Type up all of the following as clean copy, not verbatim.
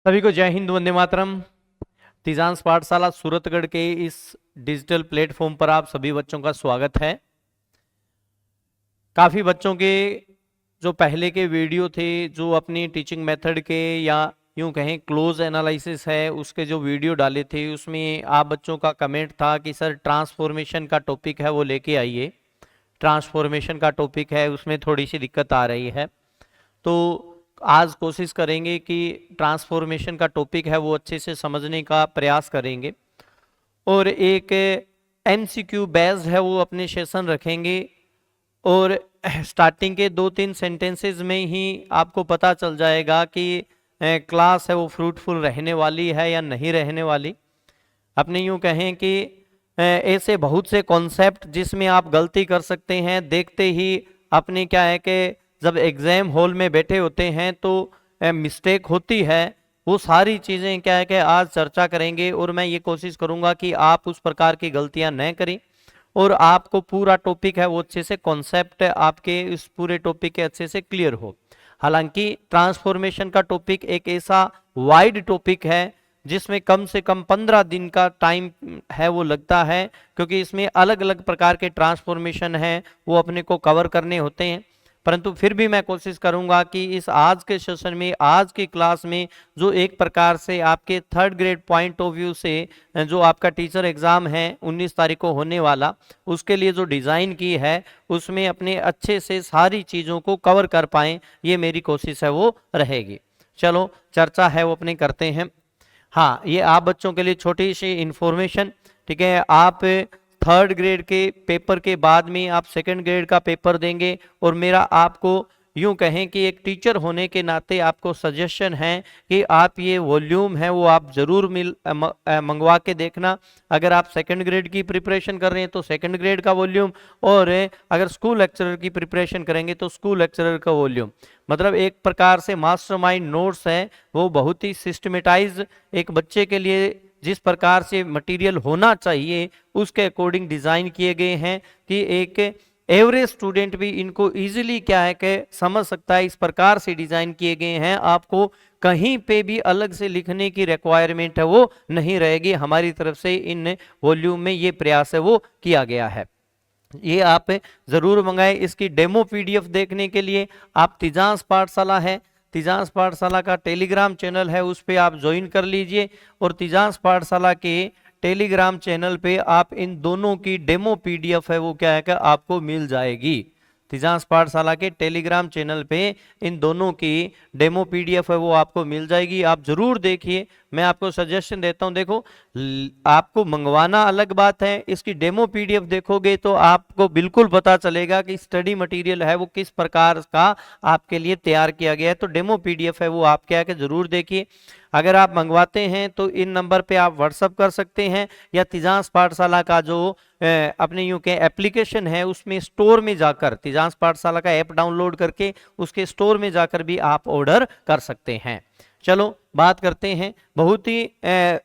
सभी को जय हिंद, वंदे मातरम। तीजांस पाठशाला सूरतगढ़ के इस डिजिटल प्लेटफॉर्म पर आप सभी बच्चों का स्वागत है। काफ़ी बच्चों के जो पहले के वीडियो थे, जो अपनी टीचिंग मेथड के या यूं कहें क्लोज एनालिसिस है उसके जो वीडियो डाले थे, उसमें आप बच्चों का कमेंट था कि सर ट्रांसफॉर्मेशन का टॉपिक है वो लेके आइए। ट्रांसफॉर्मेशन का टॉपिक है उसमें थोड़ी सी दिक्कत आ रही है, तो आज कोशिश करेंगे कि ट्रांसफॉर्मेशन का टॉपिक है वो अच्छे से समझने का प्रयास करेंगे और एक एमसीक्यू बेस्ड है वो अपने सेशन रखेंगे। और स्टार्टिंग के 2-3 सेंटेंसेस में ही आपको पता चल जाएगा कि क्लास है वो फ्रूटफुल रहने वाली है या नहीं रहने वाली। अपने यूं कहें कि ऐसे बहुत से कॉन्सेप्ट जिसमें आप गलती कर सकते हैं, देखते ही अपने क्या है कि जब एग्जाम हॉल में बैठे होते हैं तो मिस्टेक होती है, वो सारी चीज़ें क्या है कि आज चर्चा करेंगे और मैं ये कोशिश करूंगा कि आप उस प्रकार की गलतियां न करें और आपको पूरा टॉपिक है वो अच्छे से कॉन्सेप्ट आपके इस पूरे टॉपिक के अच्छे से क्लियर हो। हालांकि ट्रांसफॉर्मेशन का टॉपिक एक ऐसा वाइड टॉपिक है जिसमें कम से कम 15 दिन का टाइम है वो लगता है, क्योंकि इसमें अलग अलग प्रकार के ट्रांसफॉर्मेशन हैं वो अपने को कवर करने होते हैं। परंतु फिर भी मैं कोशिश करूंगा कि इस आज के सेशन में, आज की क्लास में, जो एक प्रकार से आपके 3rd grade point of view से जो आपका टीचर एग्जाम है 19 तारीख को होने वाला, उसके लिए जो डिज़ाइन की है उसमें अपने अच्छे से सारी चीज़ों को कवर कर पाएँ, ये मेरी कोशिश है वो रहेगी। चलो चर्चा है वो अपने करते हैं। हाँ, ये आप बच्चों के लिए छोटी सी इंफॉर्मेशन, ठीक है। आप 3rd ग्रेड के पेपर के बाद में आप 2nd ग्रेड का पेपर देंगे और मेरा आपको यूं कहें कि एक टीचर होने के नाते आपको सजेशन है कि आप ये वॉल्यूम है वो आप ज़रूर मंगवा के देखना। अगर आप 2nd ग्रेड की प्रिपरेशन कर रहे हैं तो 2nd ग्रेड का वॉल्यूम, और अगर स्कूल लेक्चरर की प्रिपरेशन करेंगे तो स्कूल लेक्चरर का वॉल्यूम। मतलब एक प्रकार से मास्टरमाइंड नोट्स है वो बहुत ही सिस्टमेटाइज एक बच्चे के लिए जिस प्रकार से मटेरियल होना चाहिए उसके अकॉर्डिंग डिज़ाइन किए गए हैं कि एक एवरेज स्टूडेंट भी इनको इजीली क्या है कि समझ सकता है। इस प्रकार से डिज़ाइन किए गए हैं, आपको कहीं पे भी अलग से लिखने की रिक्वायरमेंट है वो नहीं रहेगी। हमारी तरफ से इन वॉल्यूम में ये प्रयास है वो किया गया है, ये आप ज़रूर मंगाएं। इसकी डेमो पीडीएफ देखने के लिए आप तीजांस पाठशाला है, तीजांस पाठशाला का टेलीग्राम चैनल है, उस पर आप ज्वाइन कर लीजिए और तीजांस पाठशाला के टेलीग्राम चैनल पे आप इन दोनों की डेमो पीडीएफ है वो क्या है कि आपको मिल जाएगी। तीजांस पाठशाला के टेलीग्राम चैनल पे इन दोनों की डेमो पीडीएफ है वो आपको मिल जाएगी, आप जरूर देखिए। मैं आपको सजेशन देता हूं, देखो आपको मंगवाना अलग बात है, इसकी डेमो पीडीएफ देखोगे तो आपको बिल्कुल पता चलेगा कि स्टडी मटेरियल है वो किस प्रकार का आपके लिए तैयार किया गया है। तो डेमो पीडीएफ है वो आप क्या है जरूर देखिए। अगर आप मंगवाते हैं तो इन नंबर पे आप व्हाट्सअप कर सकते हैं या तीजांस पाठशाला का जो अपने यूं के एप्लीकेशन है उसमें स्टोर में जाकर तीजांस पाठशाला का ऐप डाउनलोड करके उसके स्टोर में जाकर भी आप ऑर्डर कर सकते हैं। चलो बात करते हैं। बहुत ही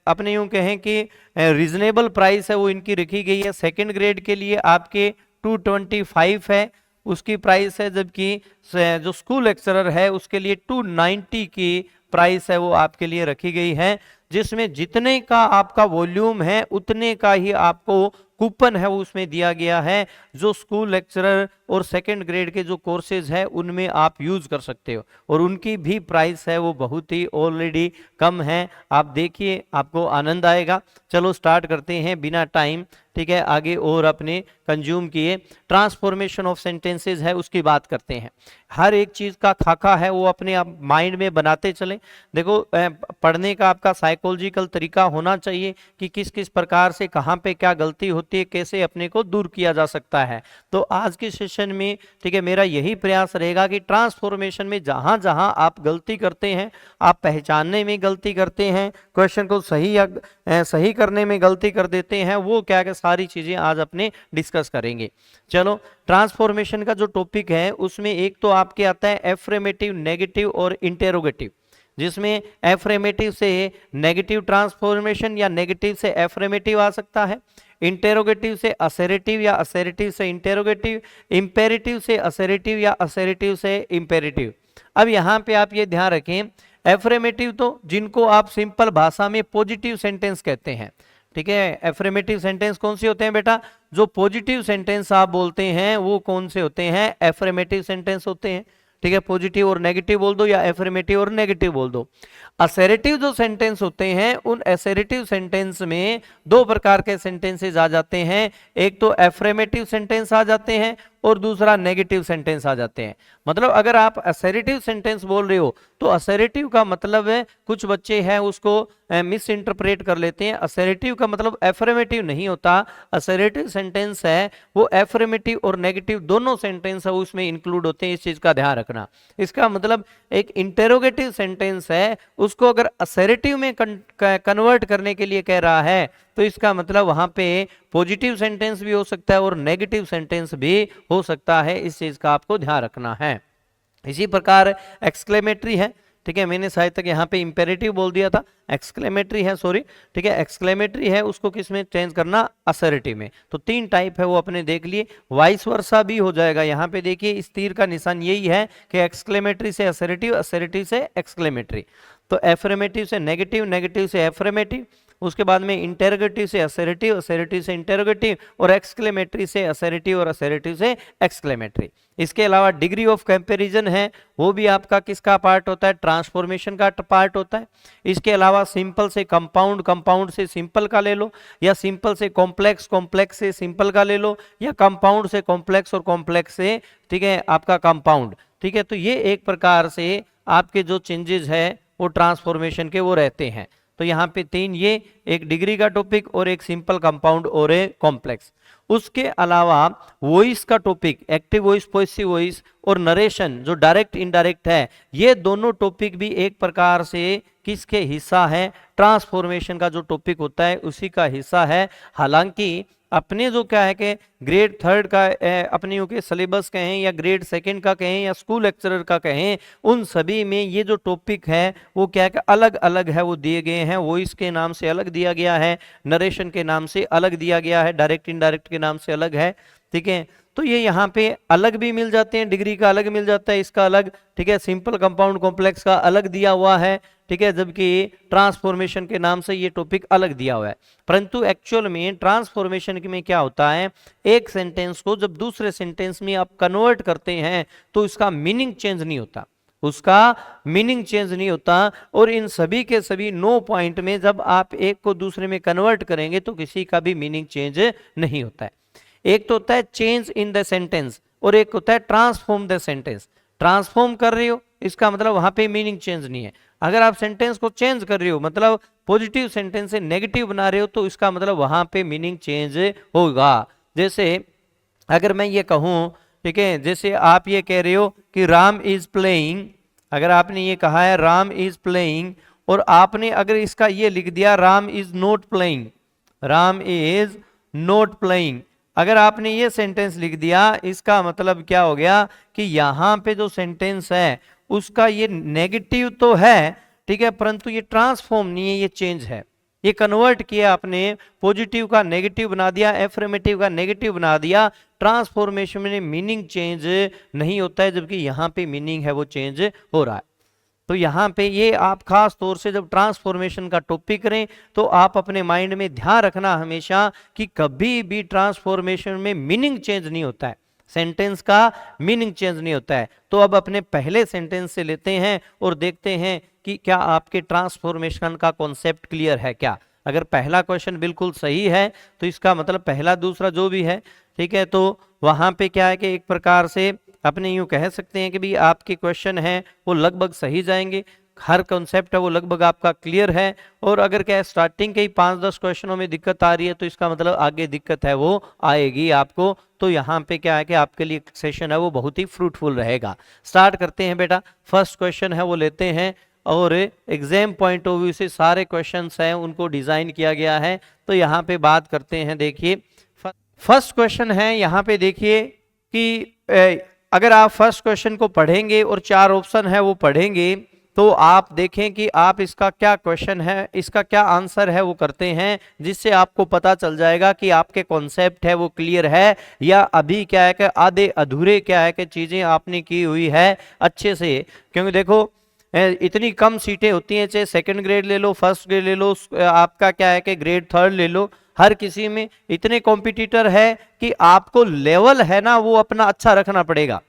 अपने यूं कहें कि रीजनेबल प्राइस है वो इनकी रखी गई है। 2nd ग्रेड के लिए आपके 225 है उसकी प्राइस है, जबकि जो स्कूल लेक्चरर है उसके लिए 290 की प्राइस है वो आपके लिए रखी गई है, जिसमें जितने का आपका वॉल्यूम है उतने का ही आपको कूपन है वो उसमें दिया गया है, जो स्कूल लेक्चरर और 2nd ग्रेड के जो कोर्सेज है उनमें आप यूज कर सकते हो, और उनकी भी प्राइस है वो बहुत ही ऑलरेडी कम है। आप देखिए आपको आनंद आएगा। चलो स्टार्ट करते हैं बिना टाइम, ठीक है, आगे और अपने कंज्यूम किए। ट्रांसफॉर्मेशन ऑफ सेंटेंसेस है उसकी बात करते हैं। हर एक चीज का खाका है वो अपने आप माइंड में बनाते चलें। देखो पढ़ने का आपका साइकोलॉजिकल तरीका होना चाहिए कि किस किस प्रकार से कहाँ पे क्या गलती होती है, कैसे अपने को दूर किया जा सकता है। तो आज के सेशन में, ठीक है, मेरा यही प्रयास रहेगा कि ट्रांसफॉर्मेशन में जहां जहां आप गलती करते हैं, आप पहचानने में गलती करते हैं, क्वेश्चन को सही या सही करने में गलती कर देते हैं, वो क्या क्या सारी चीजें आज अपने डिस्कस करेंगे। चलो ट्रांसफॉर्मेशन का जो टॉपिक है उसमें एक तो आपके आता है एफर्मेटिव, नेगेटिव और इंटेरोगेटिव, जिसमें एफर्मेटिव से नेगेटिव ट्रांसफॉर्मेशन या नेगेटिव से एफर्मेटिव आ सकता है, इंटेरोगेटिव से असर्टिव या असर्टिव से इंटेरोगेटिव, इंपेरेटिव से असर्टिव या असर्टिव से इंपेरेटिव। अब यहाँ पे आप ये ध्यान रखें एफर्मेटिव तो जिनको आप सिंपल भाषा में पॉजिटिव सेंटेंस कहते हैं, ठीक है। एफर्मेटिव सेंटेंस कौन से होते हैं बेटा? जो पॉजिटिव सेंटेंस आप बोलते हैं वो कौन से होते हैं? एफर्मेटिव सेंटेंस होते हैं, ठीक है। पॉजिटिव और नेगेटिव बोल दो या एफर्मेटिव और नेगेटिव बोल दो। असर्टिव जो सेंटेंस होते हैं उन असर्टिव सेंटेंस में दो प्रकार के सेंटेंसेस आ जाते हैं, एक तो एफर्मेटिव सेंटेंस आ जाते हैं और दूसरा नेगेटिव सेंटेंस आ जाते हैं। मतलब अगर आप असर्टिव सेंटेंस बोल रहे हो तो असर्टिव का मतलब है, कुछ बच्चे हैं उसको मिस इंटरप्रेट कर लेते हैं, असर्टिव का मतलब एफर्मेटिव नहीं होता। असर्टिव सेंटेंस है वो एफर्मेटिव और नेगेटिव दोनों सेंटेंस है उसमें इंक्लूड होते हैं, इस चीज का ध्यान रखना। इसका मतलब एक इंटेरोगेटिव सेंटेंस है, उसको अगर असर्टिव में कन्वर्ट करने के लिए कह रहा है तो इसका मतलब वहां पे पॉजिटिव सेंटेंस भी हो सकता है और नेगेटिव सेंटेंस भी हो सकता है, इस चीज का आपको ध्यान रखना है। इसी प्रकार एक्सक्लेमेटरी है, ठीक है। मैंने शायद तक यहाँ पे इंपेरेटिव बोल दिया था, एक्सक्लेमेटरी है, सॉरी, ठीक है। एक्सक्लेमेटरी है उसको किस में चेंज करना? असर्टिव में। तो तीन टाइप है वो अपने देख लिए, वाइस वर्सा भी हो जाएगा। यहाँ पे देखिए इस तीर का निशान यही है कि एक्सक्लेमेटरी से असर्टिव, असर्टिव से एक्सक्लेमेटरी। तो एफर्मेटिव से नेगेटिव, नेगेटिव से एफर्मेटिव, उसके बाद में इंटेरोगेटिव से असर्टिव, असर्टिव से इंटेरोगेटिव और एक्सक्लेमेटरी से असर्टिव और असर्टिव से एक्सक्लेमेटरी। इसके अलावा डिग्री ऑफ कंपैरिजन है, वो भी आपका किसका पार्ट होता है? ट्रांसफॉर्मेशन का पार्ट होता है। इसके अलावा सिंपल से कंपाउंड, कंपाउंड से सिंपल का ले लो, या सिंपल से कॉम्प्लेक्स, कॉम्प्लेक्स से सिंपल का ले लो, या कंपाउंड से कॉम्प्लेक्स और कॉम्प्लेक्स से, ठीक है, आपका कंपाउंड, ठीक है। तो ये एक प्रकार से आपके जो चेंजेस है वो ट्रांसफॉर्मेशन के वो रहते हैं। तो यहाँ पे तीन, ये एक डिग्री का टॉपिक और एक सिंपल कंपाउंड और एक कॉम्प्लेक्स। उसके अलावा वॉइस का topic, active voice, possessive voice और नरेशन जो डायरेक्ट इनडायरेक्ट है, ये दोनों टॉपिक भी एक प्रकार से किसके हिस्सा है? ट्रांसफॉर्मेशन का जो टॉपिक होता है उसी का हिस्सा है। हालांकि अपने जो क्या है कि ग्रेड 3 का अपने के सिलेबस कहें या ग्रेड 2 का कहें या स्कूल लेक्चरर का कहें, उन सभी में ये जो टॉपिक है वो क्या है कि अलग अलग है, वो दिए गए हैं। वॉइस के नाम से अलग दिया गया है, नरेशन के नाम से अलग दिया गया है, डायरेक्ट इनडायरेक्ट के नाम से अलग है, ठीक है। तो ये यहाँ पे अलग भी मिल जाते हैं, डिग्री का अलग मिल जाता है, इसका अलग, ठीक है। सिंपल, कंपाउंड, कॉम्प्लेक्स का अलग दिया हुआ है, ठीक है, जबकि ट्रांसफॉर्मेशन के नाम से ये टॉपिक अलग दिया हुआ है। परंतु एक्चुअल में ट्रांसफॉर्मेशन में क्या होता है, एक सेंटेंस को जब दूसरे सेंटेंस में आप कन्वर्ट करते हैं तो इसका मीनिंग चेंज नहीं होता, उसका मीनिंग चेंज नहीं होता। और इन सभी के सभी 9 पॉइंट में जब आप एक को दूसरे में कन्वर्ट करेंगे तो किसी का भी मीनिंग चेंज नहीं होता है। एक तो होता है चेंज इन द सेंटेंस और एक होता है ट्रांसफॉर्म द सेंटेंस। ट्रांसफॉर्म कर रहे हो इसका मतलब वहां पे मीनिंग चेंज नहीं है। अगर आप सेंटेंस को चेंज कर रहे हो, मतलब पॉजिटिव सेंटेंस से नेगेटिव बना रहे हो, तो इसका मतलब वहां पे मीनिंग चेंज होगा। जैसे अगर मैं ये कहूं, ठीक है, जैसे आप ये कह रहे हो कि राम इज प्लेइंग, अगर आपने ये कहा है राम इज प्लेइंग और आपने अगर इसका ये लिख दिया Ram is not playing, Ram is not playing, अगर आपने ये सेंटेंस लिख दिया, इसका मतलब क्या हो गया कि यहां पे जो सेंटेंस है उसका ये नेगेटिव तो है, ठीक है, परंतु ये ट्रांसफॉर्म नहीं है, ये चेंज है। ये कन्वर्ट किया आपने, पॉजिटिव का नेगेटिव बना दिया, एफर्मेटिव का नेगेटिव बना दिया। ट्रांसफॉर्मेशन में मीनिंग चेंज नहीं होता है, जबकि यहाँ पे मीनिंग है वो चेंज हो रहा है। तो यहाँ पे ये आप खास तौर से जब ट्रांसफॉर्मेशन का टॉपिक करें तो आप अपने माइंड में ध्यान रखना हमेशा कि कभी भी ट्रांसफॉर्मेशन में मीनिंग चेंज नहीं होता है, सेंटेंस का मीनिंग चेंज नहीं होता है। तो अब अपने पहले सेंटेंस से लेते हैं और देखते हैं कि क्या आपके ट्रांसफॉर्मेशन का कॉन्सेप्ट क्लियर है क्या। अगर पहला क्वेश्चन बिल्कुल सही है तो इसका मतलब पहला दूसरा जो भी है, ठीक है, तो वहां पे क्या है कि एक प्रकार से अपने यूं कह सकते हैं कि भी आपके क्वेश्चन हैं वो लगभग सही जाएंगे, हर कॉन्सेप्ट है वो लगभग आपका क्लियर है। और अगर क्या स्टार्टिंग के ही 5-10 क्वेश्चनों में दिक्कत आ रही है तो इसका मतलब आगे दिक्कत है वो आएगी आपको। तो यहाँ पे क्या है कि आपके लिए सेशन है वो बहुत ही फ्रूटफुल रहेगा। स्टार्ट करते हैं बेटा, फर्स्ट क्वेश्चन है वो लेते हैं और एग्जाम पॉइंट ऑफ व्यू से सारे क्वेश्चंस हैं उनको डिजाइन किया गया है। तो यहाँ पे बात करते हैं, देखिए फर्स्ट क्वेश्चन है, यहाँ पे देखिए कि अगर आप फर्स्ट क्वेश्चन को पढ़ेंगे और 4 ऑप्शन है वो पढ़ेंगे तो आप देखें कि आप इसका क्या क्वेश्चन है, इसका क्या आंसर है वो करते हैं, जिससे आपको पता चल जाएगा कि आपके कॉन्सेप्ट है वो क्लियर है या अभी क्या है कि आधे अधूरे क्या है कि चीजें आपने की हुई है अच्छे से। क्योंकि देखो इतनी कम सीटें होती हैं, चाहे सेकंड ग्रेड ले लो, फर्स्ट ग्रेड ले लो, आपका क्या है कि ग्रेड थर्ड ले लो, हर किसी में इतने कॉम्पिटिटर है कि आपको लेवल है ना वो अपना अच्छा रखना पड़ेगा।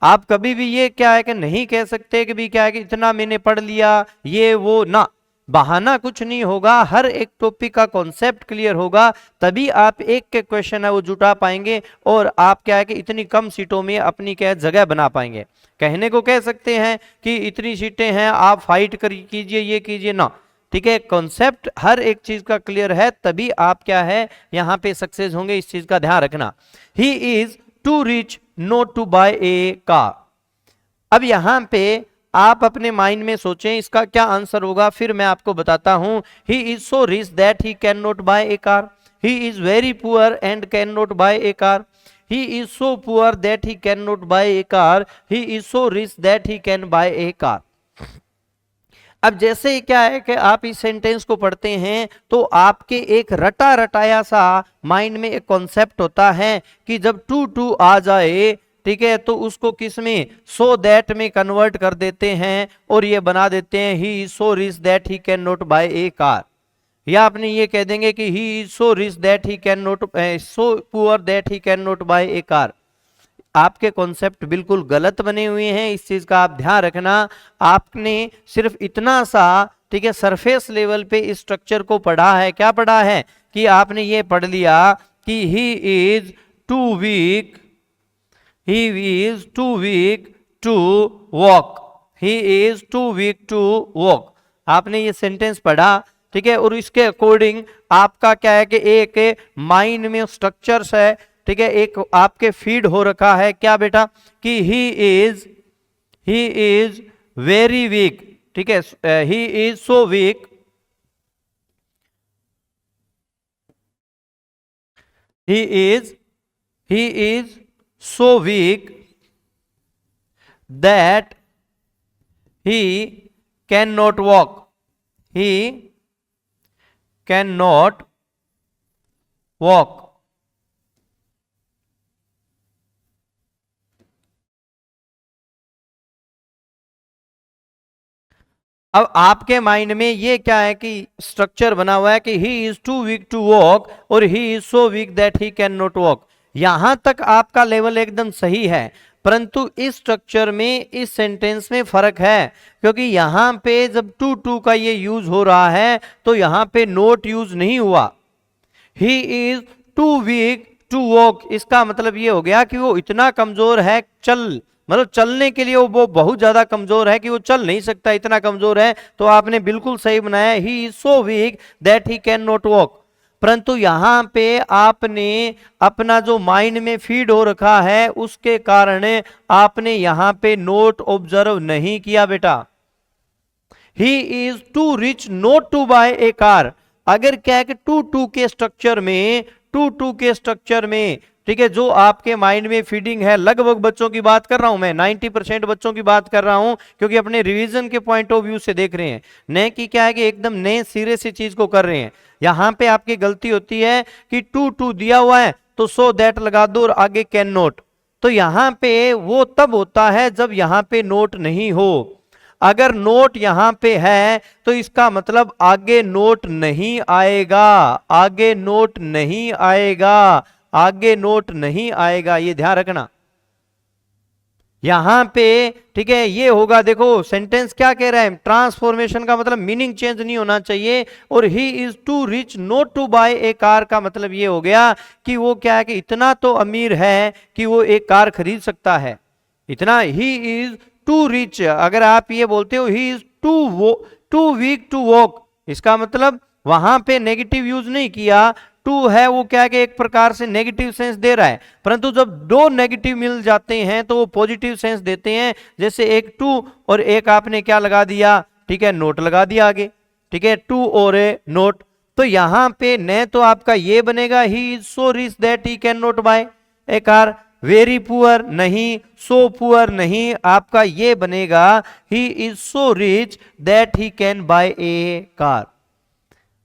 आप कभी भी ये क्या है कि नहीं कह सकते कि भी क्या है कि इतना मैंने पढ़ लिया ये वो ना, बहाना कुछ नहीं होगा। हर एक टॉपिक का कॉन्सेप्ट क्लियर होगा तभी आप एक के क्वेश्चन है वो जुटा पाएंगे और आप क्या है कि इतनी कम सीटों में अपनी क्या जगह बना पाएंगे। कहने को कह सकते हैं कि इतनी सीटें हैं आप फाइट कर कीजिए ये कीजिए ना, ठीक है, कॉन्सेप्ट हर एक चीज का क्लियर है तभी आप क्या है यहाँ पे सक्सेस होंगे, इस चीज का ध्यान रखना। He is too rich not to buy a car. अब यहां पे आप अपने माइंड में सोचें इसका क्या आंसर होगा, फिर मैं आपको बताता हूं। He is so rich that he can not buy a car. He is very poor and can not buy a car. He is so poor that he can not buy a car. He is so rich that he can buy a car. अब जैसे क्या है कि आप इस sentence को पढ़ते हैं तो आपके एक रटा रटाया सा माइंड में एक कॉन्सेप्ट होता है कि जब टू टू आ जाए, ठीक है, तो उसको किस में, सो दैट में कन्वर्ट कर देते हैं और ये बना देते हैं he is so rich that he can not buy a car. या आपने ये कह देंगे कि he is so rich that he can not, so poor that he can not buy a car. आपके कॉन्सेप्ट बिल्कुल गलत बने हुए हैं, इस चीज का आप ध्यान रखना। आपने सिर्फ इतना सा, ठीक है, सरफेस लेवल पे इस स्ट्रक्चर को पढ़ा है। क्या पढ़ा है कि आपने ये पढ़ लिया कि he is too weak, he is too weak to walk, he is too weak to walk। आपने ये सेंटेंस पढ़ा, ठीक है, और इसके अकॉर्डिंग आपका क्या है कि एक माइंड में स्ट्रक्चर्स है, ठीक है, एक आपके फीड हो रखा है क्या बेटा कि ही इज वेरी वीक, ठीक है, ही is so week, he is so weak that he cannot walk, he cannot walk। अब आपके माइंड में ये क्या है कि स्ट्रक्चर बना हुआ है कि he is too weak to walk और he is so weak that he can not walk. यहां तक आपका लेवल एकदम सही है, परंतु इस स्ट्रक्चर में, इस सेंटेंस में फर्क है, क्योंकि यहां पे जब टू टू का ये यूज हो रहा है तो यहां पे नोट यूज नहीं हुआ। He is too weak to walk, इसका मतलब ये हो गया कि वो इतना कमजोर है, मतलब चलने के लिए वो बहुत ज्यादा कमजोर है कि वो चल नहीं सकता, इतना कमजोर है। तो आपने बिल्कुल सही बनाया, ही is so weak that he can not walk. परंतु यहां पे आपने अपना जो माइंड में फीड हो रखा है उसके कारण आपने यहां पे नोट ऑब्जर्व नहीं किया बेटा। He is too rich not to buy a car. अगर क्या है कि टू टू के स्ट्रक्चर में, टू टू के स्ट्रक्चर में, ठीक है, जो आपके माइंड में फीडिंग है, लगभग बच्चों की बात कर रहा हूं मैं, 90% बच्चों की बात कर रहा हूं, क्योंकि अपने रिवीजन के पॉइंट ऑफ व्यू से देख रहे हैं, नए की क्या है कि एकदम नए सिरे से चीज को कर रहे हैं। यहां पे आपकी गलती होती है कि टू टू दिया हुआ है तो सो दैट लगा दो और आगे कैन नोट। तो यहां पे वो तब होता है जब यहां पे नोट नहीं हो। अगर नोट यहां पे है तो इसका मतलब आगे नोट नहीं आएगा, आगे नोट नहीं आएगा, आगे नोट नहीं आएगा, ये ध्यान रखना। यहां पे, ठीक है, ये होगा, देखो सेंटेंस क्या कह रहा है, ट्रांसफॉर्मेशन का मतलब मीनिंग चेंज नहीं होना चाहिए। और he is too rich not to buy a car का मतलब ये हो गया कि वो क्या है कि इतना तो अमीर है कि वो एक कार खरीद सकता है, इतना। ही इज टू रिच, अगर आप ये बोलते हो he is too weak to walk, इसका मतलब वहां पे नेगेटिव यूज नहीं किया। टू है वो क्या है कि एक प्रकार से नेगेटिव सेंस दे रहा है, परंतु जब दो नेगेटिव मिल जाते हैं तो वो पॉजिटिव सेंस देते हैं। जैसे एक टू और एक आपने क्या लगा दिया, ठीक है, नोट लगा दिया आगे, ठीक है, टू और ए नोट। तो यहां पे न तो आपका ये बनेगा he is so rich that he can not buy a car, very poor नहीं, सो पुअर नहीं, आपका ये बनेगा he is so rich that he can buy a car.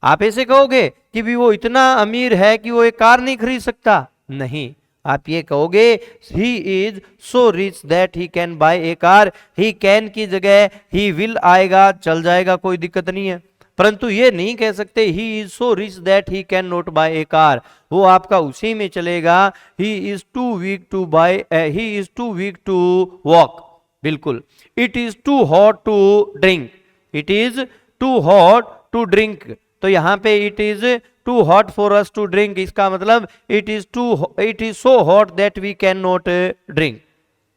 आप ऐसे कहोगे कि भी वो इतना अमीर है कि वो एक कार नहीं खरीद सकता, नहीं, आप ये कहोगे ही is so rich that he can buy a car, he can की जगह ही विल आएगा, चल जाएगा, कोई दिक्कत नहीं है। परंतु ये नहीं कह सकते he is so rich that he can not buy a car, वो आपका उसी में चलेगा he is too weak to buy, he is too weak to walk. बिल्कुल। It is too hot to drink, it is too hot to drink, तो यहां पे it is too hot for us to drink, इसका मतलब it is so hot that we can not drink,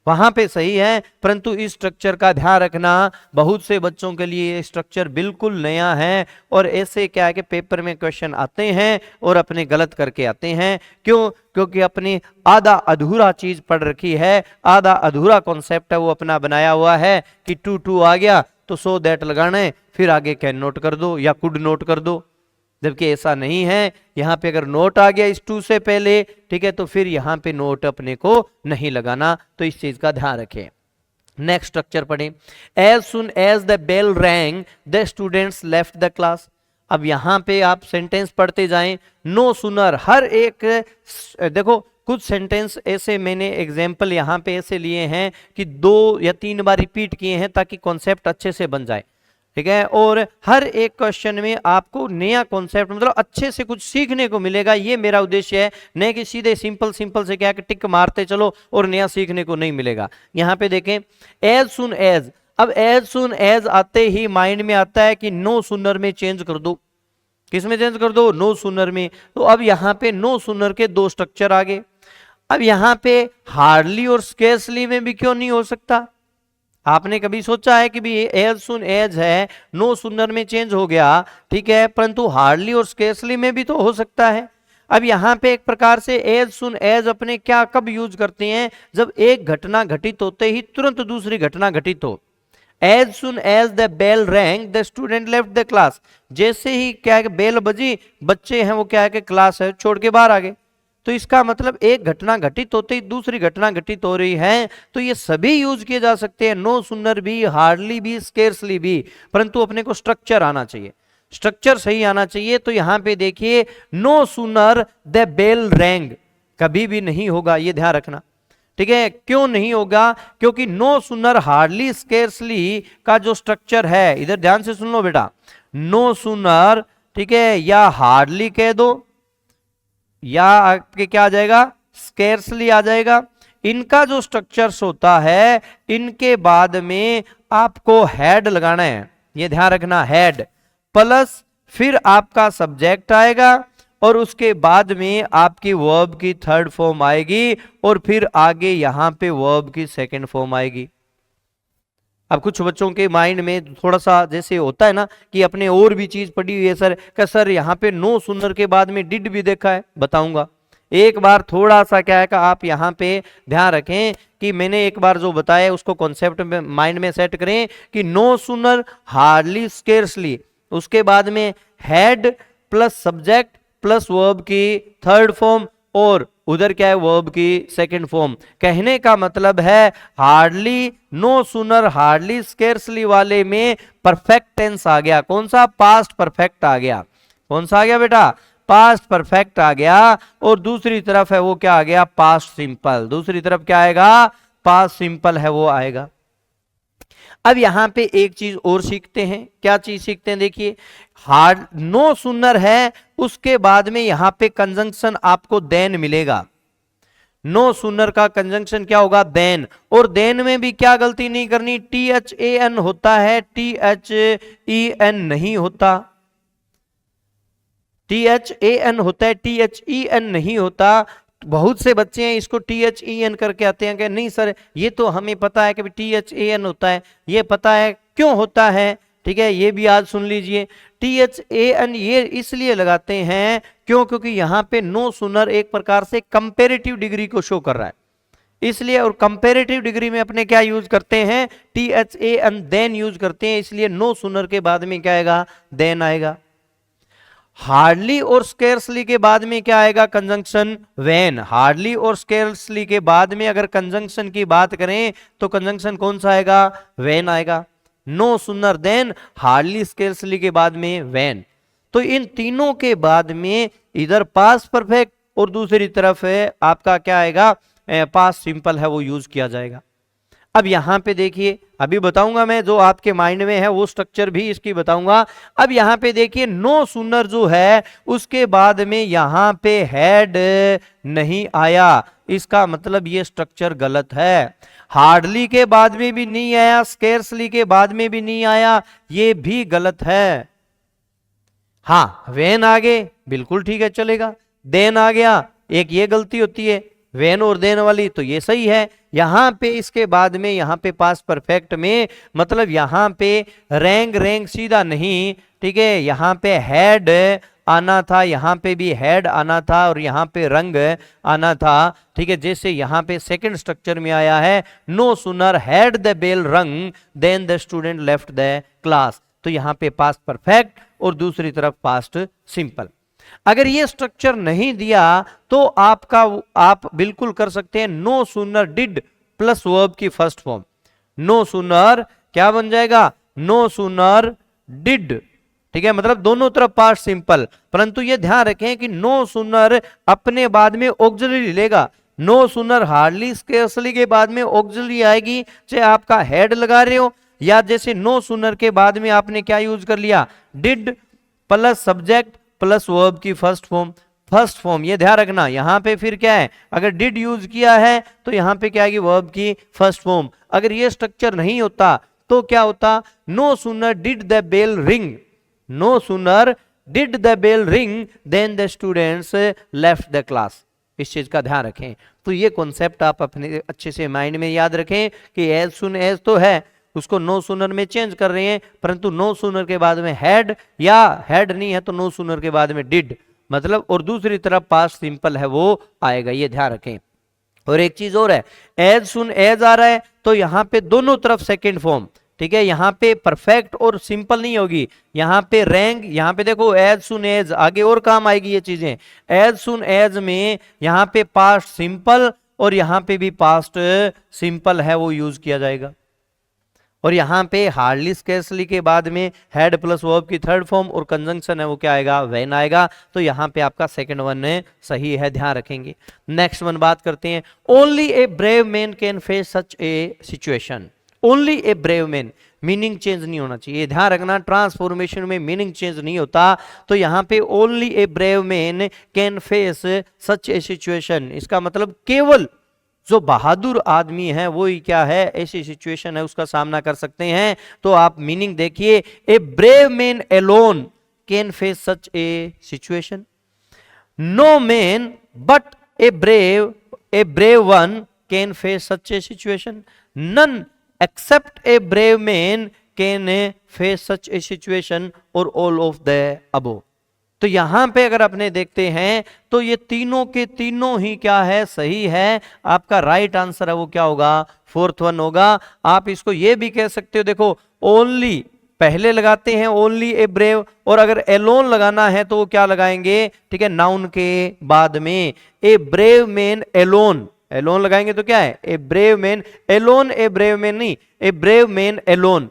वहां पे सही है। परंतु इस स्ट्रक्चर का ध्यान रखना, बहुत से बच्चों के लिए ये स्ट्रक्चर बिल्कुल नया है और ऐसे क्या है कि पेपर में क्वेश्चन आते हैं और अपने गलत करके आते हैं। क्यों? क्योंकि अपनी आधा अधूरा चीज पढ़ रखी है, आधा अधूरा कॉन्सेप्ट है वो अपना बनाया हुआ है कि टू टू आ गया तो सो दैट लगाना है, फिर आगे कैन नोट कर दो या कुड नोट कर दो, जबकि ऐसा नहीं है। यहां पे अगर नोट आ गया इस टू से पहले, ठीक है, तो फिर यहां पे नोट अपने को नहीं लगाना, तो इस चीज का ध्यान रखें। नेक्स्ट स्ट्रक्चर पढ़ें। As soon as the bell rang the students left the class. अब यहां पे आप सेंटेंस पढ़ते जाएं, नो सुनर, हर एक देखो कुछ सेंटेंस ऐसे मैंने एग्जाम्पल यहां पे ऐसे लिए हैं कि 2 या 3 बार रिपीट किए हैं ताकि कॉन्सेप्ट अच्छे से बन जाए, ठीक है। और हर एक क्वेश्चन में आपको नया कॉन्सेप्ट मतलब अच्छे से कुछ सीखने को मिलेगा, ये मेरा उद्देश्य है, नहीं कि सीधे सिंपल सिंपल से क्या कि टिक मारते चलो और नया सीखने को नहीं मिलेगा। यहां पे देखें एज सुन एज, अब एज सुन एज आते ही माइंड में आता है कि नो सुनर में चेंज कर दो, किस में चेंज कर दो? नो सुनर में। तो अब यहां पे नो सुनर के 2 स्ट्रक्चर आ गए। अब यहां पे हार्डली और स्केर्सली में भी क्यों नहीं हो सकता? आपने कभी सोचा है कि भी एज सुन एज है, नो सुनर में चेंज हो गया, ठीक है, परंतु हार्डली और स्केर्सली में भी तो हो सकता है। अब यहां पे एक प्रकार से एज सुन एज अपने क्या कब यूज करते हैं? जब एक घटना घटित होते ही तुरंत दूसरी घटना घटित हो। As soon as the bell rang the student left the class, जैसे ही क्या है बेल बजी, बच्चे हैं वो क्या है कि क्लास है छोड़ के बाहर आ गए। तो इसका मतलब एक घटना घटित होते ही दूसरी घटना घटित हो रही है, तो ये सभी यूज किए जा सकते हैं, नो सुनर भी, हार्डली भी, स्केर्सली भी, परंतु अपने को स्ट्रक्चर आना चाहिए, स्ट्रक्चर सही आना चाहिए। तो यहां पे देखिए no sooner the bell wrong कभी भी नहीं होगा, ये ध्यान रखना, ठीक है। क्यों नहीं होगा? क्योंकि नो सुनर हार्डली स्केर्सली का जो स्ट्रक्चर है, इधर ध्यान से सुन लो बेटा, नो सुनर, ठीक है, या हार्डली कह दो या आपके क्या आ जाएगा? स्केर्सली आ जाएगा। इनका जो स्ट्रक्चर्स होता है, इनके बाद में आपको हेड लगाना है, ये ध्यान रखना, हेड प्लस फिर आपका सब्जेक्ट आएगा और उसके बाद में आपकी वर्ब की थर्ड फॉर्म आएगी और फिर आगे यहां पे वर्ब की सेकंड फॉर्म आएगी। अब कुछ बच्चों के माइंड में थोड़ा सा जैसे होता है ना कि अपने और भी चीज पढ़ी हुई है सर, क्या सर यहाँ पे नो सुनर के बाद में डिड भी देखा है? बताऊंगा एक बार, थोड़ा सा क्या है कि आप यहाँ पे ध्यान रखें कि मैंने एक बार जो बताया उसको कॉन्सेप्ट में माइंड में सेट करें कि नो सुनर हार्डली स्केर्सली, उसके बाद में head plus subject plus verb की थर्ड फॉर्म और उधर क्या है वर्ब की सेकंड फॉर्म। कहने का मतलब है hardly, no sooner, hardly, scarcely वाले में परफेक्ट टेंस आ गया। कौन सा? पास्ट परफेक्ट आ गया। कौन सा आ गया बेटा? पास्ट परफेक्ट आ गया। और दूसरी तरफ है वो क्या आ गया? Past simple. दूसरी तरफ क्या आएगा? पास्ट सिंपल है वो आएगा। अब यहां पे एक चीज और सीखते हैं। क्या चीज सीखते हैं? देखिए हार्ड नो सुनर है, उसके बाद में यहां पे कंजंक्शन आपको देन मिलेगा। नो सुनर का कंजंक्शन क्या होगा? देन। और देन में भी क्या गलती नहीं करनी? THAN होता है, THEN नहीं होता। THAN होता है, THEN नहीं होता। बहुत से बच्चे हैं इसको THEN करके आते हैं कि नहीं सर ये तो हमें पता है कि THAN होता है, ये पता है क्यों होता है, ठीक है, ये भी आज सुन लीजिए। THAN ये इसलिए लगाते हैं क्यों? क्योंकि यहाँ पे नो सुनर एक प्रकार से कंपेरेटिव डिग्री को शो कर रहा है, इसलिए। और कंपेरेटिव डिग्री में अपने क्या यूज करते हैं? THAN देन यूज करते हैं, इसलिए नो सुनर के बाद में क्या आएगा? देन आएगा। हार्डली और स्केर्सली के बाद में क्या आएगा? Conjunction when. हार्डली और स्केर्सली के बाद में अगर कंजंक्शन की बात करें तो कंजंक्शन कौन सा आएगा? व्हेन आएगा। No sooner then, hardly scarcely के बाद में व्हेन। तो इन तीनों के बाद में इधर पास्ट परफेक्ट और दूसरी तरफ आपका क्या आएगा, पास्ट सिंपल है वो यूज किया जाएगा। अब यहां पे देखिए, अभी बताऊंगा मैं, जो आपके माइंड में है वो स्ट्रक्चर भी इसकी बताऊंगा। अब यहां पे देखिए, नो सूनर जो है उसके बाद में यहां पे हैड नहीं आया, इसका मतलब ये स्ट्रक्चर गलत है। हार्डली के बाद में भी नहीं आया, स्केर्सली के बाद में भी नहीं आया, ये भी गलत है। हाँ, वेन आ गए बिल्कुल ठीक है, चलेगा। देन आ गया, एक ये गलती होती है वेन और देन वाली, तो ये सही है। यहां पे इसके बाद में यहां पे पास्ट परफेक्ट में मतलब यहां पे रैंग रैंग सीधा नहीं, ठीक है, यहां पे हैड आना था, यहां पे भी हैड आना था और यहां पे रंग आना था, ठीक है। जैसे यहां पे सेकंड स्ट्रक्चर में आया है, no sooner had the bell rung then the student left the class, तो यहां पे पास्ट परफेक्ट और दूसरी तरफ पास्ट सिंपल। अगर ये स्ट्रक्चर नहीं दिया तो आप बिल्कुल कर सकते हैं no sooner did plus verb की फर्स्ट फॉर्म। नो सूनर क्या बन जाएगा, नो सूनर डिड, ठीक है, मतलब दोनों तरफ पास्ट सिंपल। परंतु ये ध्यान रखें कि नो सूनर अपने बाद में ऑक्सिलरी लेगा। नो सूनर हार्डली स्केर्सली के बाद में ऑक्सिलरी आएगी, चाहे आपका हेड लगा रहे हो, या जैसे नो सूनर के बाद में आपने क्या यूज कर लिया, did plus subject plus verb की फर्स्ट फॉर्म, ये ध्यान रखना। यहां पे फिर क्या है, अगर डिड यूज किया है तो यहां पे क्या आएगी, वर्ब की फर्स्ट फॉर्म। अगर ये स्ट्रक्चर नहीं होता तो क्या होता, no sooner did the bell ring, no sooner did the bell ring than the students left the class. इस चीज का ध्यान रखें। तो ये कॉन्सेप्ट आप अपने अच्छे से माइंड में याद रखें कि एज सुन एज तो है, उसको नो सूनर में चेंज कर रहे हैं, परंतु नो सूनर के बाद में हैड, या हैड नहीं है तो नो सूनर के बाद में डिड, मतलब, और दूसरी तरफ पास्ट सिंपल है वो आएगा, ये ध्यान रखें। और एक चीज और है, एज सुन एज आ रहा है तो यहां पे दोनों तरफ सेकेंड फॉर्म, ठीक है, यहां पे परफेक्ट और सिंपल नहीं होगी, यहां पे रैंक, यहां पे देखो एज सुन एज, आगे और काम आएगी ये चीजें। एज सुन एज में यहां पे पास्ट सिंपल और यहां पे भी पास्ट सिंपल है वो यूज किया जाएगा। और यहां पे हार्डली स्केर्सली के बाद में हेड प्लस वर्ब की थर्ड फॉर्म और कंजंक्शन है वो क्या आएगा, वेन आएगा। तो यहां पे आपका सेकंड वन सही है, ध्यान रखेंगे। नेक्स्ट वन बात करते हैं, only A brave man can face such a situation. Only A brave man, meaning change नहीं होना चाहिए, ध्यान रखना, ट्रांसफॉर्मेशन में मीनिंग चेंज नहीं होता। तो यहां पे only A brave man can face such a situation, इसका मतलब केवल जो बहादुर आदमी है वो ही क्या है, ऐसी सिचुएशन है उसका सामना कर सकते हैं। तो आप मीनिंग देखिए, a brave man alone can face such a situation, no man but a brave one can face such a situation, none except a brave man can face such a situation, और all of the above. तो यहां पे अगर अपने देखते हैं तो ये तीनों के तीनों ही क्या है, सही है। आपका राइट आंसर है वो क्या होगा, फोर्थ वन होगा। आप इसको ये भी कह सकते हो, देखो ओनली पहले लगाते हैं ओनली ए ब्रेव, और अगर एलोन लगाना है तो वो क्या लगाएंगे, ठीक है, नाउन के बाद में a brave man alone, alone लगाएंगे तो क्या है, a brave man alone, a brave man नहीं, ए ब्रेव मैन एलोन।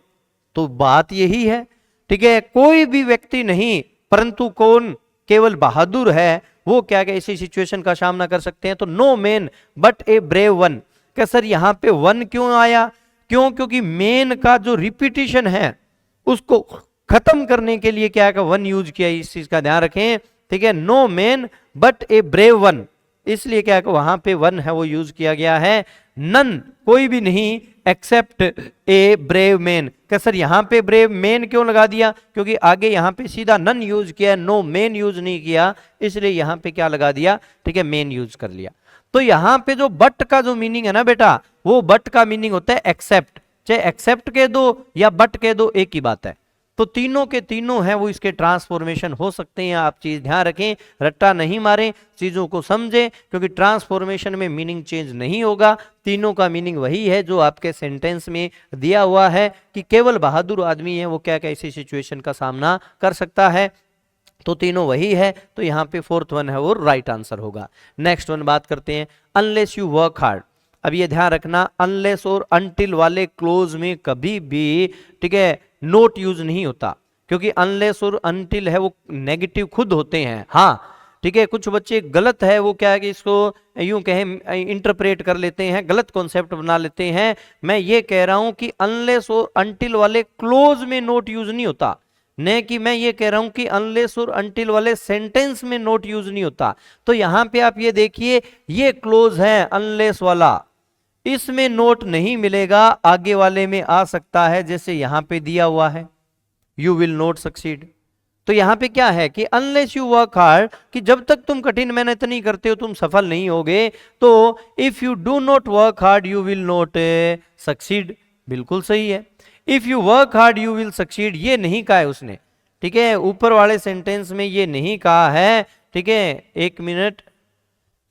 तो बात यही है, ठीक है, कोई भी व्यक्ति नहीं, परंतु कौन, केवल बहादुर है वो क्या क्या इसी सिचुएशन का सामना कर सकते हैं। तो no man but a brave one, क्या सर यहां पे वन क्यों आया, क्यों, क्योंकि मेन का जो रिपीटिशन है उसको खत्म करने के लिए क्या का वन यूज किया, इस चीज का ध्यान रखें, ठीक है। No man but a brave one, इसलिए क्या वहां पे वन है वो यूज किया गया है। नन कोई भी नहीं, एक्सेप्ट ए ब्रेव मैन, क्या सर यहां पे ब्रेव मैन क्यों लगा दिया, क्योंकि आगे यहां पे सीधा नन यूज किया, नो मैन यूज नहीं किया, इसलिए यहां पे क्या लगा दिया, ठीक है, मैन यूज कर लिया। तो यहां पे जो बट का जो मीनिंग है ना बेटा, वो बट का मीनिंग होता है एक्सेप्ट, चाहे एक्सेप्ट कह दो या बट कह दो, एक ही बात है। तो तीनों के तीनों हैं वो इसके ट्रांसफॉर्मेशन हो सकते हैं, आप चीज ध्यान रखें, रट्टा नहीं मारें, चीजों को समझें, क्योंकि ट्रांसफॉर्मेशन में मीनिंग चेंज नहीं होगा, तीनों का मीनिंग वही है जो आपके सेंटेंस में दिया हुआ है कि केवल बहादुर आदमी है वो क्या कैसी सिचुएशन का सामना कर सकता है। तो तीनों वही है, तो यहाँ पे फोर्थ वन है वो राइट आंसर होगा। नेक्स्ट वन बात करते हैं, अनलेस यू वर्क हार्ड। अब ये ध्यान रखना, अनलेस और अनटिल वाले क्लोज में कभी भी, ठीक है, नोट यूज नहीं होता, क्योंकि अनलेस और अनटिल है वो नेगेटिव खुद होते हैं। हाँ, ठीक है, कुछ बच्चे गलत है वो क्या है कि इसको यूं कहें इंटरप्रेट कर लेते हैं, गलत कॉन्सेप्ट बना लेते हैं। मैं ये कह रहा हूं कि अनलेस और अनटिल वाले क्लोज में नोट यूज नहीं होता, न कि मैं ये कह रहा हूं कि अनलेस और अनटिल वाले सेंटेंस में नोट यूज नहीं होता। तो यहां पे आप ये देखिए, ये क्लोज है अनलेस वाला, इसमें नोट नहीं मिलेगा, आगे वाले में आ सकता है, जैसे यहां पे दिया हुआ है यू विल नॉट सक्सीड। तो यहां पे क्या है कि अनलेस यू वर्क हार्ड, कि जब तक तुम कठिन मेहनत नहीं करते हो तुम सफल नहीं होगे। तो if you do not work hard you will not succeed, बिल्कुल सही है। If you work hard you will succeed, ये नहीं कहा है उसने, ठीक है, ऊपर वाले सेंटेंस में ये नहीं कहा है, ठीक है, एक minute.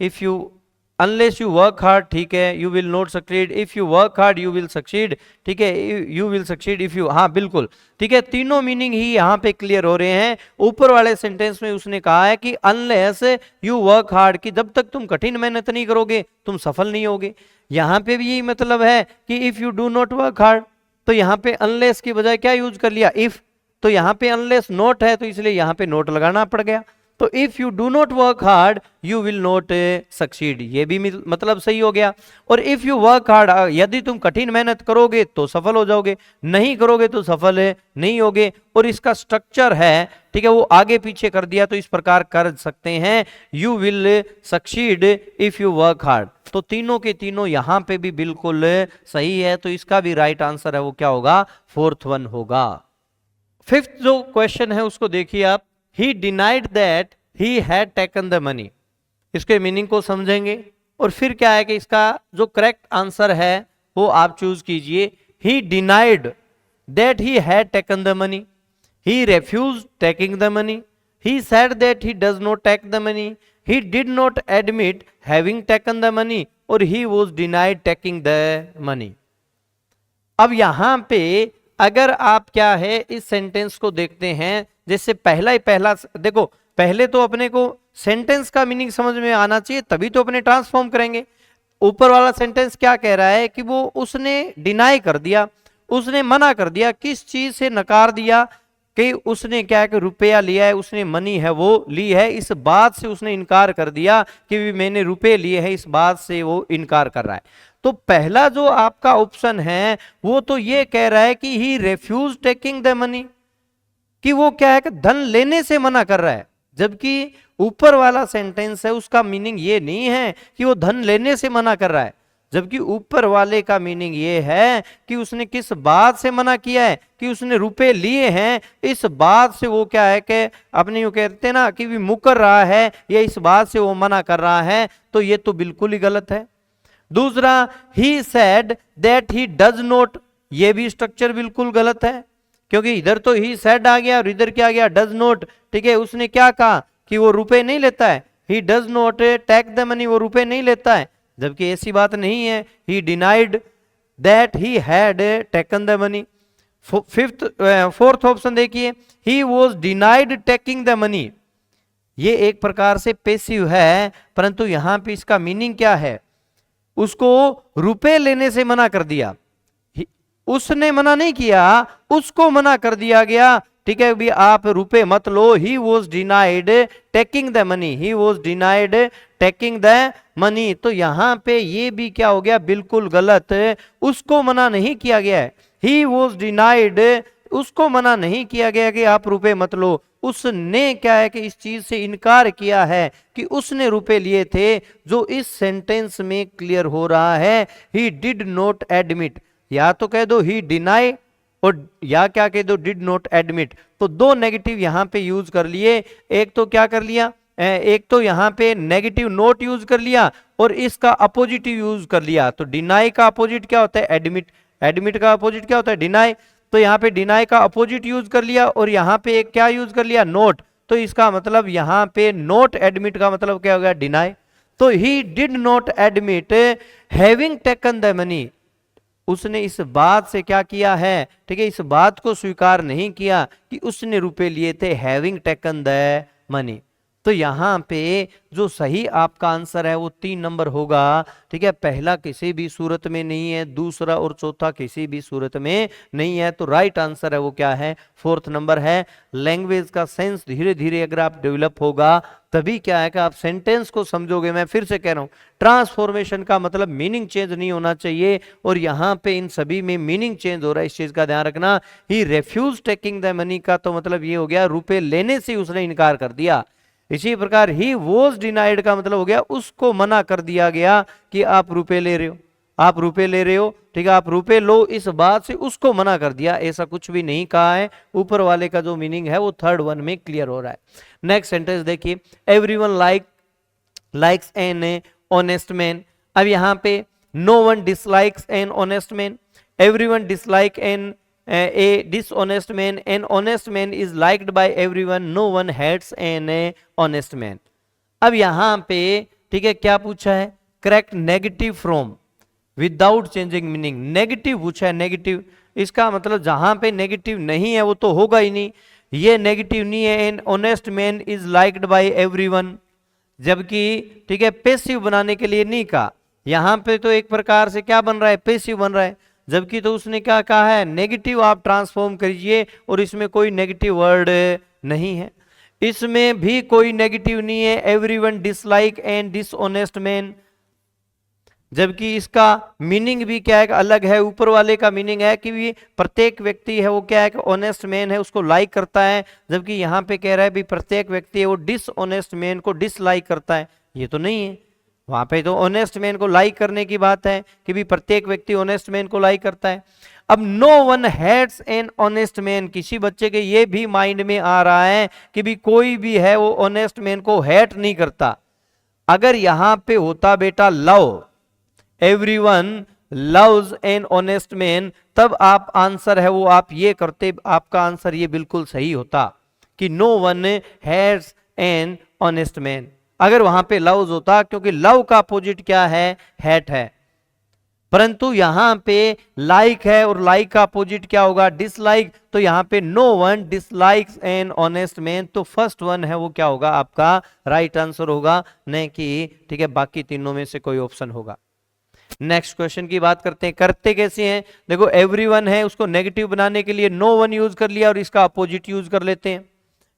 If you unless you work hard, ठीक है, you will not succeed, if you work hard you will succeed, ठीक है, you will succeed if you, हाँ बिल्कुल ठीक है, तीनों मीनिंग ही यहाँ पे क्लियर हो रहे हैं। ऊपर वाले सेंटेंस में उसने कहा है कि अनलेस यू वर्क हार्ड, कि जब तक तुम कठिन मेहनत नहीं करोगे तुम सफल नहीं होगे। यहाँ पे भी यही मतलब है कि if you do not work hard, तो यहाँ पे अनलेस की बजाय क्या यूज कर लिया, इफ। तो यहाँ पे अनलेस नोट है तो इसलिए यहाँ पे नोट लगाना पड़ गया। तो if you do not work hard you will not succeed, ये भी मतलब सही हो गया। और इफ यू वर्क हार्ड, यदि तुम कठिन मेहनत करोगे तो सफल हो जाओगे, नहीं करोगे तो सफल नहीं होगे। और इसका स्ट्रक्चर है, ठीक है, वो आगे पीछे कर दिया तो इस प्रकार कर सकते हैं, you will succeed if you work hard. तो तीनों के तीनों यहां पे भी बिल्कुल सही है, तो इसका भी राइट आंसर है वो क्या होगा, फोर्थ वन होगा। फिफ्थ जो क्वेश्चन है उसको देखिए आप, ही denied that he had taken the money. इसके मीनिंग को समझेंगे और फिर क्या है कि इसका जो करेक्ट आंसर है वो आप चूज कीजिए। He denied that he had taken the money, he refuse taking the money, he said that he does not take the money, he did not admit having taken the money, और he was denied taking the money. अब यहां पे अगर आप क्या है इस sentence को देखते हैं, जैसे पहला देखो, पहले तो अपने को सेंटेंस का मीनिंग समझ में आना चाहिए तभी तो अपने ट्रांसफॉर्म करेंगे। ऊपर वाला सेंटेंस क्या कह रहा है कि वो उसने डिनाई कर दिया, उसने मना कर दिया, किस चीज से नकार दिया, कि उसने क्या है कि रुपया लिया है, उसने मनी है वो ली है, इस बात से उसने इनकार कर दिया कि मैंने रुपए लिए हैं, इस बात से वो इनकार कर रहा है। तो पहला जो आपका ऑप्शन है वो तो ये कह रहा है कि ही रेफ्यूज टेकिंग द मनी, कि वो क्या है कि धन लेने से मना कर रहा है, जबकि ऊपर वाला सेंटेंस है उसका मीनिंग ये नहीं है कि वो धन लेने से मना कर रहा है, जबकि ऊपर वाले का मीनिंग ये है कि उसने किस बात से मना किया है, कि उसने रुपए लिए हैं, इस बात से वो क्या है कि अपने यूं कहते हैं ना कि भी मुकर रहा है, या इस बात से वो मना कर रहा है। तो ये तो बिल्कुल ही गलत है। दूसरा, ही said that he does not, ये भी स्ट्रक्चर बिल्कुल गलत है, क्योंकि इधर तो ही सेड आ गया और इधर क्या आ गया, डज नॉट। ठीक है, उसने क्या कहा कि वो रुपए नहीं लेता है, he does not take the money, वो रुपए नहीं लेता है, जबकि ऐसी बात नहीं है। He denied that he had taken the money. Fourth option देखिए, he was denied taking the money, ये एक प्रकार से पैसिव है, परंतु यहां पे इसका मीनिंग क्या है, उसको रुपए लेने से मना कर दिया, उसने मना नहीं किया, उसको मना कर दिया गया। ठीक है, भी आप रुपए मत लो। He was denied taking the money, he was denied taking the money. तो यहां पे ये भी क्या हो गया, बिल्कुल गलत, उसको मना नहीं किया गया है। ही वॉज डिनाइड, उसको मना नहीं किया गया कि आप रुपए मत लो, उसने क्या है कि इस चीज से इनकार किया है कि उसने रुपए लिए थे, जो इस सेंटेंस में क्लियर हो रहा है। ही डिड नॉट एडमिट, या तो कह दो ही डिनाई, और या क्या कह दो डिड नॉट एडमिट। तो दो नेगेटिव यहां पे यूज कर लिए, एक तो क्या कर लिया, एक तो यहां पे नेगेटिव नोट यूज कर लिया और इसका अपोजिटिव यूज कर लिया। तो डिनाई का अपोजिट क्या होता है, एडमिट, एडमिट का अपोजिट क्या होता है, डिनाई। तो यहाँ पे डिनाई का अपोजिट यूज कर लिया और यहाँ पे एक क्या यूज कर लिया, नोट। तो इसका मतलब यहाँ पे नोट एडमिट का मतलब क्या हो गया, डिनाई। तो ही did not admit having taken the money, उसने इस बात से क्या किया है, ठीक है, इस बात को स्वीकार नहीं किया कि उसने रुपए लिए थे, हैविंग टेकन द मनी। तो यहाँ पे जो सही आपका आंसर है वो 3 नंबर होगा। ठीक है, पहला किसी भी सूरत में नहीं है, दूसरा और चौथा किसी भी सूरत में नहीं है। तो राइट आंसर है वो क्या है, 4th नंबर है। लैंग्वेज का सेंस धीरे धीरे अगर आप डेवलप होगा तभी क्या है कि आप सेंटेंस को समझोगे। मैं फिर से कह रहा हूं, ट्रांसफॉर्मेशन का मतलब मीनिंग चेंज नहीं होना चाहिए, और यहां पे इन सभी में मीनिंग चेंज हो रहा है, इस चीज का ध्यान रखना। ही रेफ्यूज टेकिंग द मनी का तो मतलब ये हो गया रुपए लेने से उसने इनकार कर दिया। इसी प्रकार ही वॉज डिनाइड का मतलब हो गया उसको मना कर दिया गया कि आप रुपए ले रहे हो, आप रुपए ले रहे हो, ठीक है, आप रुपए लो, इस बात से उसको मना कर दिया, ऐसा कुछ भी नहीं कहा है। ऊपर वाले का जो मीनिंग है वो 3rd वन में क्लियर हो रहा है। नेक्स्ट सेंटेंस देखिए, everyone likes an honest man. अब यहां पे no one dislikes an honest man, everyone dislike an a dishonest man, an honest man is liked by everyone, no one hates an honest man। अब यहां पे ठीक है क्या पूछा है, correct negative from without changing meaning. Negative पूछा है, नेगेटिव, इसका मतलब जहां पे नेगेटिव नहीं है वो तो होगा ही नहीं, ये नेगेटिव नहीं है। N honest man is liked by everyone, जबकि ठीक है पैसिव बनाने के लिए नहीं कहा, यहां पे तो एक प्रकार से क्या बन रहा है, पैसिव बन रहा है, जबकि तो उसने क्या कहा है, नेगेटिव आप ट्रांसफॉर्म करिए, और इसमें कोई नेगेटिव वर्ड नहीं है, इसमें भी कोई नेगेटिव नहीं है। Everyone dislike and dishonest man, जबकि इसका मीनिंग भी क्या है अलग है। ऊपर वाले का मीनिंग है कि प्रत्येक व्यक्ति है वो क्या है कि ऑनेस्ट मैन है उसको लाइक करता है, जबकि यहाँ पे कह रहा है भी प्रत्येक व्यक्ति है वो डिसऑनेस्ट मैन को डिसलाइक करता है, ये तो नहीं है। वहां पे तो ऑनेस्ट मैन को लाइक करने की बात है कि भी प्रत्येक व्यक्ति ऑनेस्ट मैन को लाइक करता है। अब no one hates an honest man, किसी बच्चे के ये भी माइंड में आ रहा है कि भी कोई भी है वो ऑनेस्ट मैन को हेट नहीं करता। अगर यहां पे होता बेटा love, everyone loves N honest man, तब आप आंसर है वो आप ये करते, आपका आंसर ये बिल्कुल सही होता कि no one hates an honest man. अगर वहां पे लव्स होता, क्योंकि लव का अपोजिट क्या है, हेट है, परंतु यहां पे लाइक है और लाइक का अपोजिट क्या होगा, डिसलाइक। तो यहां पे no one dislikes an honest man, तो फर्स्ट वन है वो क्या होगा आपका राइट आंसर होगा, नहीं कि ठीक है बाकी तीनों में से कोई ऑप्शन होगा। नेक्स्ट क्वेश्चन की बात करते हैं, करते कैसे हैं, देखो एवरीवन है उसको नेगेटिव बनाने के लिए नो वन यूज कर लिया और इसका अपोजिट यूज कर लेते हैं।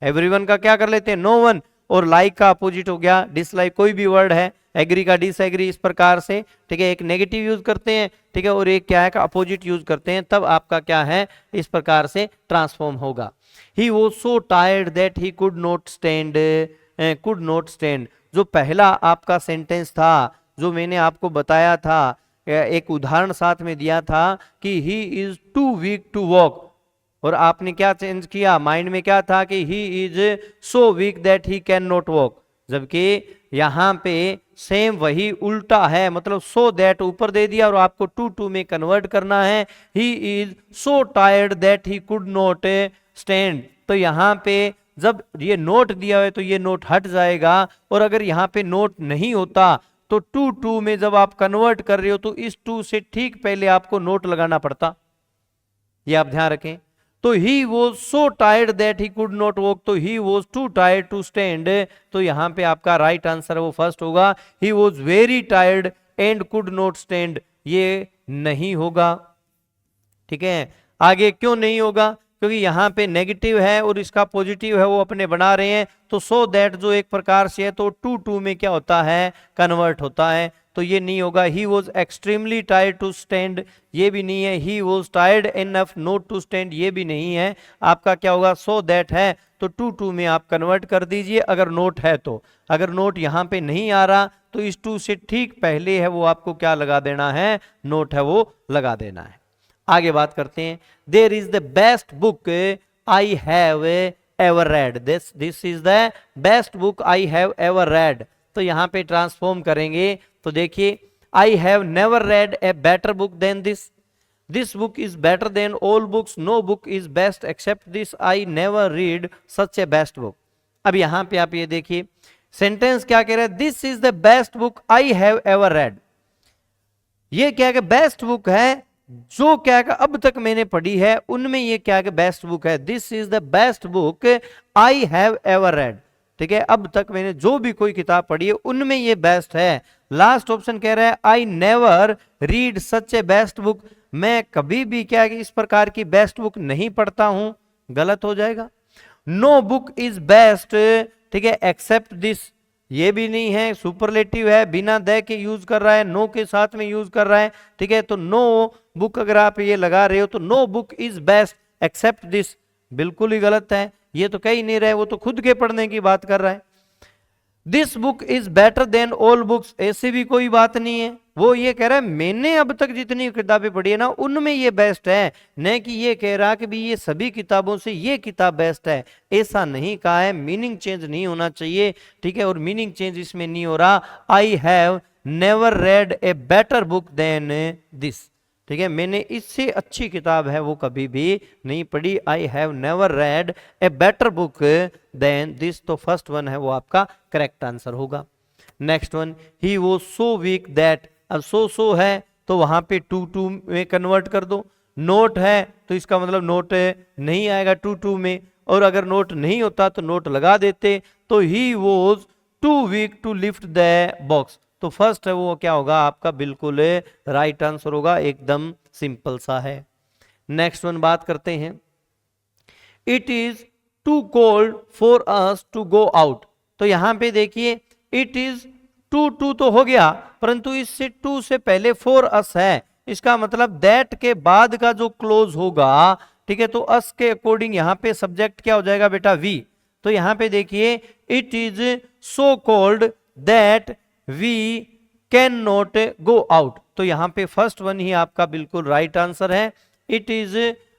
एवरीवन का क्या कर लेते हैं, नो वन, और लाइक का अपोजिट हो गया डिसलाइक, कोई भी वर्ड है, एग्री का डिसएग्री, इस प्रकार से ठीक है एक नेगेटिव यूज करते हैं, ठीक है, और एक क्या है का अपोजिट यूज करते हैं, तब आपका क्या है इस प्रकार से ट्रांसफॉर्म होगा। He was so tired that he could not stand. जो पहला आपका सेंटेंस था जो मैंने आपको बताया था, एक उदाहरण साथ में दिया था कि he is too weak to walk, और आपने क्या चेंज किया, माइंड में क्या था कि he is so weak that he can not walk, जबकि यहां पे सेम वही उल्टा है, मतलब सो दैट ऊपर दे दिया और आपको टू में कन्वर्ट करना है। ही is so tired that he could not stand, तो यहां पे जब ये नोट दिया है तो ये नोट हट जाएगा, और अगर यहां पे नोट नहीं होता तो टू में जब आप कन्वर्ट कर रहे हो तो इस टू से ठीक पहले आपको नोट लगाना पड़ता, ये आप ध्यान रखें। तो he was so tired that he could not walk, तो he was too tired to stand, तो यहां पे आपका राइट आंसर वो फर्स्ट होगा। He was very tired and could not stand, ये नहीं होगा, ठीक है। आगे क्यों नहीं होगा, क्योंकि यहां पे नेगेटिव है और इसका पॉजिटिव है वो अपने बना रहे हैं, तो सो दैट जो एक प्रकार से है तो टू में क्या होता है कन्वर्ट होता है, तो ये नहीं होगा। He was extremely tired to stand, ये भी नहीं है। He was tired enough not to stand, ये भी नहीं है। आपका क्या होगा, सो दैट है तो टू में आप कन्वर्ट कर दीजिए अगर नोट है तो। अगर नोट यहाँ पे नहीं आ रहा तो इस टू से ठीक पहले है वो आपको क्या लगा देना है, नोट है वो लगा देना है। आगे बात करते हैं, there is the best book I have ever read, this is the best book I have ever read, तो यहां पे ट्रांसफॉर्म करेंगे तो देखिए, I have never read a better book than this book is better than all books, no book is best except this, I never read such a best book. अब यहां पे आप ये देखिए सेंटेंस क्या कह रहा है, this is the best book I have ever red, ये क्या है बेस्ट बुक है जो क्या है अब तक मैंने पढ़ी है उनमें ये क्या है बेस्ट बुक है। This is the best book I have ever red, ठीक है, अब तक मैंने जो भी कोई किताब पढ़ी है उनमें ये बेस्ट है। लास्ट ऑप्शन कह रहा है आई never read such a best book, मैं कभी भी क्या कि इस प्रकार की बेस्ट बुक नहीं पढ़ता हूं, गलत हो जाएगा। नो बुक इज बेस्ट, ठीक है, एक्सेप्ट दिस, ये भी नहीं है, सुपरलेटिव है, बिना दे के यूज कर रहा है, नो के साथ में यूज कर रहा है, ठीक है, तो नो बुक अगर आप ये लगा रहे हो तो no book is best except this बिल्कुल ही गलत है, ये तो कह ही नहीं रहे, वो तो खुद के पढ़ने की बात कर रहा है। This book is better than all books, ऐसी भी कोई बात नहीं है, वो ये कह रहा है मैंने अब तक जितनी किताबें पढ़ी है ना उनमें ये बेस्ट है, न कि ये कह रहा कि भी ये सभी किताबों से ये किताब बेस्ट है, ऐसा नहीं कहा है। मीनिंग चेंज नहीं होना चाहिए, ठीक है, और मीनिंग चेंज इसमें नहीं हो रहा। I have never read a better book than this, ठीक है, मैंने इससे अच्छी किताब है वो कभी भी नहीं पढ़ी। I have never read a better book than this, तो फर्स्ट वन है वो आपका करेक्ट आंसर होगा। Next one, he was so weak that, अब सो है तो वहां पे टू में कन्वर्ट कर दो, नोट है तो इसका मतलब नोट नहीं आएगा टू में, और अगर नोट नहीं होता तो नोट लगा देते, तो he was too weak to lift the box, तो फर्स्ट है वो क्या होगा आपका बिल्कुल राइट आंसर होगा, एकदम सिंपल सा है। नेक्स्ट वन बात करते हैं, it is too cold for us to go out, तो यहां पे देखिए इट इज टू तो हो गया, परंतु इससे टू से पहले फॉर अस है, इसका मतलब दैट के बाद का जो क्लोज होगा, ठीक है, तो अस के अकॉर्डिंग यहां पे सब्जेक्ट क्या हो जाएगा बेटा वी, तो यहां पे देखिए it is so cold that we can not go out, तो यहां पे फर्स्ट वन ही आपका बिल्कुल राइट आंसर है। इट इज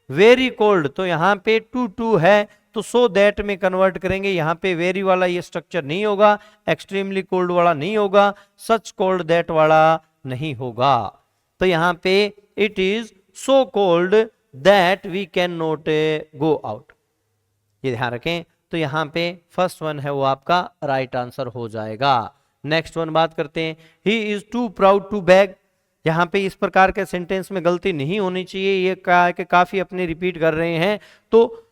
वेरी कोल्ड, तो यहां पे टू है तो सो दैट में कन्वर्ट करेंगे, यहां पे वेरी वाला ये स्ट्रक्चर नहीं होगा, एक्सट्रीमली कोल्ड वाला नहीं होगा, सच कोल्ड दैट वाला नहीं होगा, तो यहां पे it is so cold that we can not go out, ये ध्यान रखें, तो यहां पे फर्स्ट वन है वो आपका राइट आंसर हो जाएगा। नेक्स्ट वन बात करते हैं, he is too proud to beg, यहां पे इस प्रकार के सेंटेंस में गलती नहीं होनी चाहिए, ये काफी अपने रिपीट कर रहे हैं, तो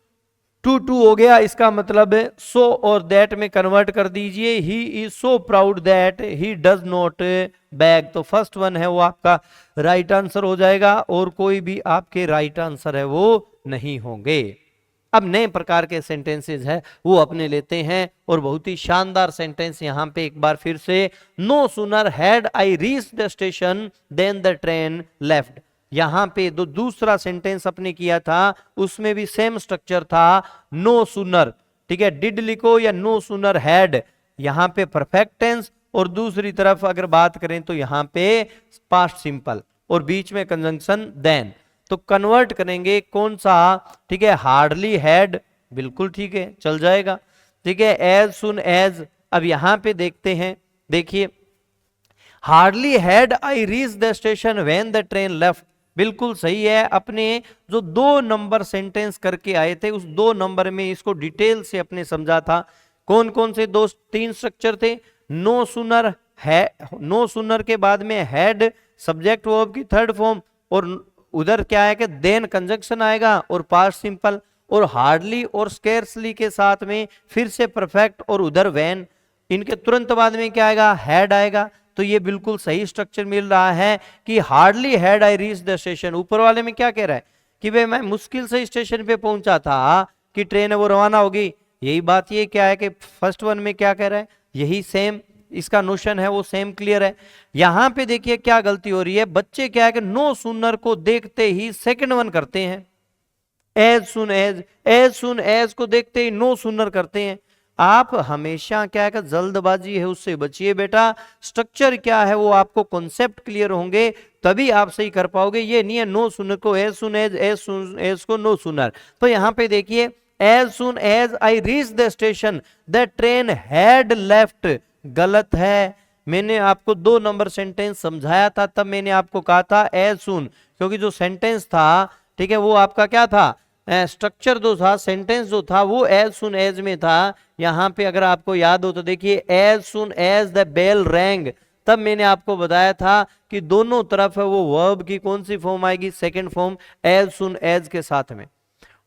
टू हो गया, इसका मतलब सो और दैट में कन्वर्ट कर दीजिए, ही is so proud that he does not bag, तो फर्स्ट वन है वो आपका राइट आंसर हो जाएगा, और कोई भी आपके राइट आंसर है वो नहीं होंगे। अब नए प्रकार के सेंटेंसेस है वो अपने लेते हैं, और बहुत ही शानदार सेंटेंस यहां पे एक बार फिर से, no sooner had I reach the station than the train left, यहां पे जो दूसरा सेंटेंस अपने किया था उसमें भी सेम स्ट्रक्चर था, नो सूनर, ठीक है, डिड लिखो या नो सूनर हैड, यहां पे परफेक्ट टेंस, और दूसरी तरफ अगर बात करें तो यहां पे पास्ट सिंपल, और बीच में कंजंक्शन देन, तो कन्वर्ट करेंगे कौन सा, ठीक है, हार्डली हैड, बिल्कुल ठीक है, चल जाएगा, ठीक है, एज सुन एज, अब यहां पे देखते हैं, देखिए hardly had I reach the station when the train left, बिल्कुल सही है, अपने जो 2 नंबर सेंटेंस करके आए थे उस 2 नंबर में इसको डिटेल से अपने समझा था, कौन कौन से 3 स्ट्रक्चर थे, नो सूनर है, नो सूनर के बाद में हैड सब्जेक्ट वर्ब की थर्ड फॉर्म, और उधर क्या है कि देन कंजंक्शन आएगा और पास्ट सिंपल, और हार्डली और स्केर्सली के साथ में फिर से परफेक्ट, और उधर व्हेन, इनके तुरंत बाद में क्या आएगा, हैड आएगा, तो ये बिल्कुल सही स्ट्रक्चर मिल रहा है कि hardly had I reach the station, ऊपर वाले में क्या कह रहा है कि भाई मैं मुश्किल से स्टेशन पे पहुंचा था कि ट्रेन है वो रवाना होगी, यही बात ये क्या है कि फर्स्ट वन में क्या कह रहा है, यही सेम इसका नोशन है वो सेम क्लियर है। यहां पे देखिए क्या गलती हो रही है, बच्चे क्या है कि नो सूनर को देखते ही सेकंड वन करते हैं, एज सुन एज को देखते ही नो सूनर करते हैं, आप हमेशा क्या है कि जल्दबाजी है उससे बचिए बेटा, स्ट्रक्चर क्या है वो आपको कॉन्सेप्ट क्लियर होंगे तभी आप सही कर पाओगे, ये नहीं है नो सूनर को एज सुन एज को नो सूनर, तो यहां पे देखिए as soon as I reach the station the train had left, गलत है, मैंने आपको 2 नंबर सेंटेंस समझाया था, तब मैंने आपको कहा था एज सुन, क्योंकि जो सेंटेंस था, ठीक है, वो आपका क्या था, स्ट्रक्चर जो था, सेंटेंस जो था वो एज सुन एज में था, यहां पे अगर आपको याद हो तो देखिए as soon as the bell rang, तब मैंने आपको बताया था कि दोनों तरफ है वो वर्ब की कौन सी फॉर्म आएगी, second form as soon as के साथ में,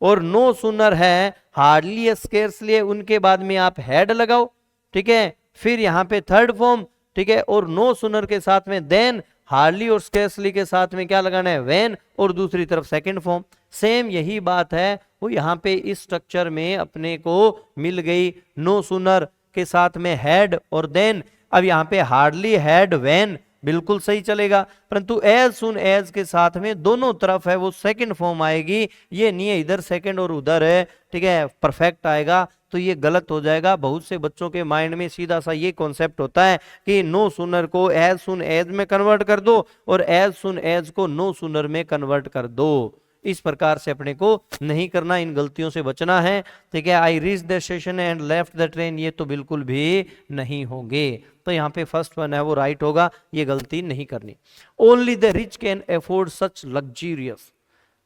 और नो सुनर है हार्डली स्केर्सली, उनके बाद में आप हैड लगाओ, ठीक है। फिर यहाँ पे थर्ड फॉर्म, ठीक है, और नो सुनर के साथ में देन, हार्डली और स्केर्सली के साथ में क्या लगाना है, व्हेन, और दूसरी तरफ सेकंड फॉर्म। सेम यही बात है वो यहाँ पे इस स्ट्रक्चर में अपने को मिल गई, नो सुनर के साथ में हैड और देन। अब यहाँ पे हार्डली, हैड, व्हेन बिल्कुल सही चलेगा, परंतु एज सुन एज के साथ में दोनों तरफ है वो सेकंड फॉर्म आएगी, ये नहीं है इधर सेकंड और उधर है, ठीक है, परफेक्ट आएगा, तो ये गलत हो जाएगा। बहुत से बच्चों के माइंड में सीधा सा ये कॉन्सेप्ट होता है कि नो सुनर को एज सुन एज में कन्वर्ट कर दो और एज सुन एज को नो सुनर में कन्वर्ट कर दो। इस प्रकार से अपने को नहीं करना, इन गलतियों से बचना है, ठीक है। आई reach the station and left the train, ये तो बिल्कुल भी नहीं होंगे, तो यहाँ पे फर्स्ट वन है वो राइट होगा, ये गलती नहीं करनी। Only the rich can afford such luxurious,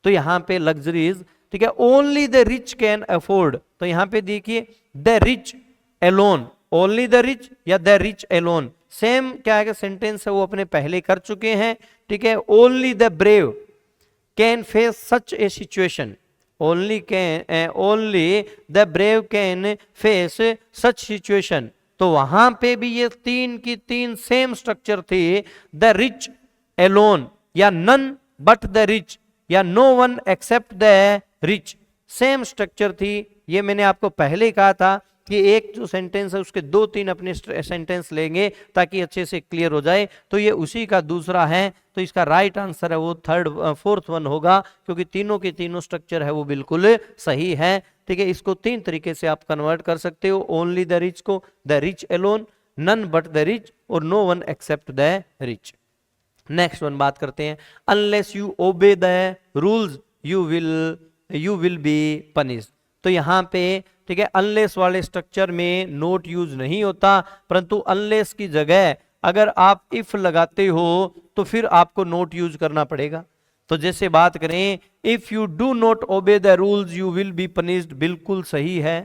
तो यहाँ पे लग्जरीज, ठीक है, only the rich can afford, तो यहाँ पे देखिए the rich alone, only the rich या द रिच एलोन, सेम क्या है सेंटेंस है वो अपने पहले कर चुके हैं, ठीक है। Only the brave can face such a situation, only the brave can face such situation, तो वहां पे भी ये तीन की तीन सेम स्ट्रक्चर थी, द रिच एलोन या नन बट द रिच या no one except the rich, same structure थी। ये मैंने आपको पहले ही कहा था कि एक जो सेंटेंस है उसके दो तीन अपने सेंटेंस लेंगे ताकि अच्छे से क्लियर हो जाए, तो ये उसी का दूसरा है, तो इसका राइट आंसर है वो फोर्थ वन होगा, क्योंकि तीनों के तीनों स्ट्रक्चर है वो बिल्कुल सही है, ठीक है। इसको तीन तरीके से आप कन्वर्ट कर सकते हो, ओनली द रिच को the rich alone, none but the rich और no one except the rich. Next one बात करते हैं, unless you obey the rules you will be punished, तो यहाँ पे ठीक है अनलेस वाले स्ट्रक्चर में नोट यूज नहीं होता, परंतु अनलेस की जगह अगर आप इफ लगाते हो तो फिर आपको नोट यूज करना पड़ेगा। तो जैसे बात करें if you do not obey the rules you will be punished, बिल्कुल सही है,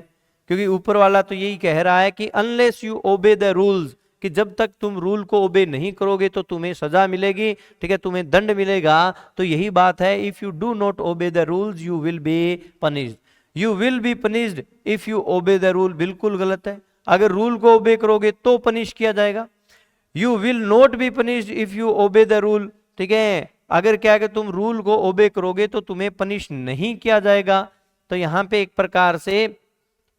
क्योंकि ऊपर वाला तो यही कह रहा है कि unless you obey the rules, कि जब तक तुम रूल को ओबे नहीं करोगे तो तुम्हें सजा मिलेगी, ठीक है, तुम्हें दंड मिलेगा। तो यही बात है, if you do not obey the rules you will be punished, you will be punished if you obey the rule, बिल्कुल गलत है, अगर रूल को ओबे करोगे तो पनिश किया जाएगा। You will not be punished if you obey the rule, ठीक है, अगर क्या है कि तुम रूल को ओबे करोगे तो तुम्हें पनिश नहीं किया जाएगा। तो यहां पे एक प्रकार से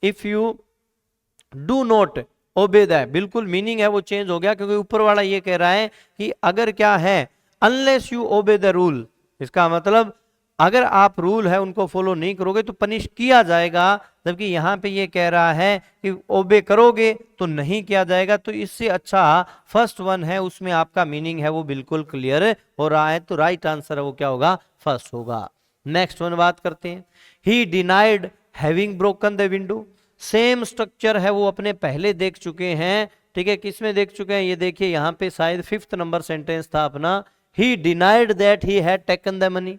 if you do not obey the, बिल्कुल मीनिंग है वो चेंज हो गया, क्योंकि ऊपर वाला ये कह रहा है कि अगर क्या है unless you obey the rule, इसका मतलब अगर आप रूल है उनको फॉलो नहीं करोगे तो पनिश किया जाएगा, जबकि यहाँ पे ये कह रहा है कि ओबे करोगे तो नहीं किया जाएगा। तो इससे अच्छा फर्स्ट वन है, उसमें आपका मीनिंग है वो बिल्कुल क्लियर हो रहा है, तो राइट आंसर है वो क्या होगा, फर्स्ट होगा। नेक्स्ट वन बात करते हैं, ही denied having broken the window, same structure है वो अपने पहले देख चुके हैं, ठीक है, किसमें देख चुके हैं, ये देखिए यहाँ पे शायद 5th नंबर सेंटेंस था अपना, ही denied that he had taken the money,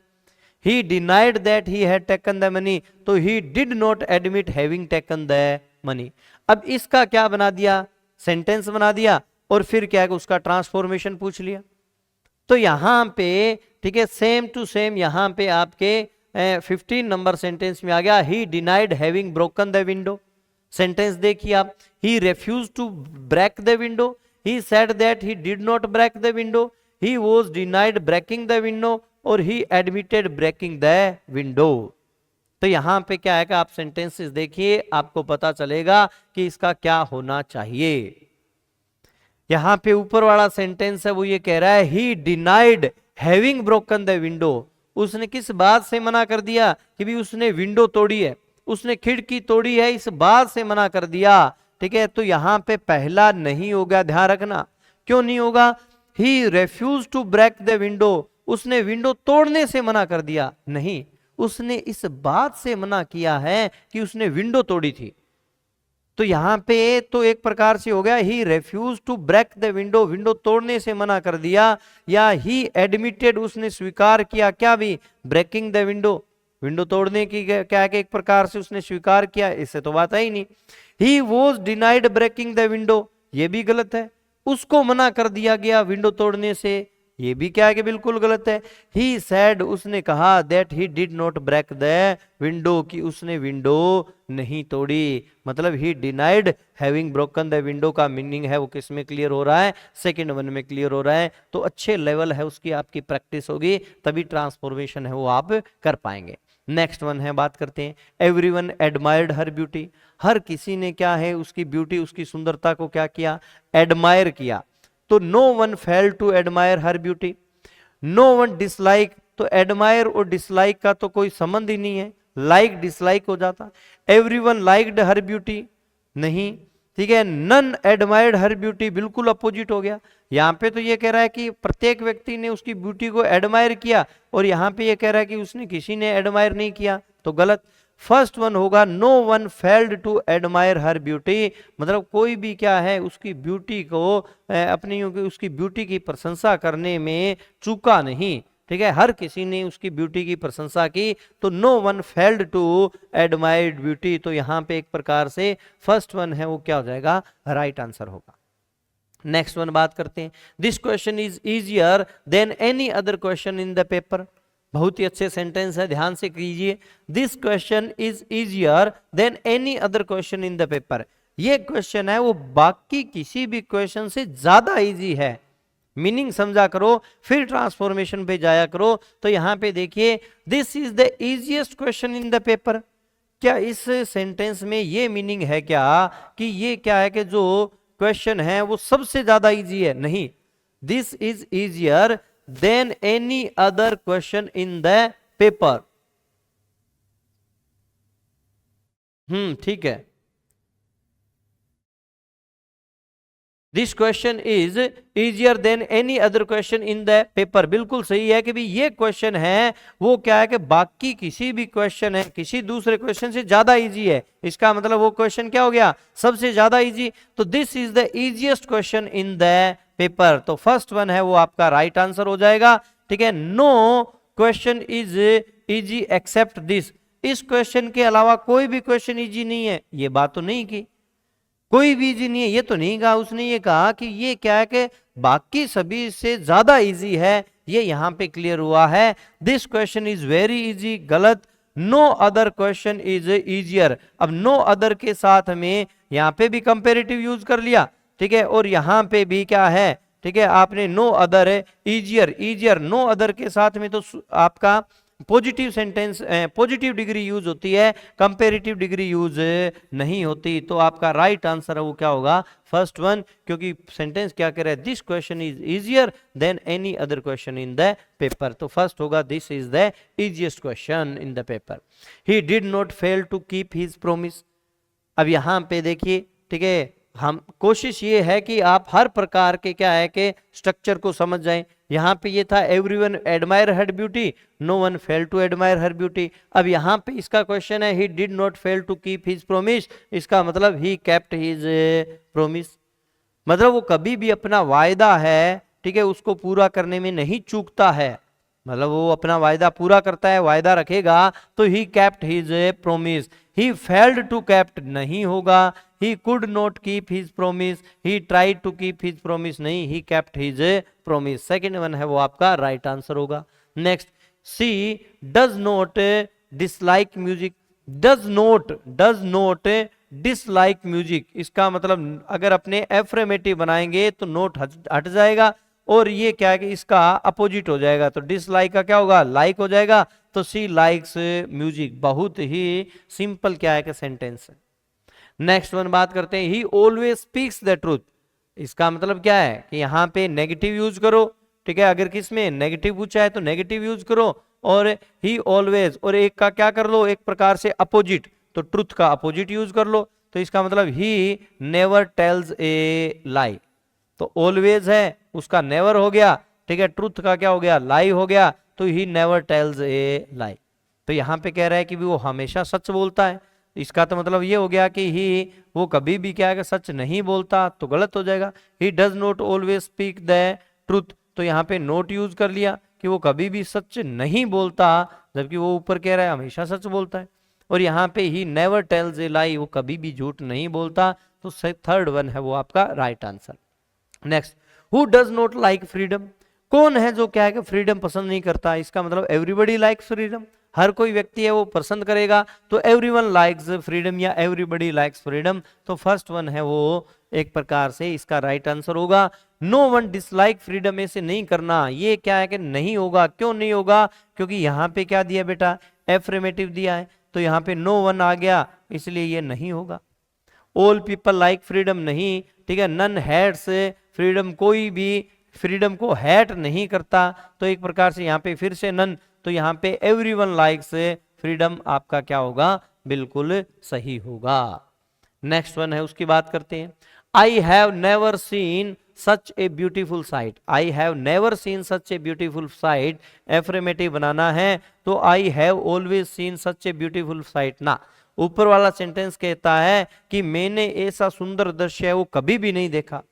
he denied that he had taken the money, तो he did not admit having taken the money। अब इसका क्या बना दिया, सेंटेंस बना दिया और फिर क्या है उसका ट्रांसफॉर्मेशन पूछ लिया। तो यहां पे ठीक है सेम टू सेम यहां पे आपके 15 नंबर सेंटेंस में आ गया, he denied having broken the window, sentence देखिए आप, he refused to break the window, he said that he did not break the window, he was denied breaking the window और he admitted breaking the window. तो यहां पे क्या है कि आप सेंटेंसेस देखिए आपको पता चलेगा कि इसका क्या होना चाहिए। यहां पे ऊपर वाला सेंटेंस है वो ये कह रहा है he denied having broken the window, उसने किस बात से मना कर दिया कि भी उसने विंडो तोड़ी है, उसने खिड़की तोड़ी है, इस बात से मना कर दिया, ठीक है। तो यहां पे पहला नहीं होगा, ध्यान रखना, क्यों नहीं होगा, he refuse to break the window, उसने विंडो तोड़ने से मना कर दिया, नहीं, उसने इस बात से मना किया है कि उसने विंडो तोड़ी थी। तो यहां पे तो एक प्रकार से हो गया he refuse to break the window, window तोड़ने से मना कर दिया, या ही एडमिटेड, उसने स्वीकार किया क्या भी, ब्रेकिंग द विंडो, विंडो तोड़ने की क्या है कि एक प्रकार से उसने स्वीकार किया, इससे तो बात है ही नहीं। He was denied breaking the window, ये भी गलत है, उसको मना कर दिया गया विंडो तोड़ने से, ये भी क्या है कि बिल्कुल गलत है। ही सैड, उसने कहा, that he did not break the window, कि उसने विंडो नहीं तोड़ी। मतलब he denied having broken the window का मीनिंग है वो किस में क्लियर हो रहा है, सेकंड वन में क्लियर हो रहा है। तो अच्छे लेवल है उसकी आपकी प्रैक्टिस होगी तभी ट्रांसफॉर्मेशन है वो आप कर पाएंगे। नेक्स्ट वन है, बात करते हैं, एवरीवन एडमायर्ड हर ब्यूटी, हर किसी ने क्या है उसकी ब्यूटी, उसकी सुंदरता को क्या किया, एडमायर किया। तो no one fail to admire her beauty. No one dislike, तो एडमायर और डिसलाइक का तो कोई संबंध ही नहीं है, लाइक डिसलाइक हो जाता। एवरीवन लाइक्ड हर ब्यूटी, नहीं, ठीक है। नन एडमायर्ड हर ब्यूटी, बिल्कुल अपोजिट हो गया। यहां पे तो ये कह रहा है कि प्रत्येक व्यक्ति ने उसकी ब्यूटी को एडमायर किया, और यहां पे ये कह रहा है कि उसने किसी ने एडमायर नहीं किया, तो गलत। फर्स्ट वन होगा, no one failed to admire her beauty, मतलब कोई भी क्या है उसकी ब्यूटी को अपनी उसकी ब्यूटी की प्रशंसा करने में चूका नहीं, ठीक है। हर किसी ने उसकी ब्यूटी की प्रशंसा की, तो no one failed to admired beauty. तो यहां पे एक प्रकार से फर्स्ट वन है वो क्या हो जाएगा, राइट आंसर होगा। नेक्स्ट वन बात करते हैं, this question is easier than any other question in the paper. बहुत ही अच्छे सेंटेंस है, ध्यान से कीजिए। This question is easier than any other question in the paper. ये क्वेश्चन है वो बाकी किसी भी क्वेश्चन से ज्यादा इजी है। मीनिंग समझा करो फिर ट्रांसफॉर्मेशन पे जाया करो। तो यहां पे देखिए, this is the easiest question in the paper. क्या इस सेंटेंस में ये मीनिंग है क्या कि ये क्या है कि जो क्वेश्चन है वो सबसे ज्यादा इजी है? नहीं, this is easier than any other question in the paper. ठीक है। This question is easier than any other question in the paper, बिल्कुल सही है कि भी ये क्वेश्चन है वो क्या है कि बाकी किसी भी क्वेश्चन है किसी दूसरे क्वेश्चन से ज्यादा इजी है। इसका मतलब वो क्वेश्चन क्या हो गया, सबसे ज्यादा इजी। तो this is the easiest question in the paper, तो फर्स्ट वन है वो आपका राइट आंसर हो जाएगा, ठीक है। No question is easy except this, इस क्वेश्चन के अलावा कोई भी क्वेश्चन इजी नहीं है, ये बात तो नहीं की। कोई भी इजी नहीं है ये तो नहीं कहा उसने, ये कहा कि ये क्या है कि बाकी सभी से ज्यादा इजी है, ये यहां पे क्लियर हुआ है। This question is very easy, गलत। No other question is easier, अब नो अदर के साथ में यहां पे भी कंपेरेटिव यूज कर लिया, ठीक है, और यहां पे भी क्या है, ठीक है, आपने नो अदर है इजियर, इजियर नो अदर के साथ में तो आपका positive sentence positive degree use होती है, कंपेरेटिव डिग्री यूज नहीं होती। तो आपका राइट आंसर है वो क्या होगा, फर्स्ट वन, क्योंकि सेंटेंस क्या कह रहा है, this question is easier than any other question in the paper. तो फर्स्ट होगा this is the easiest question in the paper. He did not fail to keep his promise. अब यहां पे देखिए, ठीक है, हम कोशिश ये है कि आप हर प्रकार के क्या है कि स्ट्रक्चर को समझ जाएं। यहां पे ये था everyone admire her beauty, no one fail to admire her beauty. अब यहां पे इसका क्वेश्चन है he did not fail to keep his promise, इसका मतलब ही केप्ट हिज प्रोमिस, मतलब वो कभी भी अपना वायदा है, ठीक है, उसको पूरा करने में नहीं चूकता है, मतलब वो अपना वायदा पूरा करता है, वायदा रखेगा। तो he kept his promise, he failed to kept नहीं होगा, he could not keep his promise, he tried to keep his promise नहीं, he kept his promise. Second one है वो आपका राइट आंसर होगा। Next, she does not dislike music, does not dislike music, इसका मतलब अगर अपने एफर्मेटिव बनाएंगे तो नोट हट जाएगा, और ये क्या है कि इसका अपोजिट हो जाएगा, तो डिसलाइक का क्या होगा, लाइक हो जाएगा। तो सी लाइक्स म्यूजिक, बहुत ही सिंपल क्या है कि सेंटेंस है। नेक्स्ट वन बात करते हैं, ही ऑलवेज स्पीक्स द ट्रूथ, इसका मतलब क्या है कि यहां पे नेगेटिव यूज करो, ठीक है, अगर किसमें नेगेटिव पूछा है तो नेगेटिव यूज करो, और ही ऑलवेज और एक का क्या कर लो, एक प्रकार से अपोजिट, तो ट्रूथ का अपोजिट यूज कर लो। तो इसका मतलब ही नेवर टेल्स ए लाई, तो ऑलवेज है उसका नेवर हो गया, ठीक है, ट्रूथ का क्या हो गया, लाई हो गया, तो ही नेवर टेल्स ए लाई। तो यहां पे कह रहा है कि वो हमेशा सच बोलता है, इसका तो मतलब ये हो गया कि ही वो कभी भी क्या है कि सच नहीं बोलता, तो गलत हो जाएगा। ही does not always speak the truth, तो यहाँ पे नोट यूज कर लिया कि वो कभी भी सच नहीं बोलता, जबकि वो ऊपर कह रहा है हमेशा सच बोलता है। और यहाँ पे ही नेवर टेल्स ए लाई, वो कभी भी झूठ नहीं बोलता, तो थर्ड वन है वो आपका right answer. Next, who does not like freedom, कौन है जो क्या है कि फ्रीडम पसंद नहीं करता? इसका मतलब एवरीबडी लाइक्स फ्रीडम, हर कोई व्यक्ति है वो पसंद करेगा, तो एवरीवन लाइक्स फ्रीडम या एवरीबडी लाइक्स फ्रीडम, तो फर्स्ट वन है वो एक प्रकार से इसका राइट आंसर होगा। नो वन डिसलाइक फ्रीडम, ऐसे नहीं करना, ये क्या है कि नहीं होगा। क्यों नहीं होगा? क्योंकि यहाँ पे क्या दिया बेटा? एफर्मेटिव दिया है, तो यहाँ पे नो वन आ गया, इसलिए ये नहीं होगा। ऑल पीपल लाइक फ्रीडम नहीं, ठीक है। नन हैट्स फ्रीडम, कोई भी फ्रीडम को हैट नहीं करता, तो एक प्रकार से यहाँ पे फिर से नन, तो यहाँ पे एवरीवन लाइक्स फ्रीडम आपका क्या होगा? बिल्कुल सही होगा। नेक्स्ट वन है उसकी बात करते हैं। I have never seen such a beautiful sight, I have never seen such a beautiful sight, affirmative बनाना है, तो I have always seen such a beautiful sight ना। ऊपर वाला सेंटेंस कहता है कि मैंने ऐसा सुंदर दृश्य है वो कभी भी नहीं देखा,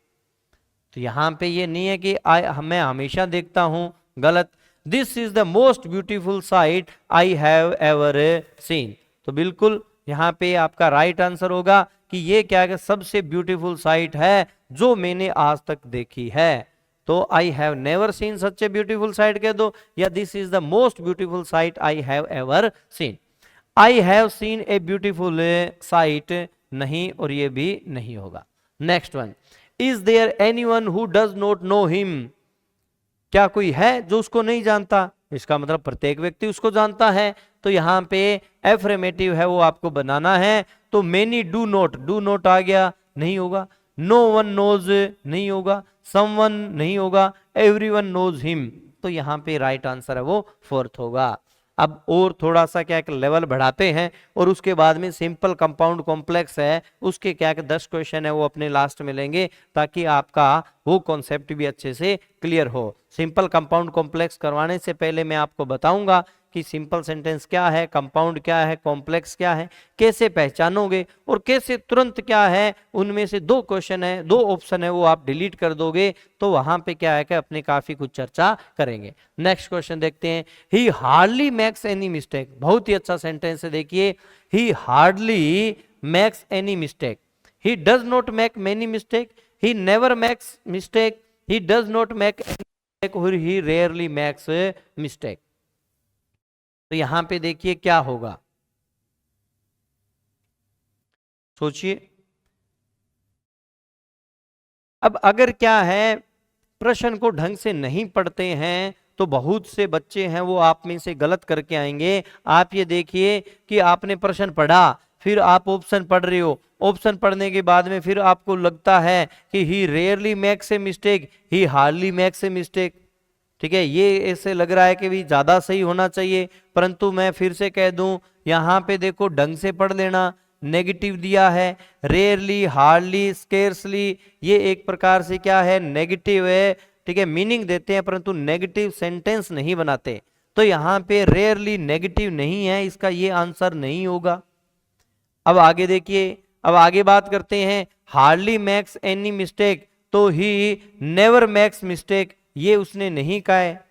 तो यहां पे ये नहीं है कि मैं हमेशा देखता हूं, गलत। This is the most beautiful sight I have ever scene, तो बिल्कुल यहां पे आपका राइट आंसर होगा कि ये क्या है? सबसे ब्यूटीफुल साइट है जो मैंने आज तक देखी है। तो I have never seen such a beautiful sight कह दो, या this is the most beautiful sight I have ever seen. I have seen a beautiful sight नहीं, और ये भी नहीं होगा। Next one, is there anyone who does not know him, क्या कोई है जो उसको नहीं जानता? इसका मतलब प्रत्येक व्यक्ति उसको जानता है, तो यहां पे एफर्मेटिव है वो आपको बनाना है, तो मेनी डू नोट आ गया, नहीं होगा। नो वन नोज नहीं होगा, समवन नहीं होगा, एवरीवन नोज हिम, तो यहां पे राइट आंसर है वो फोर्थ होगा। अब और थोड़ा सा क्या लेवल बढ़ाते हैं, और उसके बाद में सिंपल कंपाउंड कॉम्प्लेक्स है उसके क्या 10 क्वेश्चन है वो अपने लास्ट में लेंगे, ताकि आपका वो कॉन्सेप्ट भी अच्छे से क्लियर हो। सिंपल कंपाउंड कॉम्प्लेक्स करवाने से पहले मैं आपको बताऊंगा कि सिंपल सेंटेंस क्या है, कंपाउंड क्या है, कॉम्प्लेक्स क्या है, कैसे पहचानोगे, और कैसे तुरंत क्या है उनमें से 2 क्वेश्चन है, 2 ऑप्शन है वो आप डिलीट कर दोगे, तो वहां पे क्या है कि अपने काफी कुछ चर्चा करेंगे। नेक्स्ट क्वेश्चन देखते हैं। ही हार्डली मेक्स एनी मिस्टेक, बहुत ही अच्छा सेंटेंस है, देखिए। ही hardly makes any mistake, he does not make many mistake, he never makes mistake, he does not make any mistake, और ही रेयरली मेक्स मिस्टेक। तो यहां पे देखिए क्या होगा, सोचिए। अब अगर क्या है, प्रश्न को ढंग से नहीं पढ़ते हैं तो बहुत से बच्चे हैं वो आप में से गलत करके आएंगे। आप ये देखिए कि आपने प्रश्न पढ़ा, फिर आप ऑप्शन पढ़ रहे हो, ऑप्शन पढ़ने के बाद में फिर आपको लगता है कि he rarely makes a mistake, he hardly makes a mistake, ठीक है। ये ऐसे लग रहा है कि भी ज्यादा सही होना चाहिए, परंतु मैं फिर से कह दूं, यहां पे देखो ढंग से पढ़ लेना। नेगेटिव दिया है, रेयरली, हार्डली, स्केर्सली, ये एक प्रकार से क्या है? नेगेटिव है, ठीक है। मीनिंग देते हैं परंतु नेगेटिव सेंटेंस नहीं बनाते, तो यहां पे रेयरली नेगेटिव नहीं है, इसका ये आंसर नहीं होगा। अब आगे देखिए, अब आगे बात करते हैं। हार्डली मेक्स एनी मिस्टेक, तो ही नेवर मेक्स मिस्टेक, ये उसने नहीं कहा है।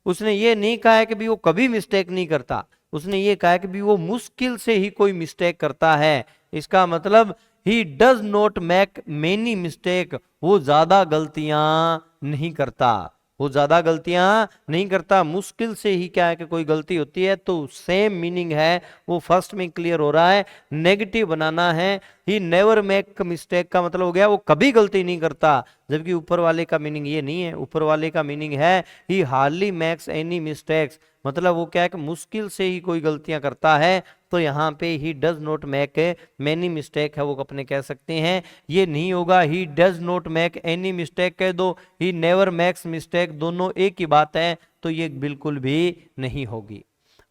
उसने ये नहीं कहा है कि भी वो कभी मिस्टेक नहीं करता, उसने ये कहा है कि भी वो मुश्किल से ही कोई मिस्टेक करता है। इसका मतलब ही does not make many mistake, वो ज्यादा गलतियां नहीं करता, वो ज्यादा गलतियां नहीं करता, मुश्किल से ही क्या है कि कोई गलती होती है, तो सेम मीनिंग है वो फर्स्ट में क्लियर हो रहा है। नेगेटिव बनाना है, ही नेवर मेक मिस्टेक का मतलब हो गया वो कभी गलती नहीं करता, जबकि ऊपर वाले का मीनिंग ये नहीं है। ऊपर वाले का मीनिंग है ही हार्डली मेक्स एनी मिस्टेक्स, मतलब वो क्या है कि मुश्किल से ही कोई गलतियां करता है, तो यहाँ पे ही does not make many mistake है वो अपने कह सकते हैं, ये नहीं होगा। ही does not make any mistake कह दो, ही नेवर मेक्स मिस्टेक, दोनों एक ही बात है, तो ये बिल्कुल भी नहीं होगी।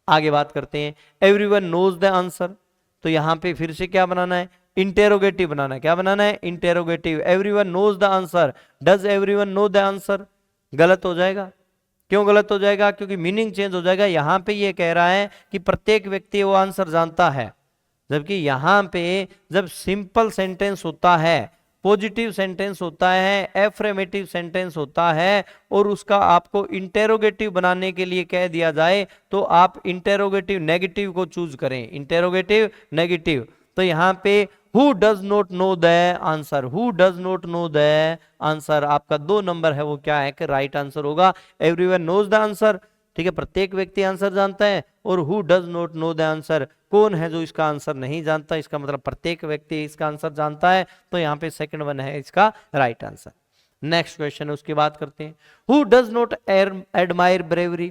आगे बात करते हैं। एवरीवन नोज द आंसर, तो यहाँ पे फिर से क्या बनाना है? इंटेरोगेटिव बनाना है। क्या बनाना है? Interrogative. Everyone knows the answer, does everyone know the answer, गलत हो जाएगा। क्यों गलत हो जाएगा? क्योंकि मीनिंग चेंज हो जाएगा। यहां पे ये कह रहा है कि प्रत्येक व्यक्ति वो आंसर जानता है, जबकि यहां पे जब सिंपल सेंटेंस होता है, पॉजिटिव सेंटेंस होता है, एफर्मेटिव सेंटेंस होता है, और उसका आपको इंटेरोगेटिव बनाने के लिए कह दिया जाए, तो आप इंटेरोगेटिव नेगेटिव को चूज करें, इंटेरोगेटिव नेगेटिव। तो यहाँ पे who does not no the answer, who does not no the answer, आपका 2 नंबर है वो क्या है कि राइट आंसर होगा। एवरीवन नोज द आंसर, ठीक है, प्रत्येक व्यक्ति आंसर जानता है। और who does not no the answer, कौन है जो इसका आंसर नहीं जानता, इसका मतलब प्रत्येक व्यक्ति इसका आंसर जानता है। तो यहाँ पे सेकंड वन है इसका राइट आंसर। नेक्स्ट क्वेश्चन है उसकी बात करते हैं। Who does not admire bravery,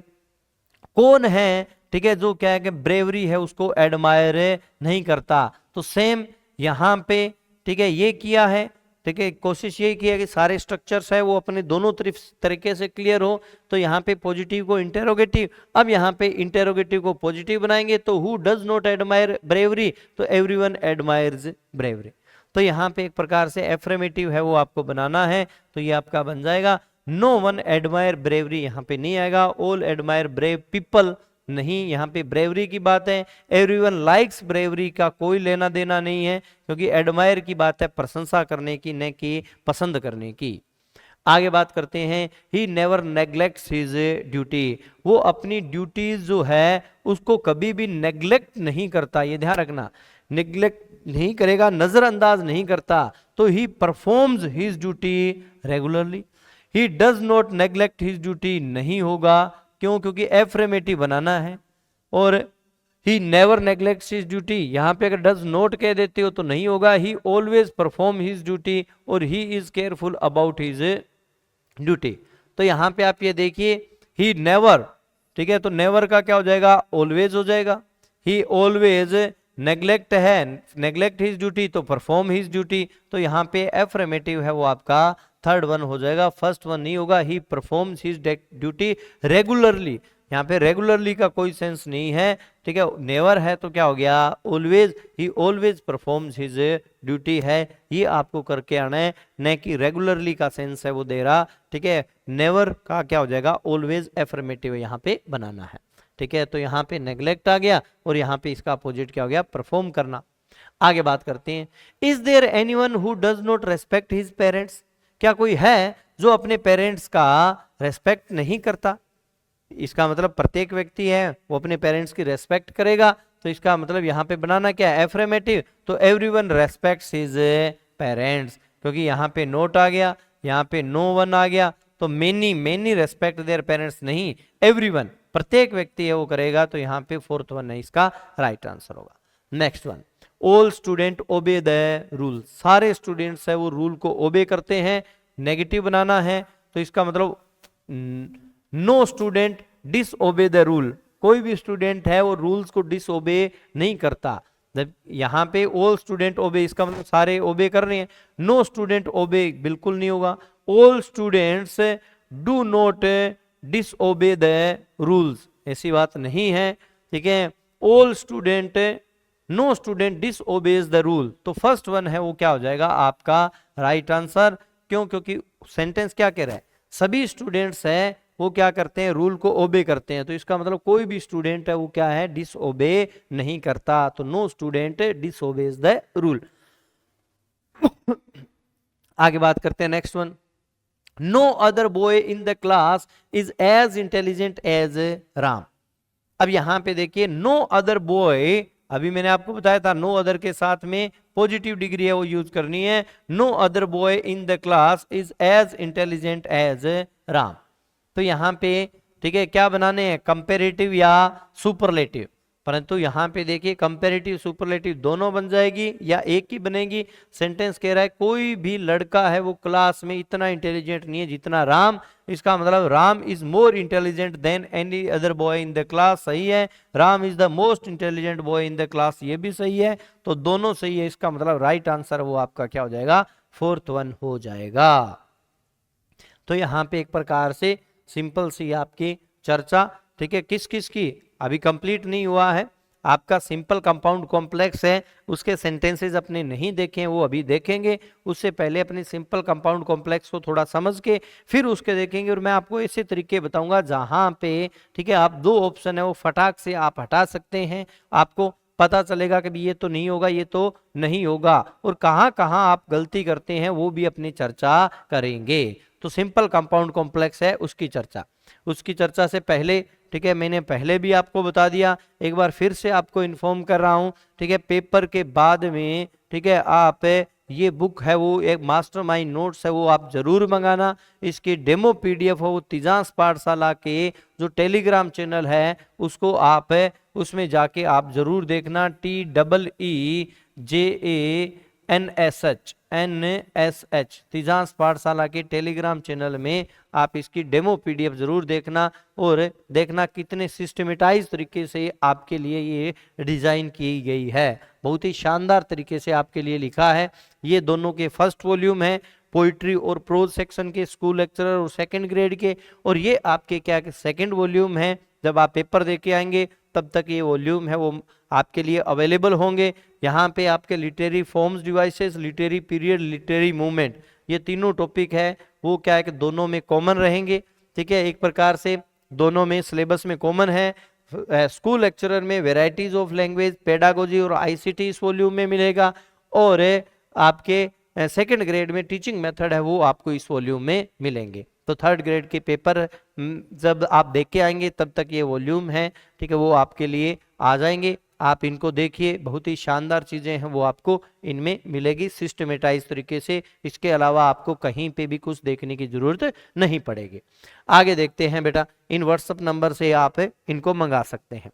कौन है, ठीक है, जो क्या है कि ब्रेवरी है उसको एडमायर नहीं करता। तो सेम यहां पे, ठीक है, ये किया है, ठीक है, कोशिश ये की है कि सारे स्ट्रक्चर्स है वो अपने दोनों तरीके से क्लियर हो। तो यहाँ पे पॉजिटिव को इंटेरोगेटिव, अब यहाँ पे इंटेरोगेटिव को पॉजिटिव बनाएंगे। तो who does not admire bravery, तो एवरीवन एडमायर्स ब्रेवरी। तो यहाँ पे एक प्रकार से एफर्मेटिव है वो आपको बनाना है। तो ये आपका बन जाएगा नो वन एडमायर ब्रेवरी, यहाँ पे नहीं आएगा। ऑल एडमायर ब्रेव पीपल, नहीं, यहाँ पे ब्रेवरी की बात है। एवरीवन लाइक्स ब्रेवरी का कोई लेना देना नहीं है, क्योंकि एडमायर की बात है प्रशंसा करने की, न कि पसंद करने की। आगे बात करते हैं। ही नेवर नेग्लेक्ट्स हिज ड्यूटी, वो अपनी ड्यूटीज जो है उसको कभी भी नेग्लेक्ट नहीं करता, ये ध्यान रखना, नेग्लेक्ट नहीं करेगा, नजरअंदाज नहीं करता। तो he performs his duty regularly. He does not neglect his duty नहीं होगा, क्यों, क्योंकि एफर्मेटिव बनाना है। और ही नेवर नेग्लेक्ट्स हिज ड्यूटी, यहां पे अगर डज नॉट कह देते हो तो नहीं होगा। He always perform his duty, और he is careful about his duty. तो यहां पे आप ये देखिए, ही नेवर, ठीक है, तो नेवर का क्या हो जाएगा, ऑलवेज हो जाएगा। ही ऑलवेज नेग्लेक्ट है, नेग्लेक्ट हिज ड्यूटी, तो परफॉर्म हिज ड्यूटी। तो यहाँ पे एफर्मेटिव है वो आपका थर्ड वन हो जाएगा, फर्स्ट वन नहीं होगा। He performs his duty regularly, यहाँ पे रेगुलरली का कोई सेंस नहीं है, ठीक है, नेवर है तो क्या हो गया, ऑलवेज। ही ऑलवेज परफॉर्म्स हिज ड्यूटी है, ये आपको करके आना है, न कि रेगुलरली का सेंस है वो दे रहा, ठीक है। नेवर का क्या हो जाएगा, ऑलवेज एफर्मेटिव यहाँ पे बनाना है, ठीक है। तो यहाँ पे नेग्लेक्ट आ गया, और यहाँ पे इसका अपोजिट क्या हो गया, परफॉर्म करना। आगे बात करते हैं। Is there anyone who does not respect his parents, क्या कोई है जो अपने पेरेंट्स का रेस्पेक्ट नहीं करता। इसका मतलब प्रत्येक व्यक्ति है वो अपने पेरेंट्स की रेस्पेक्ट करेगा। तो इसका मतलब यहाँ पे बनाना क्या है, एफर्मेटिव। तो एवरीवन रेस्पेक्ट्स हिज पेरेंट्स, क्योंकि यहाँ पे नोट आ गया, यहाँ पे नो वन आ गया। तो मेनी रेस्पेक्ट देयर पेरेंट्स, नहीं, एवरीवन, प्रत्येक व्यक्ति है वो करेगा। तो यहाँ पे फोर्थ वन है इसका राइट आंसर होगा। Next one, all student obey the rule, सारे स्टूडेंट्स है वो रूल को ओबे करते हैं। नेगेटिव बनाना है, तो इसका मतलब no student disobey the rule, कोई भी स्टूडेंट है वो रूल्स को डिसओबे नहीं करता। जब यहाँ पे ऑल स्टूडेंट ओबे, इसका मतलब सारे ओबे कर रहे हैं। नो स्टूडेंट ओबे बिल्कुल नहीं होगा। All students do not disobey the rules, ऐसी बात नहीं है, ठीक है। All student, no student disobeys the rule, तो फर्स्ट वन है वो क्या हो जाएगा आपका राइट आंसर। क्यों, क्योंकि सेंटेंस क्या कह रहा है, सभी स्टूडेंट्स है वो क्या करते हैं, रूल को ओबे करते हैं। तो इसका मतलब कोई भी स्टूडेंट है वो क्या है, डिसओबे नहीं करता। तो no student disobeys the rule. आगे बात करते हैं next one. No other boy in the class is as intelligent as Ram. अब यहां पे देखिए, नो अदर बॉय, अभी मैंने आपको बताया था नो अदर के साथ में पॉजिटिव डिग्री है वो यूज करनी है। No other boy in the class is as intelligent as Ram. तो यहां पे, ठीक है, क्या बनाने हैं, कंपेरेटिव या सुपरलेटिव। परंतु यहां पे देखिए कंपेरेटिव सुपरलेटिव दोनों बन जाएगी या एक ही बनेगी। सेंटेंस कह रहा है कोई भी लड़का है वो क्लास में इतना इंटेलिजेंट नहीं है जितना राम। इसका मतलब Ram is more intelligent then any other boy in the class, सही है। Ram is the most intelligent boy in the class, ये भी सही है। तो दोनों सही है, इसका मतलब राइट आंसर वो आपका क्या हो जाएगा, फोर्थ वन हो जाएगा। तो यहाँ पे एक प्रकार से सिंपल सी आपकी चर्चा, ठीक है, किस किस की अभी कंप्लीट नहीं हुआ है। आपका सिंपल कंपाउंड कॉम्प्लेक्स है, उसके सेंटेंसेस अपने नहीं देखे हैं, वो अभी देखेंगे। उससे पहले अपने सिंपल कंपाउंड कॉम्प्लेक्स को थोड़ा समझ के फिर उसके देखेंगे। और मैं आपको ऐसे तरीके बताऊंगा जहां पे, ठीक है, आप दो ऑप्शन है वो फटाक से आप हटा सकते हैं। आपको पता चलेगा कि ये तो नहीं होगा, ये तो नहीं होगा, और कहां कहां आप गलती करते हैं वो भी अपनी चर्चा करेंगे। तो सिंपल कंपाउंड कॉम्प्लेक्स है उसकी चर्चा से पहले, ठीक है, मैंने पहले भी आपको बता दिया, एक बार फिर से आपको इन्फॉर्म कर रहा हूं, ठीक है, पेपर के बाद में ठीक है, आप ये बुक है वो एक मास्टरमाइंड नोट्स है वो आप जरूर मंगाना। इसकी डेमो पीडीएफ हो वो तिजांस पाठशाला के जो टेलीग्राम चैनल है उसको आप उसमें जाके आप जरूर देखना। TEEJANSH तिजांस पाठशाला के टेलीग्राम चैनल में आप इसकी डेमो पीडीएफ जरूर देखना और देखना कितने सिस्टमेटाइज तरीके से आपके लिए ये डिजाइन की गई है। बहुत ही शानदार तरीके से आपके लिए लिखा है। ये दोनों के फर्स्ट वॉल्यूम है, पोइट्री और प्रोज सेक्शन के, स्कूल लेक्चरर और सेकंड ग्रेड के, और ये आपके क्या सेकंड वॉल्यूम है। जब आप पेपर दे के आएंगे तब तक ये वॉल्यूम है वो आपके लिए अवेलेबल होंगे। यहाँ पे आपके literary forms devices, literary period, literary movement, ये तीनों टॉपिक है वो क्या है कि दोनों में कॉमन रहेंगे। ठीक है, एक प्रकार से दोनों में सिलेबस में कॉमन है। स्कूल लेक्चरर में वेराइटीज ऑफ लैंग्वेज, पेडागोजी और आईसीटी इस वॉल्यूम में मिलेगा, और आपके सेकंड ग्रेड में टीचिंग मेथड है वो आपको इस वॉल्यूम में मिलेंगे। तो थर्ड ग्रेड के पेपर जब आप देख के आएंगे तब तक ये वॉल्यूम है, ठीक है, वो आपके लिए आ जाएंगे। आप इनको देखिए, बहुत ही शानदार चीजें हैं वो आपको इनमें मिलेगी सिस्टमेटाइज तरीके से। इसके अलावा आपको कहीं पे भी कुछ देखने की जरूरत नहीं पड़ेगी। आगे देखते हैं बेटा, इन व्हाट्सएप नंबर से आप इनको मंगा सकते हैं।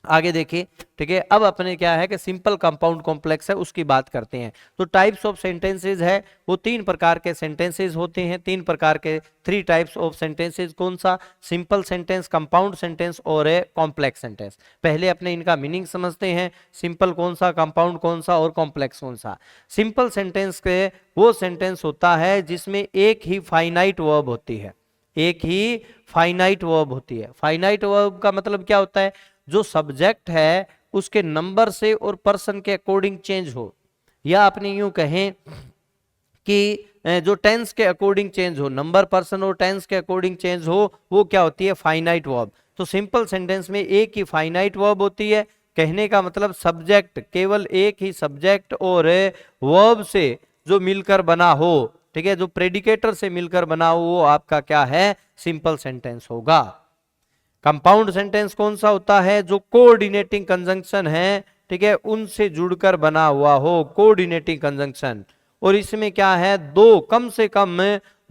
आगे देखिए, ठीक है, अब अपने क्या है कि सिंपल कंपाउंड कॉम्प्लेक्स है उसकी बात करते हैं। तो टाइप्स ऑफ सेंटेंसेस है वो तीन प्रकार के सेंटेंसेस होते हैं, तीन प्रकार के, थ्री टाइप्स ऑफ सेंटेंसेस। कौन सा? सिंपल सेंटेंस, कंपाउंड सेंटेंस और कॉम्प्लेक्स सेंटेंस। पहले अपने इनका मीनिंग समझते हैं, सिंपल कौन सा, कंपाउंड कौन सा और कॉम्प्लेक्स कौन सा। सिंपल सेंटेंस के वो सेंटेंस होता है जिसमें एक ही फाइनाइट वर्ब होती है, एक ही फाइनाइट वर्ब होती है। फाइनाइट वर्ब का मतलब क्या होता है? जो सब्जेक्ट है उसके नंबर से और पर्सन के अकॉर्डिंग चेंज हो, या अपने यूं कहें कि जो टेंस के अकॉर्डिंग चेंज हो, नंबर, पर्सन और टेंस के अकॉर्डिंग चेंज हो, वो क्या होती है? Finite verb. तो सिंपल सेंटेंस में एक ही फाइनाइट वर्ब होती है। कहने का मतलब सब्जेक्ट, केवल एक ही सब्जेक्ट और वर्ब से जो मिलकर बना हो, ठीक है, जो प्रेडिकेटर से मिलकर बना हो, वो आपका क्या है? सिंपल सेंटेंस होगा। कंपाउंड सेंटेंस कौन सा होता है? जो कोऑर्डिनेटिंग कंजंक्शन है, ठीक है, उनसे जुड़कर बना हुआ हो, कोऑर्डिनेटिंग कंजंक्शन। और इसमें क्या है? दो, कम से कम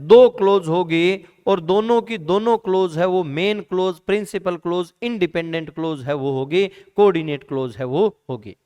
दो क्लोज होगी, और दोनों की दोनों क्लोज है वो main clause, principal clause, independent clause है वो होगी, कोऑर्डिनेट क्लोज है वो होगी।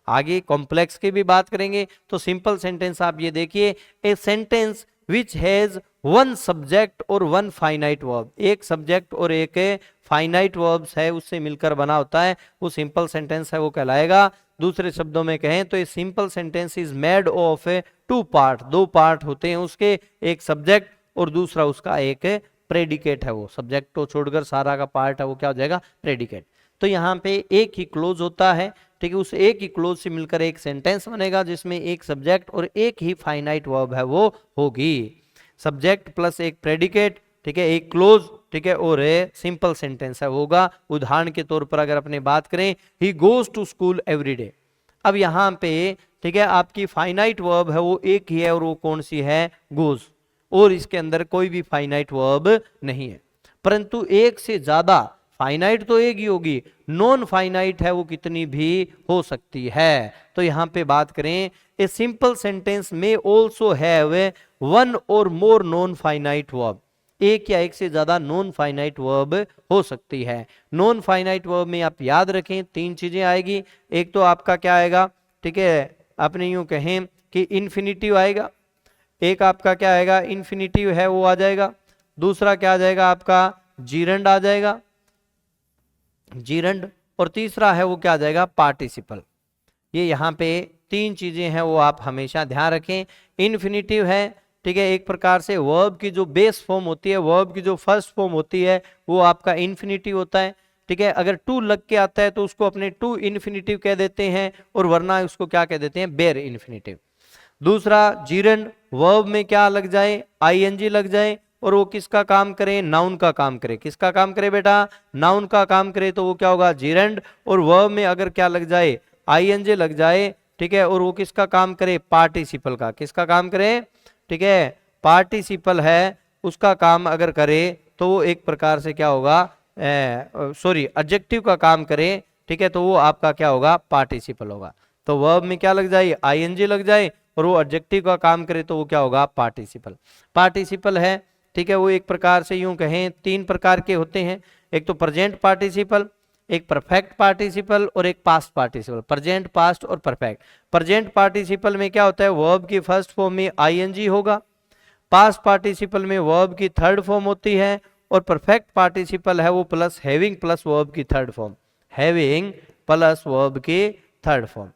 आगे कॉम्प्लेक्स की भी बात करेंगे। तो सिंपल सेंटेंस आप ये देखिए, a sentence which has one subject और वन फाइनाइट वर्ब, एक सब्जेक्ट और एक फाइनाइट वर्ब्स है उससे मिलकर बना होता है, वो सिंपल सेंटेंस है वो कहलाएगा। दूसरे शब्दों में कहें तो ये simple sentence is made of two part, दो पार्ट होते हैं उसके, एक सब्जेक्ट और दूसरा उसका एक प्रेडिकेट है। वो सब्जेक्ट को छोड़कर सारा का पार्ट है वो क्या हो जाएगा? प्रेडिकेट। तो यहाँ पे एक ही क्लोज होता है, ठीक है, उस एक ही क्लोज से मिलकर एक सेंटेंस बनेगा जिसमें एक सब्जेक्ट और एक ही फाइनाइट वर्ब है वो होगी। सब्जेक्ट प्लस एक प्रेडिकेट, ठीक है, एक क्लोज, ठीक है, और सिंपल सेंटेंस है होगा। उदाहरण के तौर पर अगर अपने बात करें, he goes to school everyday. अब यहाँ पे, ठीक है, आपकी फाइनाइट वर्ब है वो एक ही है, और वो कौन सी है? गोज। और इसके अंदर कोई भी फाइनाइट वर्ब नहीं है। परंतु एक से ज्यादा, फाइनाइट तो एक ही होगी, नॉन फाइनाइट है वो कितनी भी हो सकती है। तो यहां पे बात करें, ए सिंपल सेंटेंस में ऑल्सो हैव वन और मोर नॉन फाइनाइट वर्ब, एक या एक से ज्यादा नॉन फाइनाइट वर्ब हो सकती है। नॉन फाइनाइट वर्ब में आप याद रखें तीन चीजें आएगी। एक तो आपका क्या आएगा? ठीक है, अपने यूं कहें कि इन्फिनिटिव आएगा, एक आपका क्या आएगा? इन्फिनिटिव है वो आ जाएगा। दूसरा क्या आ जाएगा? आपका जीरंड आ जाएगा, जीरंड। और तीसरा है वो क्या आ जाएगा? पार्टिसिपल। ये यहाँ पे तीन चीजें हैं वो आप हमेशा ध्यान रखें। इन्फिनिटिव है, ठीक है, एक प्रकार से वर्ब की जो बेस फॉर्म होती है, वर्ब की जो फर्स्ट फॉर्म होती है वो आपका इन्फिनिटिव होता है, ठीक है। अगर टू लग के आता है तो उसको अपने टू इन्फिनिटिव कह देते हैं, और वरना उसको क्या कह देते हैं? बेर इन्फिनिटिव। दूसरा जीरंड, वर्ब में क्या लग जाए? आईएनजी लग जाए, और वो किसका काम करे? नाउन का काम करे। किसका काम करे बेटा? नाउन का काम करे, तो वो क्या होगा? जीरंड। और वर्ब में अगर क्या लग जाए? आईएनजी लग जाए, ठीक है, और वो किसका काम करे? पार्टिसिपल का। किसका काम करे? ठीक है, पार्टिसिपल है उसका काम अगर करे तो वो एक प्रकार से क्या होगा? सॉरी, एडजेक्टिव का काम करे, ठीक है, तो वो आपका क्या होगा? पार्टिसिपल होगा। तो वर्ब में क्या लग जाए, आईएनजी लग जाए, और वो एडजेक्टिव का काम करे तो वो क्या होगा, पार्टिसिपल। पार्टिसिपल है, ठीक है, वो एक प्रकार से यूं कहें 3 प्रकार के होते हैं, एक तो प्रेजेंट पार्टिसिपल, एक परफेक्ट पार्टिसिपल और एक पास्ट पार्टिसिपल। प्रेजेंट, पास्ट और परफेक्ट। प्रेजेंट पार्टिसिपल में क्या होता है, वर्ब की फर्स्ट फॉर्म में आईएनजी होगा, पास्ट पार्टिसिपल में वर्ब की थर्ड फॉर्म होती है, और परफेक्ट पार्टिसिपल है वो प्लस हैविंग प्लस वर्ब की third form, having plus verb की थर्ड फॉर्म।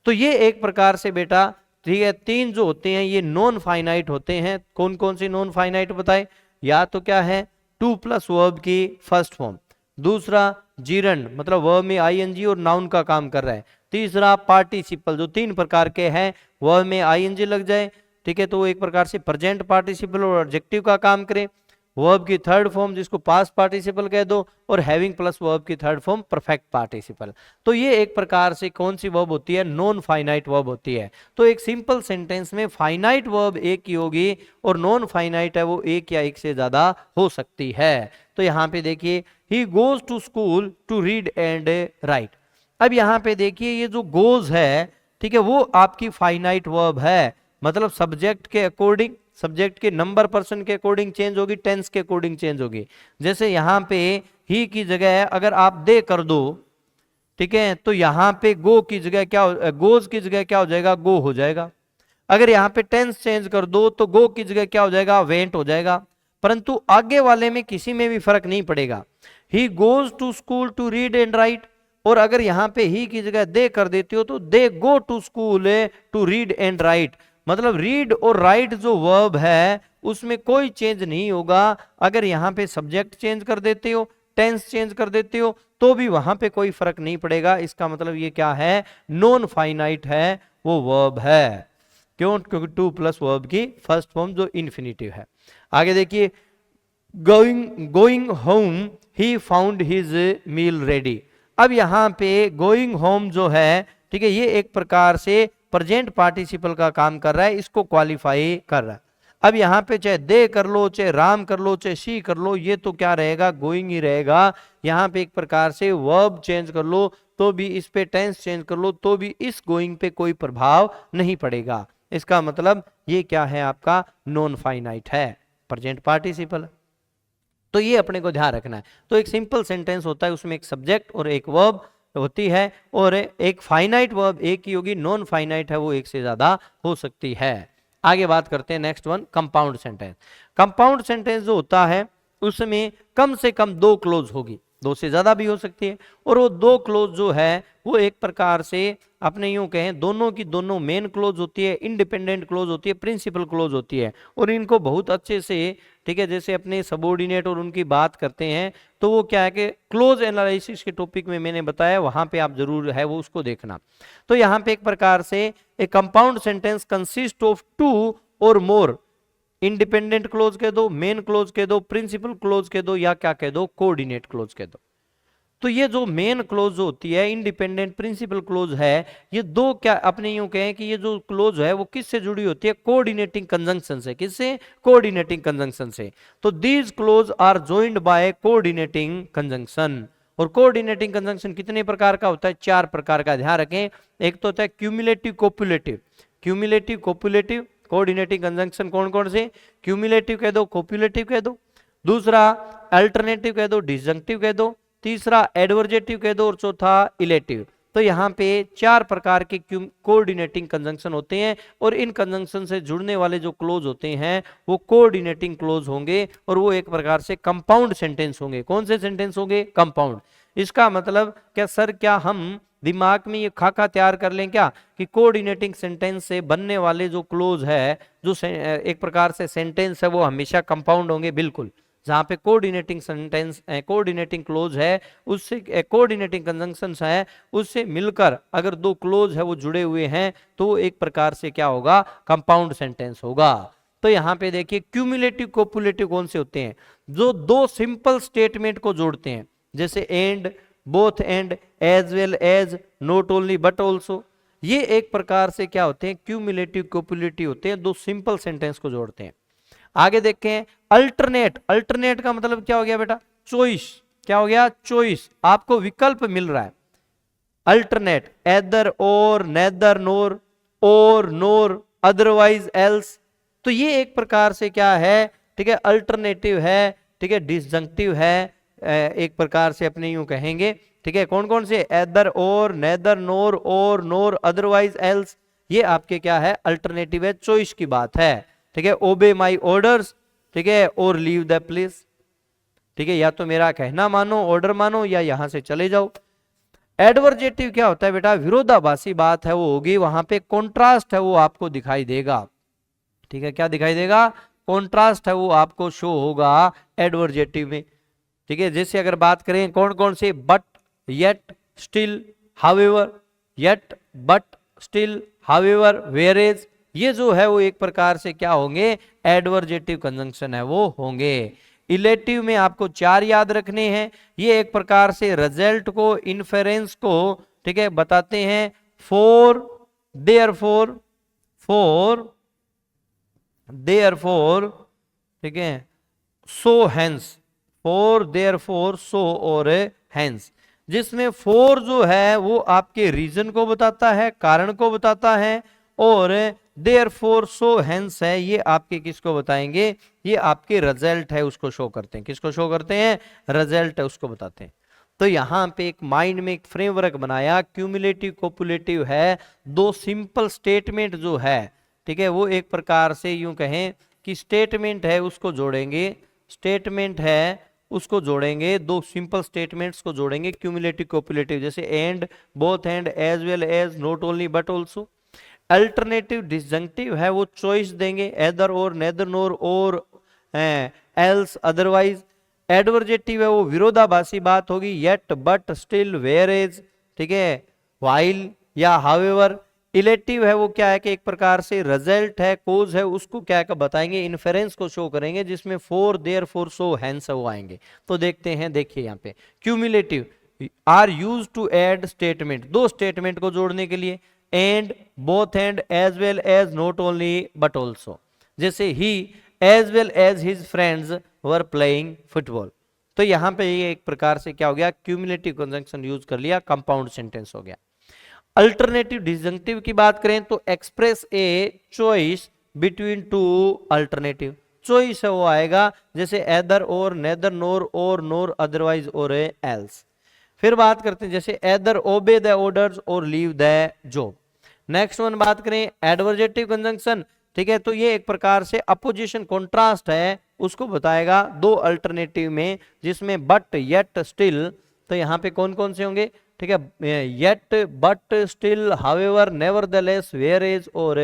तो ये एक प्रकार से बेटा, ठीक है, 3 जो होते हैं ये नॉन फाइनाइट होते हैं। कौन कौन सी नॉन फाइनाइट बताए, या तो क्या है, 2 प्लस वर्ब की फर्स्ट फॉर्म, दूसरा जीरंड मतलब वर्ब में आईएनजी और नाउन का काम कर रहा है, तीसरा पार्टिसिपल जो 3 प्रकार के हैं, वर्ब में आईएनजी लग जाए, ठीक है, तो वो एक प्रकार से प्रेजेंट पार्टिसिपल और एडजेक्टिव का काम करे, वर्ब की थर्ड फॉर्म जिसको पास्ट पार्टिसिपल कह दो, और हैविंग प्लस वर्ब की थर्ड फॉर्म परफेक्ट पार्टिसिपल। तो ये एक प्रकार से कौन सी वर्ब होती है, नॉन फाइनाइट वर्ब होती है। तो एक सिंपल सेंटेंस में फाइनाइट वर्ब एक की होगी और नॉन फाइनाइट है वो एक या एक से ज्यादा हो सकती है। तो यहाँ पे देखिए, he goes to school to read and write. अब यहाँ पे देखिए ये जो गोज है, ठीक है, वो आपकी फाइनाइट वर्ब है, मतलब सब्जेक्ट के अकॉर्डिंग, सब्जेक्ट के नंबर पर्सन के अकॉर्डिंग चेंज होगी, टेंस के अकॉर्डिंग चेंज होगी। जैसे यहाँ पे ही की जगह अगर आप दे कर दो, ठीक है, तो यहाँ पे गो की जगह क्या, गोज की जगह क्या हो जाएगा, गो हो जाएगा। अगर यहाँ पे टेंस चेंज कर दो तो गो की जगह क्या हो जाएगा, वेंट हो जाएगा। परंतु आगे वाले में किसी में भी फर्क नहीं पड़ेगा। He goes to school to read and write, और अगर यहाँ पे ही की जगह दे कर देते हो तो they go to school to read and write, मतलब रीड और राइट जो वर्ब है उसमें कोई चेंज नहीं होगा। अगर यहाँ पे सब्जेक्ट चेंज कर देते हो, टेंस चेंज कर देते हो, तो भी वहां पे कोई फर्क नहीं पड़ेगा। इसका मतलब ये क्या है, नॉन फाइनाइट है वो वर्ब है। क्यों, क्योंकि 2 प्लस वर्ब की फर्स्ट फॉर्म जो इन्फिनिटिव है। आगे देखिए, going home he found his meal ready. अब यहाँ पे गोइंग होम जो है, ठीक है, ये एक प्रकार से प्रेजेंट पार्टिसिपल का काम कर रहा है, इसको क्वालिफाई कर रहा है। अब यहाँ पे चाहे दे कर लो, चाहे राम कर लो, चाहे शी कर लो, ये तो क्या रहेगा, गोइंग ही रहेगा। यहाँ पे एक प्रकार से वर्ब चेंज कर लो तो भी, इस पे टेंस चेंज कर लो तो भी इस गोइंग पे कोई प्रभाव नहीं पड़ेगा। इसका मतलब ये क्या है, आपका नॉन फाइनाइट है, प्रेजेंट पार्टिसिपल। तो ये अपने को ध्यान रखना है। तो एक सिंपल सेंटेंस होता है, उसमें एक सब्जेक्ट और एक वर्ब होती है, और एक फाइनाइट वर्ब एक ही होगी, नॉन फाइनाइट है वो एक से ज्यादा हो सकती है। आगे बात करते हैं next one, compound sentence. Compound sentence जो होता है उसमें कम से कम 2 क्लोज होगी, 2 से ज्यादा भी हो सकती है, और वो 2 क्लोज जो है वो एक प्रकार से अपने यूं कहें दोनों की दोनों मेन क्लोज होती है, इंडिपेंडेंट क्लोज होती है, प्रिंसिपल क्लोज होती है, और इनको बहुत अच्छे से, ठीक है, जैसे अपने सबोर्डिनेट और उनकी बात करते हैं तो वो क्या है कि क्लोज एनालिसिस के टॉपिक में मैंने बताया, वहां पे आप जरूर है वो उसको देखना। तो यहाँ पे एक प्रकार से एक कंपाउंड सेंटेंस कंसिस्ट ऑफ 2 और मोर, इंडिपेंडेंट क्लोज कह दो, मेन क्लोज कह दो, प्रिंसिपल क्लोज कह दो, या क्या कह दो, कोऑर्डिनेट क्लोज कह दो। तो ये जो मेन क्लोज होती है, इंडिपेंडेंट प्रिंसिपल क्लोज है, ये 2 क्या अपने यूं कहें कि ये जो क्लोज है वो किससे जुड़ी होती है, कोऑर्डिनेटिंग कंजंक्शन से। किससे, कोऑर्डिनेटिंग कंजंक्शन से। तो these clause are joined by coordinating conjunction. और कोऑर्डिनेटिंग कंजंक्शन कितने प्रकार का होता है, 4 प्रकार का, ध्यान रखें। एक तो होता है क्यूमुलेटिव कोपुलेटिव, क्यूमुलेटिव कोपुलेटिव कोऑर्डिनेटिंग कंजंक्शन कौन कौन से, क्यूमुलेटिव कह दो, कोपुलेटिव कह दो, दूसरा अल्टरनेटिव कह दो, डिसजंक्टिव कह दो, तीसरा एडवर्जेटिव कह दो, और चौथा इलेटिव। तो यहाँ पे 4 प्रकार के कोऑर्डिनेटिंग कंजंक्शन होते हैं, और इन कंजंक्शन से जुड़ने वाले जो क्लोज होते हैं वो कोऑर्डिनेटिंग क्लोज होंगे, और वो एक प्रकार से कंपाउंड सेंटेंस होंगे। कौन से सेंटेंस होंगे, कंपाउंड। इसका मतलब क्या सर, क्या हम दिमाग में ये खाका तैयार कर लें क्या कि कोऑर्डिनेटिंग सेंटेंस से बनने वाले जो क्लोज है, जो एक प्रकार से सेंटेंस है, वो हमेशा कंपाउंड होंगे? बिल्कुल। जहां पे कोऑर्डिनेटिंग सेंटेंस, कोऑर्डिनेटिंग क्लोज है, उससे कोऑर्डिनेटिंग कंजंक्शंस है, उससे मिलकर अगर 2 क्लोज है वो जुड़े हुए हैं तो एक प्रकार से क्या होगा, कंपाउंड सेंटेंस होगा। तो यहाँ पे देखिए क्यूमुलेटिव कोपुलेटिव कौन से होते हैं, जो 2 सिंपल स्टेटमेंट को जोड़ते हैं, जैसे and, both and, as well as, not only but also. ये एक प्रकार से क्या होते हैं, क्यूमुलेटिव कोपुलेटिव होते हैं, 2 सिंपल सेंटेंस को जोड़ते हैं। आगे देखें अल्टरनेट। अल्टरनेट का मतलब क्या हो गया बेटा, चॉइस। क्या हो गया, चॉइस, आपको विकल्प मिल रहा है। अल्टरनेट, एदर और, नेदर नोर, और नोर, अदरवाइज एल्स। तो ये एक प्रकार से क्या है, ठीक है, अल्टरनेटिव है, ठीक है, डिसजंक्टिव है, एक प्रकार से अपने यूं कहेंगे, ठीक है। कौन कौन से, एदर और, नेदर नोर, और नोर, अदरवाइज एल्स, ये आपके क्या है, अल्टरनेटिव है, चॉइस की बात है, ठीक है। ओबे माई ऑर्डर्स, ठीक है, और लीव द प्लेस, ठीक है, या तो मेरा कहना मानो, ऑर्डर मानो, या यहां से चले जाओ। एडवर्जेटिव क्या होता है बेटा, विरोधाभासी बात है वो होगी, वहां पे कॉन्ट्रास्ट है वो आपको दिखाई देगा, ठीक है। क्या दिखाई देगा, कॉन्ट्रास्ट है वो आपको शो होगा एडवर्जेटिव में, ठीक है। जैसे अगर बात करें कौन कौन से, but, yet, still, however, yet, but, still, however, whereas, ये जो है वो एक प्रकार से क्या होंगे, एडवर्जेटिव कंजंक्शन है वो होंगे। इलेटिव में आपको 4 याद रखने हैं, ये एक प्रकार से रिजल्ट को, इन्फेरेंस को, ठीक है, बताते हैं। फॉर, देयरफॉर, फॉर, देयरफॉर, ठीक है, सो हेंस, फॉर, देयरफॉर, सो और हेंस, जिसमें फॉर जो है वो आपके रीजन को बताता है, कारण को बताता है, और देयरफॉर, सो हेंस है, ये आपके किसको बताएंगे, ये आपके रिजल्ट है उसको शो करते हैं, किसको शो करते हैं, रिजल्ट है उसको बताते हैं। तो यहां पे एक माइंड में एक फ्रेमवर्क बनाया, क्यूमुलेटिव, कोपुलेटिव है, 2 सिंपल स्टेटमेंट जो है, ठीक है, वो एक प्रकार से यूं कहें कि स्टेटमेंट है उसको जोड़ेंगे, स्टेटमेंट है उसको जोड़ेंगे, 2 सिंपल स्टेटमेंट्स को जोड़ेंगे, क्यूमुलेटिव, कोपुलेटिव, जैसे and, both and, as well as, not only but also. Alternative disjunctive है वो चॉइस देंगे, एदर और, नेदर नोर, और एल्स, अदरवाइज। एडवर्जेटिव है वो विरोधाभासी बात होगी, येट, बट, स्टिल, वेयरएज, ठीक है, व्हाइल या हाउएवर। इलेक्टिव है वो क्या है कि एक प्रकार से रिजल्ट है, कोज है, उसको क्या है बताएंगे, इन्फेरेंस को शो करेंगे, जिसमें फॉर, देयरफॉर, सो, हेंस वो आएंगे। तो देखते हैं, देखिए यहाँ पे cumulative are used to add statement, 2 statement को जोड़ने के लिए, and, both and, as well as, not only but also, जैसे he as well as his friends were playing football. तो यहां पे ये एक प्रकार से क्या हो गया, क्यूमुलेटिव कंजंक्शन यूज कर लिया, कंपाउंड सेंटेंस हो गया। अल्टरनेटिव डिसजंक्टिव की बात करें तो express a choice between 2 alternative, choice है वो आएगा, जैसे एदर और, नेदर नोर, और नोर, अदरवाइज और एल्स। फिर बात करते हैं जैसे एदर ओबे द ऑर्डर्स और leave the job. Next one बात करें एडवर्जेटिव कंजंक्शन, ठीक है, तो ये एक प्रकार से अपोजिशन, कॉन्ट्रास्ट है, उसको बताएगा 2 अल्टरनेटिव में, जिसमें बट, येट, स्टिल। तो यहाँ पे कौन कौन से होंगे, ठीक है, yet, but, still, however, nevertheless, whereas और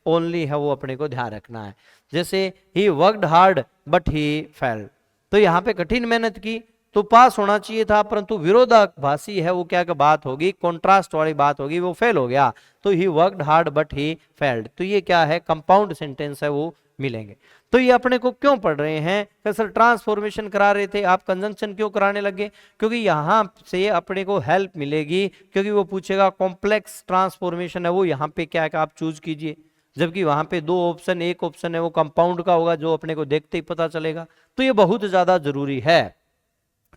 ओनली है वो अपने को ध्यान रखना है। जैसे ही worked hard but he failed, तो यहाँ पे कठिन मेहनत की तो पास होना चाहिए था, परंतु विरोधाभासी है वो क्या बात होगी, कॉन्ट्रास्ट वाली बात होगी, वो फेल हो गया। तो ही worked hard but he failed, तो ये क्या है, कंपाउंड सेंटेंस है वो मिलेंगे। तो ये अपने को क्यों पढ़ रहे हैं, सर ट्रांसफॉर्मेशन करा रहे थे, आप कंजंक्शन क्यों कराने लगे, क्योंकि यहां से अपने को हेल्प मिलेगी, क्योंकि वो पूछेगा कॉम्प्लेक्स ट्रांसफॉर्मेशन है वो यहाँ पे क्या है कि आप चूज कीजिए, जबकि वहां पे 2 ऑप्शन, एक ऑप्शन है वो कंपाउंड का होगा, जो अपने को देखते ही पता चलेगा। तो ये बहुत ज्यादा जरूरी है।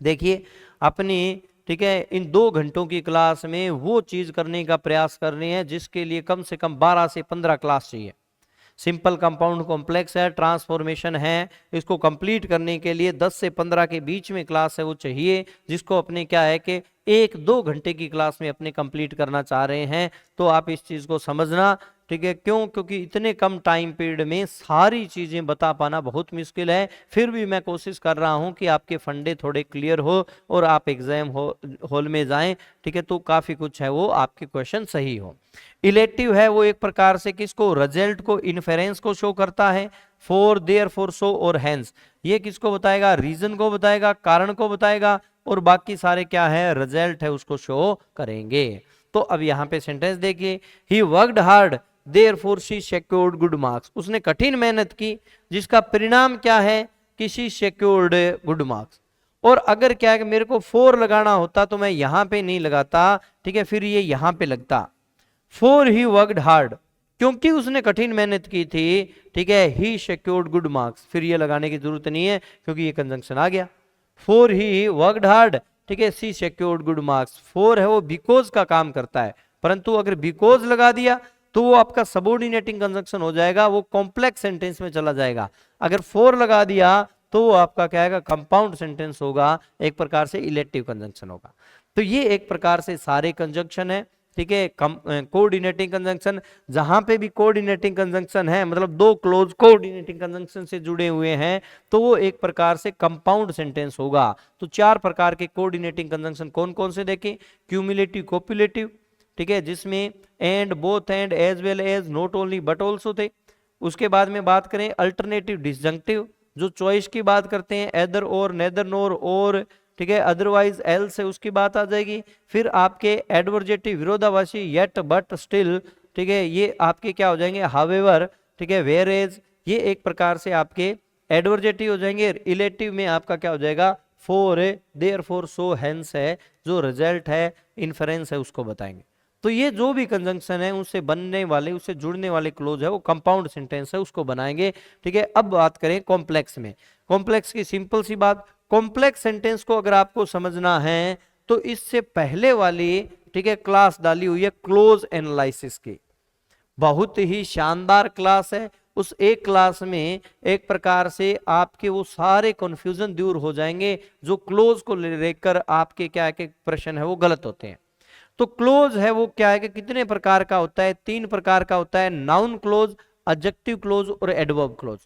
देखिए अपनी, ठीक है, इन 2 घंटों की क्लास में वो चीज करने का प्रयास कर रहे हैं जिसके लिए कम से कम 12 से 15 क्लास चाहिए। सिंपल, कंपाउंड, कॉम्प्लेक्स है, ट्रांसफॉर्मेशन है, इसको कंप्लीट करने के लिए 10 से 15 के बीच में क्लास है वो चाहिए, जिसको अपने क्या है कि 1-2 घंटे की क्लास में अपने कंप्लीट करना चाह रहे हैं। तो आप इस चीज को समझना, ठीक है, क्यों, क्योंकि इतने कम टाइम पीरियड में सारी चीजें बता पाना बहुत मुश्किल है। फिर भी मैं कोशिश कर रहा हूं कि आपके फंडे थोड़े क्लियर हो और आप एग्जाम हॉल में जाएं, ठीक है, तो काफी कुछ है वो आपके क्वेश्चन सही हो। इलेक्टिव है वो एक प्रकार से किसको, रिजल्ट को, इन्फेरेंस को शो करता है, फॉर, देयरफॉर, सो और हेंस, ये किसको बताएगा, रीजन को बताएगा, कारण को बताएगा, और बाकी सारे क्या है, रिजल्ट है उसको शो करेंगे। तो अब यहाँ पे सेंटेंस देखिए, ही worked hard therefore she secured good marks, उसने कठिन मेहनत की, जिसका परिणाम क्या है कि शी सिक्योर्ड गुड मार्क्स। और अगर क्या है कि मेरे को 4 लगाना होता तो मैं यहां पे नहीं लगाता, ठीक है, फिर ये यहां पे लगता, फॉर ही वर्कड हार्ड, क्योंकि उसने कठिन मेहनत की थी, ठीक है, ही सिक्योर्ड गुड मार्क्स, फिर ये लगाने की जरूरत नहीं है क्योंकि ये कंजंक्शन आ गया। फॉर ही वर्कड हार्ड ठीक है, सी सिक्योर्ड गुड मार्क्स। फोर है वो बिकॉज का काम करता है, परंतु अगर बिकॉज लगा दिया तो वो आपका सबऑर्डिनेटिंग कंजंक्शन हो जाएगा, वो कॉम्प्लेक्स सेंटेंस में चला जाएगा। अगर फोर लगा दिया तो वो आपका क्या है, कंपाउंड सेंटेंस होगा, एक प्रकार से इलेक्टिव कंजंक्शन होगा। तो ये एक प्रकार से सारे कंजंक्शन है, ठीक है, कोऑर्डिनेटिंग कंजंक्शन। जहां पे भी कोऑर्डिनेटिंग कंजंक्शन है, मतलब दो क्लोज कोऑर्डिनेटिंग कंजंक्शन से जुड़े हुए हैं, तो वो एक प्रकार से कंपाउंड सेंटेंस होगा। तो चार प्रकार के कोऑर्डिनेटिंग कंजंक्शन कौन कौन से देखें? क्यूमुलेटिव, कोपुलेटिव, ठीक है, जिसमें and, both and, as well as, not only but also थे। उसके बाद में बात करें अल्टरनेटिव डिसजंक्टिव, जो चॉइस की बात करते हैं, एदर और, नेदर नोर और, ठीक है, अदरवाइज एल्स है, उसकी बात आ जाएगी। फिर आपके एडवर्जेटिव विरोधाभासी, येट, बट, स्टिल, ठीक है, ये आपके क्या हो जाएंगे? हावेवर, ठीक है, वेयर एज, ये एक प्रकार से आपके एडवर्जेटिव हो जाएंगे। रिलेटिव में आपका क्या हो जाएगा? फॉर, देयरफॉर, सो, हेंस है, जो रिजल्ट है, इन्फरेंस है, उसको बताएंगे। तो ये जो भी कंजंक्शन है उससे बनने वाले, उससे जुड़ने वाले क्लोज है, वो कंपाउंड सेंटेंस है, उसको बनाएंगे, ठीक है। अब बात करें कॉम्प्लेक्स में। कॉम्प्लेक्स की सिंपल सी बात, कॉम्प्लेक्स सेंटेंस को अगर आपको समझना है तो इससे पहले वाली, ठीक है, क्लास डाली हुई है क्लोज एनालिसिस की, बहुत ही शानदार क्लास है। उस एक क्लास में एक प्रकार से आपके वो सारे कंफ्यूजन दूर हो जाएंगे, जो क्लोज को लेकर आपके क्या है कि प्रश्न है वो गलत होते हैं। तो क्लोज है वो क्या है कि कितने प्रकार का होता है? तीन प्रकार का होता है, नाउन क्लोज, एडजेक्टिव क्लोज और एडवर्ब क्लोज।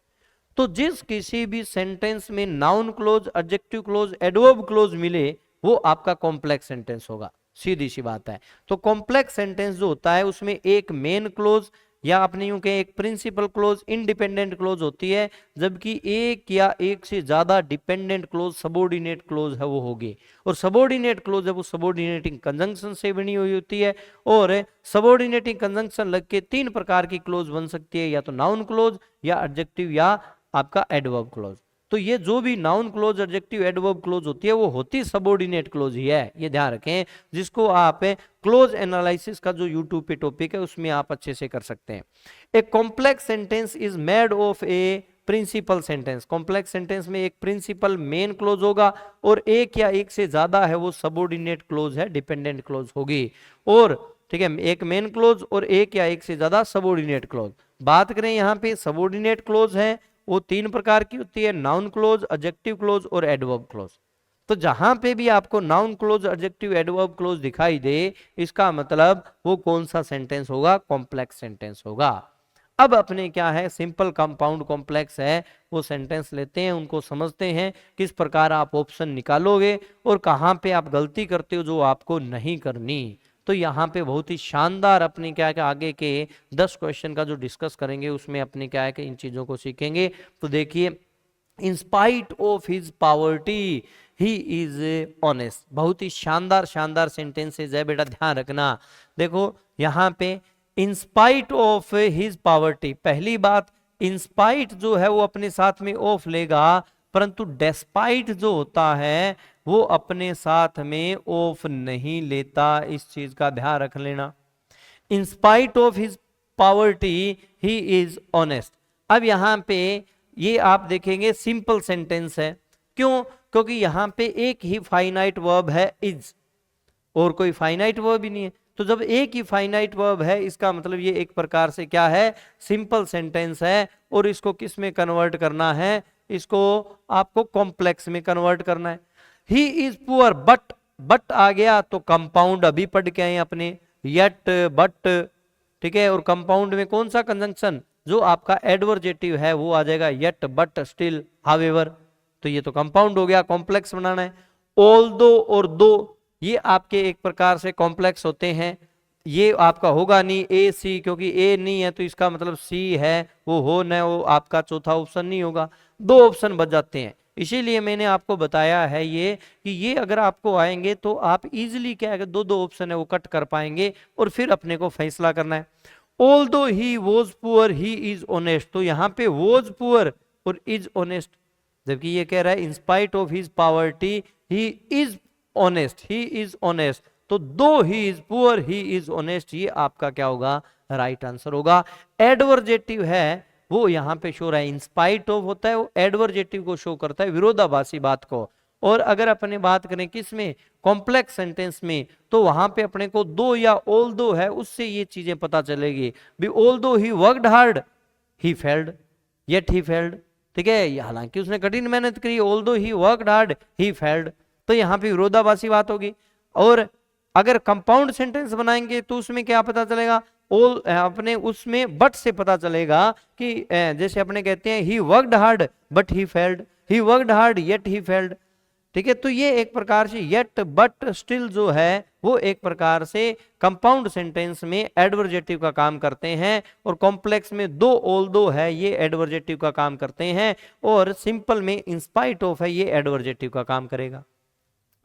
तो जिस किसी भी सेंटेंस में noun close, adjective close, adverb close मिले, वो आपका कॉम्प्लेक्स सेंटेंस होगा, सीधी सी बात है। तो कॉम्प्लेक्स सेंटेंस जो होता है उसमें एक मेन क्लोज या अपने यूं कहें एक प्रिंसिपल क्लोज, इंडिपेंडेंट क्लोज होती है, जबकि एक या एक से ज्यादा डिपेंडेंट क्लोज, सबऑर्डिनेट क्लोज है वो होगी। और सबऑर्डिनेट क्लोज है वो सबऑर्डिनेटिंग कंजंक्शन से बनी हुई होती है। और सबऑर्डिनेटिंग कंजंक्शन लग के तीन प्रकार की क्लोज बन सकती है, या तो नाउन क्लोज, या एडजेक्टिव, या आपका एडवर्ब क्लोज। तो ये जो भी noun close, adjective, adverb close होती है वो होती सबऑर्डिनेट क्लोज ही है, ये ध्यान रखें, जिसको आप क्लोज एनालिसिस का जो यूट्यूब पे टॉपिक है उसमें आप अच्छे से कर सकते हैं। A complex sentence is made of a principal sentence. Complex sentence में एक प्रिंसिपल मेन क्लोज होगा और एक या एक से ज्यादा है वो सबऑर्डिनेट क्लोज है, डिपेंडेंट क्लोज होगी। और ठीक है, एक मेन क्लोज और एक या एक से ज्यादा सबऑर्डिनेट क्लोज। बात करें यहाँ पे सबऑर्डिनेट क्लोज है वो तीन प्रकार की होती है, नाउन क्लोज, एडजेक्टिव क्लोज और एडवर्ब क्लोज। तो जहां पे भी आपको noun close, adjective, adverb close दिखाई दे, इसका मतलब वो कौन सा सेंटेंस होगा? कॉम्प्लेक्स सेंटेंस होगा। अब अपने क्या है, सिंपल, कंपाउंड, कॉम्प्लेक्स है, वो सेंटेंस लेते हैं, उनको समझते हैं, किस प्रकार आप ऑप्शन निकालोगे और कहां पे आप गलती करते हो जो आपको नहीं करनी। तो यहाँ पे बहुत ही शानदार अपने क्या है कि आगे के 10 क्वेश्चन का जो डिस्कस करेंगे उसमें अपने क्या है कि इन चीजों को सीखेंगे। तो देखिए, इन spite of his poverty he is honest. बहुत ही शानदार शानदार सेंटेंसेज है बेटा, ध्यान रखना। देखो यहाँ पे इन स्पाइट ऑफ हिज पावर्टी, पहली बात, इन स्पाइट जो है वो अपने साथ में ऑफ लेगा, परंतु डेस्पाइट जो होता है वो अपने साथ में ऑफ नहीं लेता, इस चीज का ध्यान रख लेना। इन spite of his poverty he is honest. अब यहां पे ये आप देखेंगे सिंपल सेंटेंस है, क्यों? क्योंकि यहां पे एक ही फाइनाइट वर्ब है, इज, और कोई फाइनाइट वर्ब ही नहीं है। तो जब एक ही फाइनाइट वर्ब है, इसका मतलब ये एक प्रकार से क्या है? सिंपल सेंटेंस है। और इसको किस में कन्वर्ट करना है? इसको आपको कॉम्प्लेक्स में कन्वर्ट करना है। ही इज पुअर, बट आ गया तो कंपाउंड अभी पढ़ के आए अपने, येट, बट, ठीक है, और कंपाउंड में कौन सा कंजंक्शन? जो आपका एडवर्जेटिव है वो आ जाएगा, येट, बट, स्टिल, हावेवर। तो ये तो कंपाउंड हो गया, कॉम्प्लेक्स बनाना है। ऑल्दो और दो, ये आपके एक प्रकार से कॉम्प्लेक्स होते हैं। ये आपका होगा नहीं ए सी, क्योंकि ए नहीं है तो इसका मतलब सी है, वो हो न, वो आपका चौथा ऑप्शन नहीं होगा। दो ऑप्शन बच जाते हैं, इसीलिए मैंने आपको बताया है ये कि ये अगर आपको आएंगे तो आप इजीली क्या है, दो दो ऑप्शन है वो कट कर पाएंगे और फिर अपने को फैसला करना है। Although he was poor he is honest, तो यहाँ पे वॉज पुअर और इज ऑनेस्ट, जबकि ये कह रहा है इन spite of his poverty he is honest, he is honest. तो दो he is poor he is honest, ये आपका क्या होगा? राइट आंसर होगा। एडवर्जेटिव है वो यहां पे शो रहा है, इन स्पाइट ऑफ होता है वो एडवर्जेटिव को शो करता है, विरोधाभासी बात को। और अगर अपने बात करें किस में, कॉम्प्लेक्स सेंटेंस में, तो वहां पे अपने को दो या ऑल दो है उससे ये चीजें पता चलेगी भी ऑल दो ही worked hard he failed yet he failed, ठीक है, हालांकि उसने कठिन मेहनत करी, ऑल दो ही वर्कड हार्ड ही फेल्ड, तो यहाँ पे विरोधाभासी बात होगी। और अगर कंपाउंड सेंटेंस बनाएंगे तो उसमें क्या पता चलेगा, ऑल अपने उसमें बट से पता चलेगा कि जैसे अपने कहते हैं ही worked hard but he failed, he worked hard yet he failed, ठीक है। तो ये एक प्रकार से येट बट स्टिल जो है वो एक प्रकार से कंपाउंड सेंटेंस में एडवर्जेटिव का काम करते हैं, और कॉम्प्लेक्स में दो ऑल दो है ये एडवर्जेटिव का काम करते हैं, और सिंपल में इंस्पाइट ऑफ है ये एडवर्जेटिव का काम करेगा।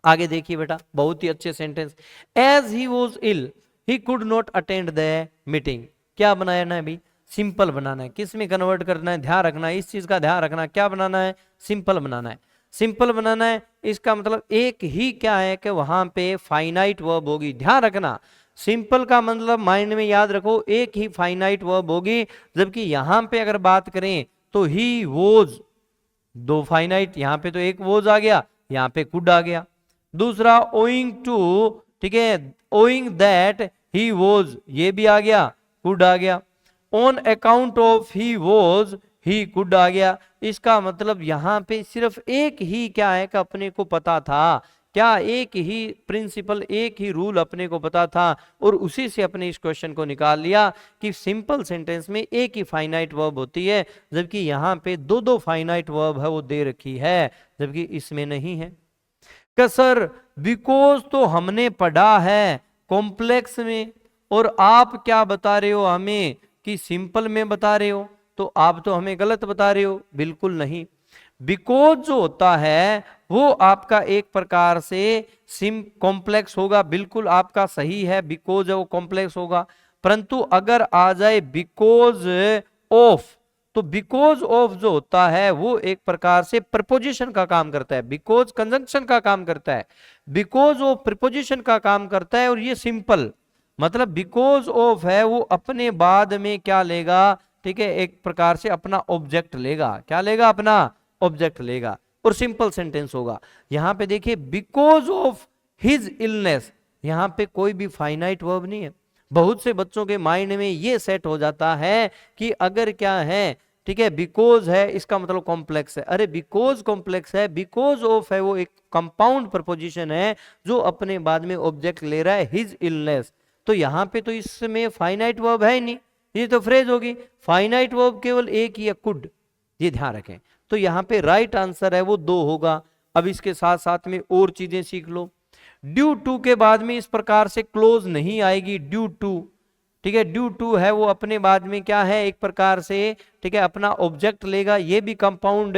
आगे देखिए बेटा, बहुत ही अच्छे sentence, as he was ill he could not attend the meeting, क्या बनाना है अभी, सिंपल बनाना है, किस में कन्वर्ट करना है, ध्यान रखना है, इस चीज का ध्यान रखना, क्या बनाना है, सिंपल बनाना है, सिंपल बनाना है। इसका मतलब एक ही क्या है कि वहां पे फाइनाइट वर्ब होगी, ध्यान रखना, सिंपल का मतलब माइंड में याद रखो एक ही फाइनाइट वर्ब होगी, जबकि यहां पे अगर बात करें तो ही वोज दो फाइनाइट, यहां पे तो एक वोज आ गया, यहां पे कुड आ गया। दूसरा ओइंग टू, ठीक है, ओइंग दैट ही वोज ये भी आ गया, कुड आ गया। On account of he was he could आ गया। इसका मतलब यहां पे सिर्फ एक ही क्या है कि अपने को पता था, क्या एक ही प्रिंसिपल एक ही रूल अपने को पता था, और उसी से अपने इस क्वेश्चन को निकाल लिया कि सिंपल सेंटेंस में एक ही फाइनाइट वर्ब होती है, जबकि यहां पे दो दो फाइनाइट वर्ब है वो दे रखी है, जबकि इसमें नहीं है। कि सर बिकॉज तो हमने पढ़ा है कॉम्प्लेक्स में, और आप क्या बता रहे हो हमें कि सिंपल में बता रहे हो, तो आप तो हमें गलत बता रहे हो, बिल्कुल नहीं। बिकॉज जो होता है वो आपका एक प्रकार से सिम कॉम्प्लेक्स होगा, बिल्कुल आपका सही है, बिकॉज है वो कॉम्प्लेक्स होगा, परंतु अगर आ जाए बिकॉज ऑफ, तो बिकॉज ऑफ जो होता है वो एक प्रकार से प्रपोजिशन का काम करता है, बिकॉज कंजंक्शन का काम करता है, बिकॉज ऑफ प्रपोजिशन का काम करता है, और ये सिंपल मतलब बिकॉज ऑफ है वो अपने बाद में क्या लेगा, ठीक है, एक प्रकार से अपना ऑब्जेक्ट लेगा, क्या लेगा, अपना ऑब्जेक्ट लेगा, और सिंपल सेंटेंस होगा। यहां पे देखिए बिकॉज ऑफ हिज इलनेस, यहां पे कोई भी फाइनाइट वर्ब नहीं है। बहुत से बच्चों के माइंड में ये सेट हो जाता है कि अगर क्या है, ठीक है, बिकॉज है इसका मतलब कॉम्प्लेक्स है, अरे बिकॉज कॉम्प्लेक्स है, बिकॉज ऑफ है वो एक कंपाउंड प्रपोजिशन है जो अपने बाद में ऑब्जेक्ट ले रहा है हिज इलनेस, तो यहां पे तो इसमें फाइनाइट वर्ब है ही नहीं, ये तो फ्रेज होगी, फाइनाइट वर्ब केवल एक ही है कुड, ये ध्यान रखें। तो यहां पे राइट आंसर है वो दो होगा। अब इसके साथ साथ में और चीजें सीख लो, ड्यू टू के बाद में इस प्रकार से क्लोज नहीं आएगी, ड्यू टू, ठीक है, ड्यू टू है वो अपने बाद में क्या है एक प्रकार से, ठीक है, अपना ऑब्जेक्ट लेगा, ये भी कंपाउंड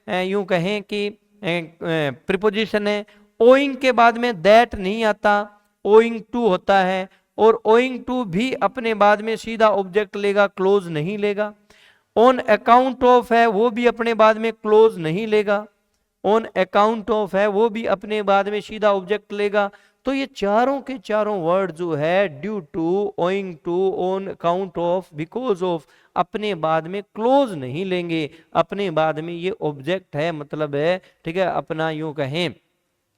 यूं कहें कि प्रीपोजिशन है। ओइंग के बाद में दैट नहीं आता, ओइंग टू होता है, और ओइंग टू भी अपने बाद में सीधा ऑब्जेक्ट लेगा, क्लोज नहीं लेगा। ऑन अकाउंट ऑफ है वो भी अपने बाद में क्लोज नहीं लेगा, ऑन अकाउंट ऑफ है वो भी अपने बाद में सीधा ऑब्जेक्ट लेगा। तो ये चारों के चारों वर्ड जो है due to, owing to, on account of, because of, अपने बाद में क्लोज नहीं लेंगे, अपने बाद में ये ऑब्जेक्ट है, मतलब है, ठीक है, अपना यूं कहें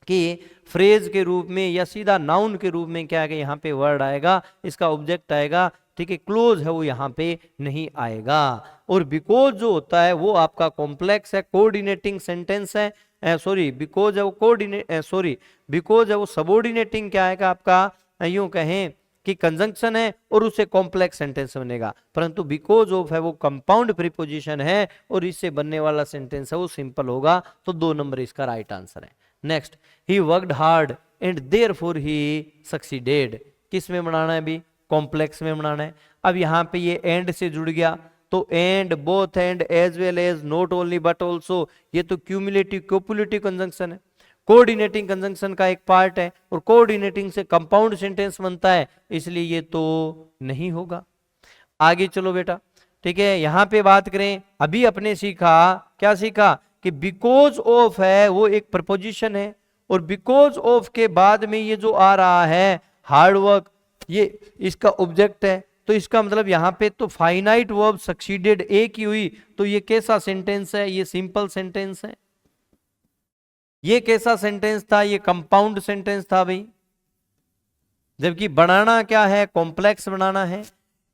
कि फ्रेज के रूप में या सीधा नाउन के रूप में क्या है कि यहाँ पे वर्ड आएगा, इसका ऑब्जेक्ट आएगा, ठीक है, क्लोज है वो यहाँ पे नहीं आएगा। और बिकॉज जो होता है वो आपका कॉम्प्लेक्स है, कोऑर्डिनेटिंग सेंटेंस है, सॉरी बिकॉज है वो बिकॉज है वो सबऑर्डिनेटिंग क्या है आपका यूं कहें कि कंजंक्शन है, और उससे कॉम्प्लेक्स सेंटेंस बनेगा, परंतु बिकॉज ऑफ है वो कंपाउंड प्रीपोजिशन है, और इससे बनने वाला सेंटेंस है वो सिंपल होगा, तो 2 नंबर इसका राइट आंसर है। Next, he worked hard and therefore he succeeded, किस में बनाना है अभी, कॉम्प्लेक्स में बनाना है। अब यहाँ पे ये एंड से जुड़ गया, तो and, both and, as well as, not only but also, ये तो क्यूमुलेटिव कोपुलेटिव कंजंक्शन है, कोऑर्डिनेटिंग कंजंक्शन का एक पार्ट है, और कोऑर्डिनेटिंग से कंपाउंड सेंटेंस बनता है, इसलिए ये तो नहीं होगा। आगे चलो बेटा, ठीक है, यहां पे बात करें, अभी अपने सीखा, क्या सीखा कि बिकॉज ऑफ है वो एक प्रपोजिशन है, और बिकॉज ऑफ के बाद में ये जो आ रहा है हार्ड वर्क, ये इसका ऑब्जेक्ट है, तो इसका मतलब यहां पे तो फाइनाइट वर्ब सक्सीडेड एक ही हुई, तो ये कैसा सेंटेंस है, ये सिंपल सेंटेंस है, ये कैसा सेंटेंस था? ये कंपाउंड सेंटेंस था भाई, जबकि बनाना क्या है? कॉम्प्लेक्स बनाना है।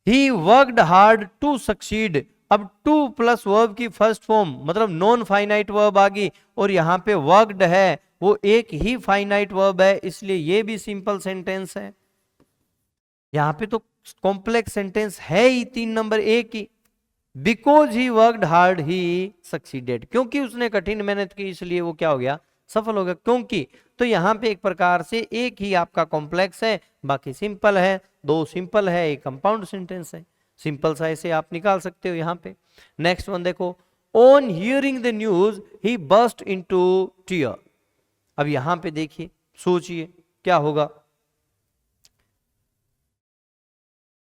He worked hard to succeed, अब टू प्लस वर्ब की फर्स्ट फॉर्म मतलब नॉन फाइनाइट वर्ब आ गई, और यहां पे वर्कड है वो एक ही फाइनाइट वर्ब है, इसलिए ये भी सिंपल सेंटेंस है। यहां पे तो कॉम्प्लेक्स सेंटेंस है ही 3 नंबर ए की। Because he worked hard he succeeded, क्योंकि उसने कठिन मेहनत की इसलिए वो क्या हो गया? सफल हो गया। क्योंकि तो यहां पे एक प्रकार से एक ही आपका कॉम्प्लेक्स है, बाकी सिंपल है, दो सिंपल है, एक कंपाउंड सेंटेंस है। सिंपल सा ऐसे आप निकाल सकते हो यहां पे। नेक्स्ट वन देखो, on hearing the news he burst into tear. अब यहां पे देखिए, सोचिए क्या होगा,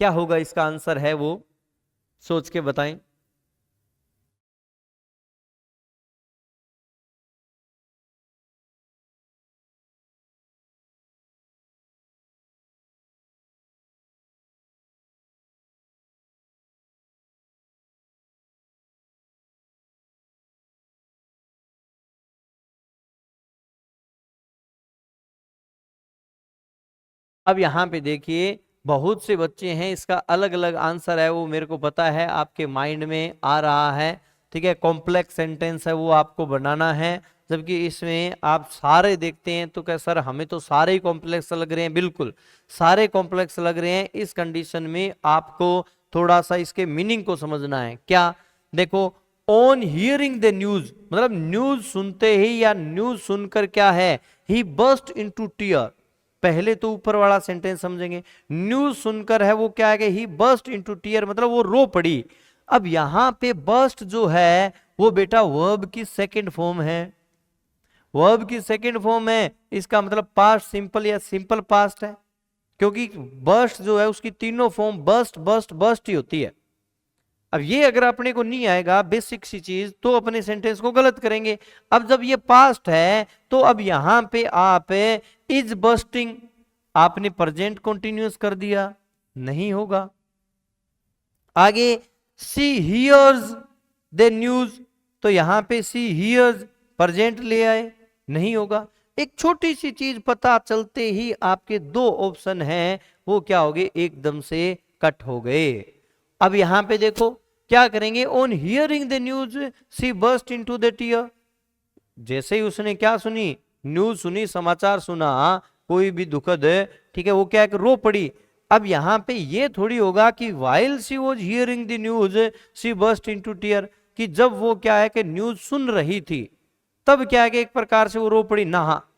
क्या होगा इसका आंसर है वो सोच के बताएं। अब यहाँ पे देखिए, बहुत से बच्चे हैं, इसका अलग अलग आंसर है वो मेरे को पता है, आपके माइंड में आ रहा है। ठीक है, कॉम्प्लेक्स सेंटेंस है वो आपको बनाना है, जबकि इसमें आप सारे देखते हैं तो क्या सर हमें तो सारे ही कॉम्प्लेक्स लग रहे हैं? बिल्कुल सारे कॉम्प्लेक्स लग रहे हैं। इस कंडीशन में आपको थोड़ा सा इसके मीनिंग को समझना है। क्या? देखो, ऑन हियरिंग द न्यूज मतलब न्यूज सुनते ही या न्यूज सुनकर क्या है? ही बर्स्ट इनटू टीयर। पहले तो ऊपर वाला सेंटेंस समझेंगे, न्यूज सुनकर है वो क्या है? ही बर्स्ट इनटू टीयर मतलब वो रो पड़ी। अब यहां पे बर्स्ट जो है वो बेटा वर्ब की सेकंड फॉर्म है, वर्ब की सेकंड फॉर्म है, इसका मतलब पास्ट सिंपल या सिंपल पास्ट है, क्योंकि बर्स्ट जो है उसकी तीनों फॉर्म बर्स्ट बर्स्ट बर्स्ट ही होती है। अब ये अगर अपने को नहीं आएगा बेसिक सी चीज तो अपने सेंटेंस को गलत करेंगे। अब जब ये पास्ट है तो अब यहां पे आप इज बर्स्टिंग आपने प्रेजेंट कंटिन्यूअस कर दिया, नहीं होगा। आगे सी हियर्स द न्यूज, तो यहां पे सी हियर्स प्रेजेंट ले आए, नहीं होगा। एक छोटी सी चीज पता चलते ही आपके दो ऑप्शन हैं वो क्या हो गए? एकदम से कट हो गए। अब यहां पे देखो क्या करेंगे, on hearing the news she burst into the tear. जैसे ही उसने क्या सुनी? न्यूज सुनी, समाचार सुना, कोई भी दुखद, ठीक है, वो क्या है कि रो पड़ी। अब यहां पे ये थोड़ी होगा कि while she was hearing the news she burst into tear, कि जब वो क्या है कि न्यूज सुन रही थी तब क्या है कि एक प्रकार से वो रो पड़ी ना। हाँ,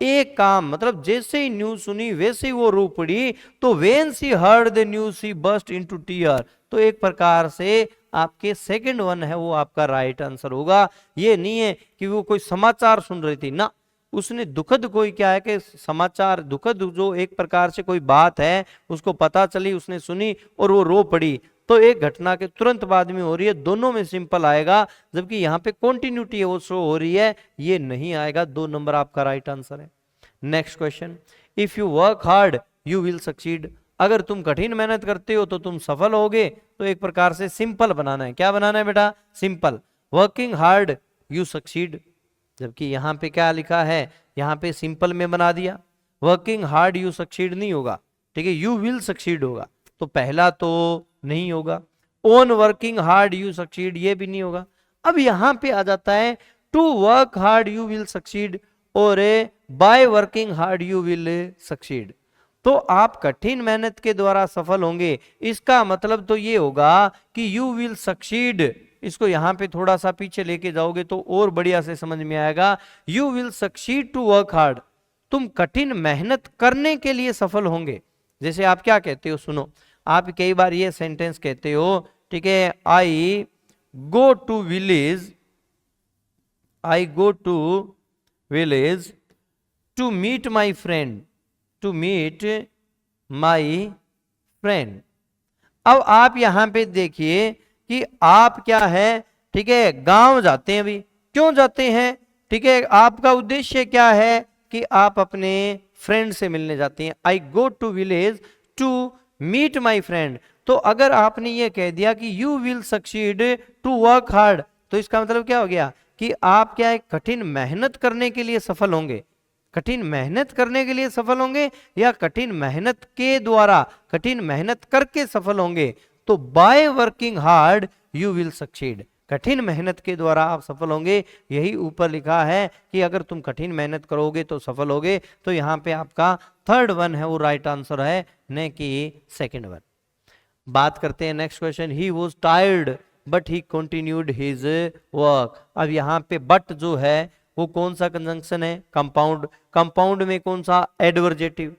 एक काम मतलब जैसे ही न्यूज सुनी वैसे ही वो रो पड़ी, तो when she heard the news she burst into tear, तो एक प्रकार से आपके सेकंड वन है वो आपका राइट आंसर होगा। ये नहीं है कि वो कोई समाचार सुन रही थी ना, उसने दुखद कोई क्या है कि समाचार दुखद जो एक प्रकार से कोई बात है उसको पता चली, उसने सुनी और वो रो पड़ी, तो एक घटना के तुरंत बाद में हो रही है, दोनों में सिंपल आएगा। जबकि यहाँ पे कॉन्टिन्यूटी है वो शो हो रही है, ये नहीं आएगा। 2 नंबर आपका राइट आंसर है। Next question, if you work hard you will succeed. अगर तुम कठिन मेहनत करते हो तो तुम सफल होगे, तो एक प्रकार से सिंपल बनाना है। क्या बनाना है बेटा? Simple. Working hard you succeed, जबकि यहां पे क्या लिखा है? यहां पे सिंपल में बना दिया। वर्किंग हार्ड यू सक्सीड नहीं होगा, ठीक है, यू विल सक्सीड होगा, तो पहला तो नहीं होगा। Own working hard you succeed ये भी नहीं होगा। अब यहां पे आ जाता है to work hard you will succeed और by working hard you will succeed, तो आप कठिन मेहनत के द्वारा सफल होंगे। इसका मतलब तो ये होगा कि यू विल सक्सीड, इसको यहां पे थोड़ा सा पीछे लेके जाओगे तो और बढ़िया से समझ में आएगा। You will succeed to work hard, तुम कठिन मेहनत करने के लिए सफल होंगे। जैसे आप क्या कहते हो, सुनो, आप कई बार ये सेंटेंस कहते हो, ठीक है, I go to village, I go to village to meet my friend, to meet my friend. अब आप यहां पे देखिए कि आप क्या है, ठीक है, गांव जाते हैं। अभी क्यों जाते हैं? ठीक है, आपका उद्देश्य क्या है कि आप अपने फ्रेंड से मिलने जाते हैं। I go to village to meet my friend, तो अगर आपने ये कह दिया कि you will succeed to work hard, तो इसका मतलब क्या हो गया कि आप क्या है, कठिन मेहनत करने के लिए सफल होंगे, कठिन मेहनत करने के लिए सफल होंगे या कठिन मेहनत के द्वारा, कठिन मेहनत करके सफल होंगे। तो bye working hard you will succeed, कठिन मेहनत के द्वारा आप सफल होंगे, यही ऊपर लिखा है कि अगर तुम कठिन मेहनत करोगे तो सफल होगे। तो यहाँ पे आपका थर्ड वन है वो राइट आंसर है, न कि सेकंड वन। बात करते हैं next question, he was tired but he continued his work. अब यहाँ पे बट जो है वो कौन सा कंजंक्शन है, कंपाउंड, कंपाउंड में कौन सा, एडवर्जेटिव,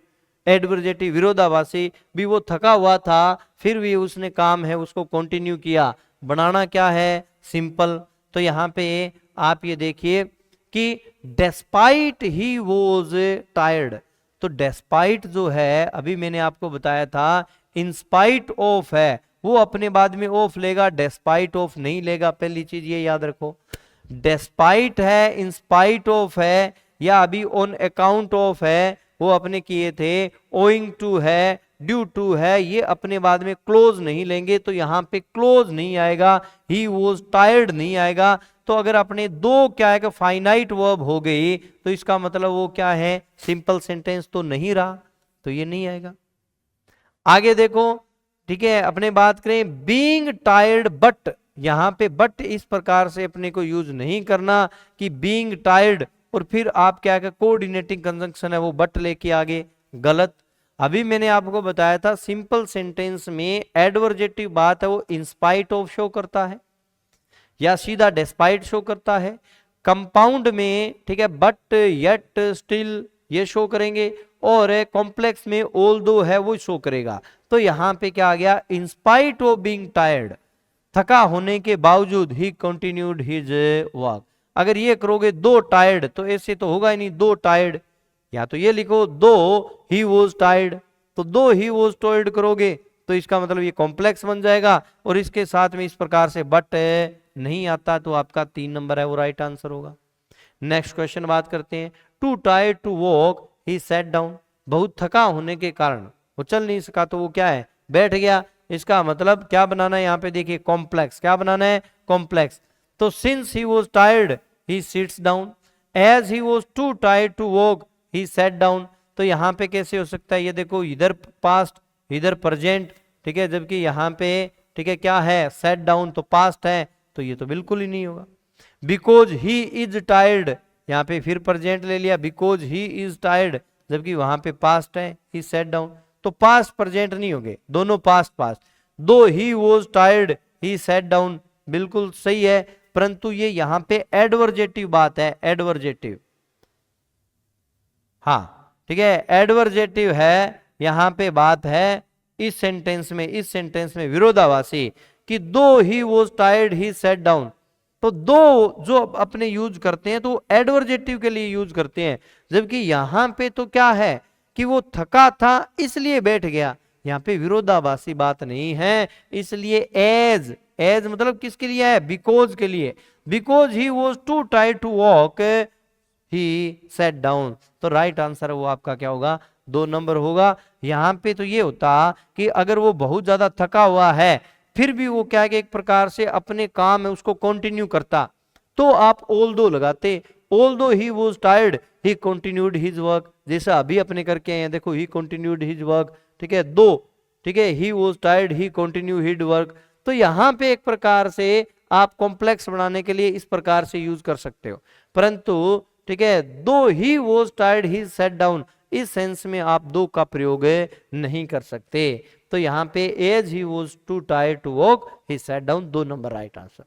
एडवर्जेटिव विरोधाभासी भी, वो थका हुआ था फिर भी उसने काम है उसको कंटिन्यू किया, बनाना क्या है, सिंपल। तो यहाँ पे आप ये देखिए कि डेस्पाइट ही वॉज टायर्ड, तो डेस्पाइट जो है अभी मैंने आपको बताया था इंस्पाइट ऑफ है, वो अपने बाद में ऑफ लेगा, डेस्पाइट ऑफ नहीं लेगा, पहली चीज ये याद रखो। डेस्पाइट है, इंस्पाइट ऑफ है, या अभी ऑन अकाउंट ऑफ है, वो अपने किए थे, ओइंग टू है, ड्यू टू है, ये अपने बाद में क्लोज नहीं लेंगे, तो यहां पे क्लोज नहीं आएगा, ही वॉज टायर्ड नहीं आएगा। तो अगर अपने दो क्या है कि फाइनाइट वर्ब हो गई तो इसका मतलब वो क्या है, सिंपल सेंटेंस तो नहीं रहा, तो ये नहीं आएगा। आगे देखो, ठीक है, अपने बात करें बीइंग टायर्ड बट, यहां पे बट इस प्रकार से अपने को यूज नहीं करना कि बीइंग टायर्ड और फिर आप क्या है कोऑर्डिनेटिंग कंजंक्शन है वो बट लेके आगे, गलत। अभी मैंने आपको बताया था सिंपल सेंटेंस में एडवर्जेटिव बात है वो इंस्पाइट ऑफ शो करता है या सीधा डेस्पाइट शो करता है। कंपाउंड में ठीक है बट, येट, स्टिल ये शो करेंगे, और कॉम्प्लेक्स में ऑल दो है वो शो करेगा। तो यहां पे क्या आ गया, इंस्पाइट ऑफ बीइंग टायर्ड, थका होने के बावजूद ही कंटिन्यूड हिज वर्क। अगर ये करोगे दो टायर्ड तो ऐसे तो होगा ही नहीं, दो टायर्ड, या तो ये लिखो दो ही वॉज टायर्ड, तो दो ही वॉज टायर्ड करोगे तो इसका मतलब ये कॉम्प्लेक्स बन जाएगा, और इसके साथ में इस प्रकार से बट नहीं आता, तो आपका 3 नंबर है वो राइट आंसर होगा। नेक्स्ट क्वेश्चन बात करते हैं, too tired to walk he sat down, बहुत थका होने के कारण वो चल नहीं सका तो वो क्या है, बैठ गया। इसका मतलब क्या बनाना है यहाँ पे देखिए, कॉम्प्लेक्स, क्या बनाना है, कॉम्प्लेक्स। तो since he was tired he sits down, as he was too tired to walk he sat down. तो यहाँ पे कैसे हो सकता है, ये देखो इधर पास्ट इधर प्रेजेंट, ठीक है, जबकि यहाँ पे ठीक है क्या है, सेट डाउन तो पास्ट है, तो ये तो बिल्कुल ही नहीं होगा। बिकॉज ही इज टायर्ड, यहाँ पे फिर प्रेजेंट ले लिया, बिकॉज ही इज टायर्ड, जबकि वहां पे पास्ट है, ही सेट डाउन, तो पास्ट प्रेजेंट नहीं होंगे, दोनों पास्ट पास्ट। दो ही was tired he set down, बिल्कुल सही है, परंतु ये यहां पे एडवर्जेटिव बात है, एडवर्जेटिव, हाँ ठीक है, एडवर्जेटिव है, यहां पे बात है इस सेंटेंस में, इस सेंटेंस में विरोधाभासी कि दो ही was tired he set down. तो दो जो अपने यूज करते हैं तो एडवर्जेटिव के लिए यूज करते हैं, जबकि यहां पे तो क्या है कि वो थका था इसलिए बैठ गया, यहां पे विरोधाभासी बात नहीं है, इसलिए एज, एज मतलब किसके लिए है, बिकॉज के लिए, because he was too tired to walk he set down. तो राइट आंसर वो आपका क्या होगा, 2 नंबर होगा। यहां पे तो ये होता कि अगर वो बहुत ज्यादा थका हुआ है फिर भी वो क्या है कि एक प्रकार से अपने काम है उसको कंटिन्यू करता, तो आप ऑल दो लगाते, ऑल दो ही was tired he continued his work, जैसा अभी अपने करके हैं, देखो ही कंटिन्यूड हिज वर्क, ठीक है, दो, ठीक है, he was tired he continue his work. तो यहां पे एक प्रकार से आप कॉम्प्लेक्स बनाने के लिए इस प्रकार से यूज कर सकते हो, परंतु ठीक है दो ही was tired he set down, इस सेंस में आप दो का प्रयोग नहीं कर सकते। तो यहां पे as he was too tired to walk he set down, 2 number right answer.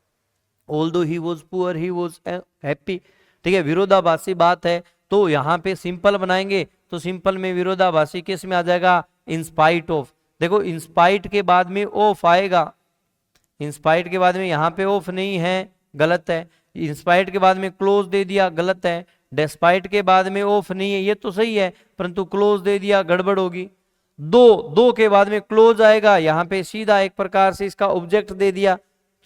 Although he was poor he was happy, ठीक है, विरोधाभासी बात है, तो यहां पे सिंपल बनाएंगे, तो सिंपल में विरोधाभासी किस में आ जाएगा, इंस्पाइट ऑफ। देखो इंस्पाइट के बाद में ऑफ आएगा, इंस्पाइट के बाद में यहां पे ऑफ नहीं है, गलत है। इंस्पाइट के बाद में क्लोज दे दिया, गलत है। डेस्पाइट के बाद में ऑफ नहीं है, ये तो सही है, परंतु क्लोज दे दिया, गड़बड़ होगी। दो के बाद में क्लोज आएगा, यहां पे सीधा एक प्रकार से इसका ऑब्जेक्ट दे दिया,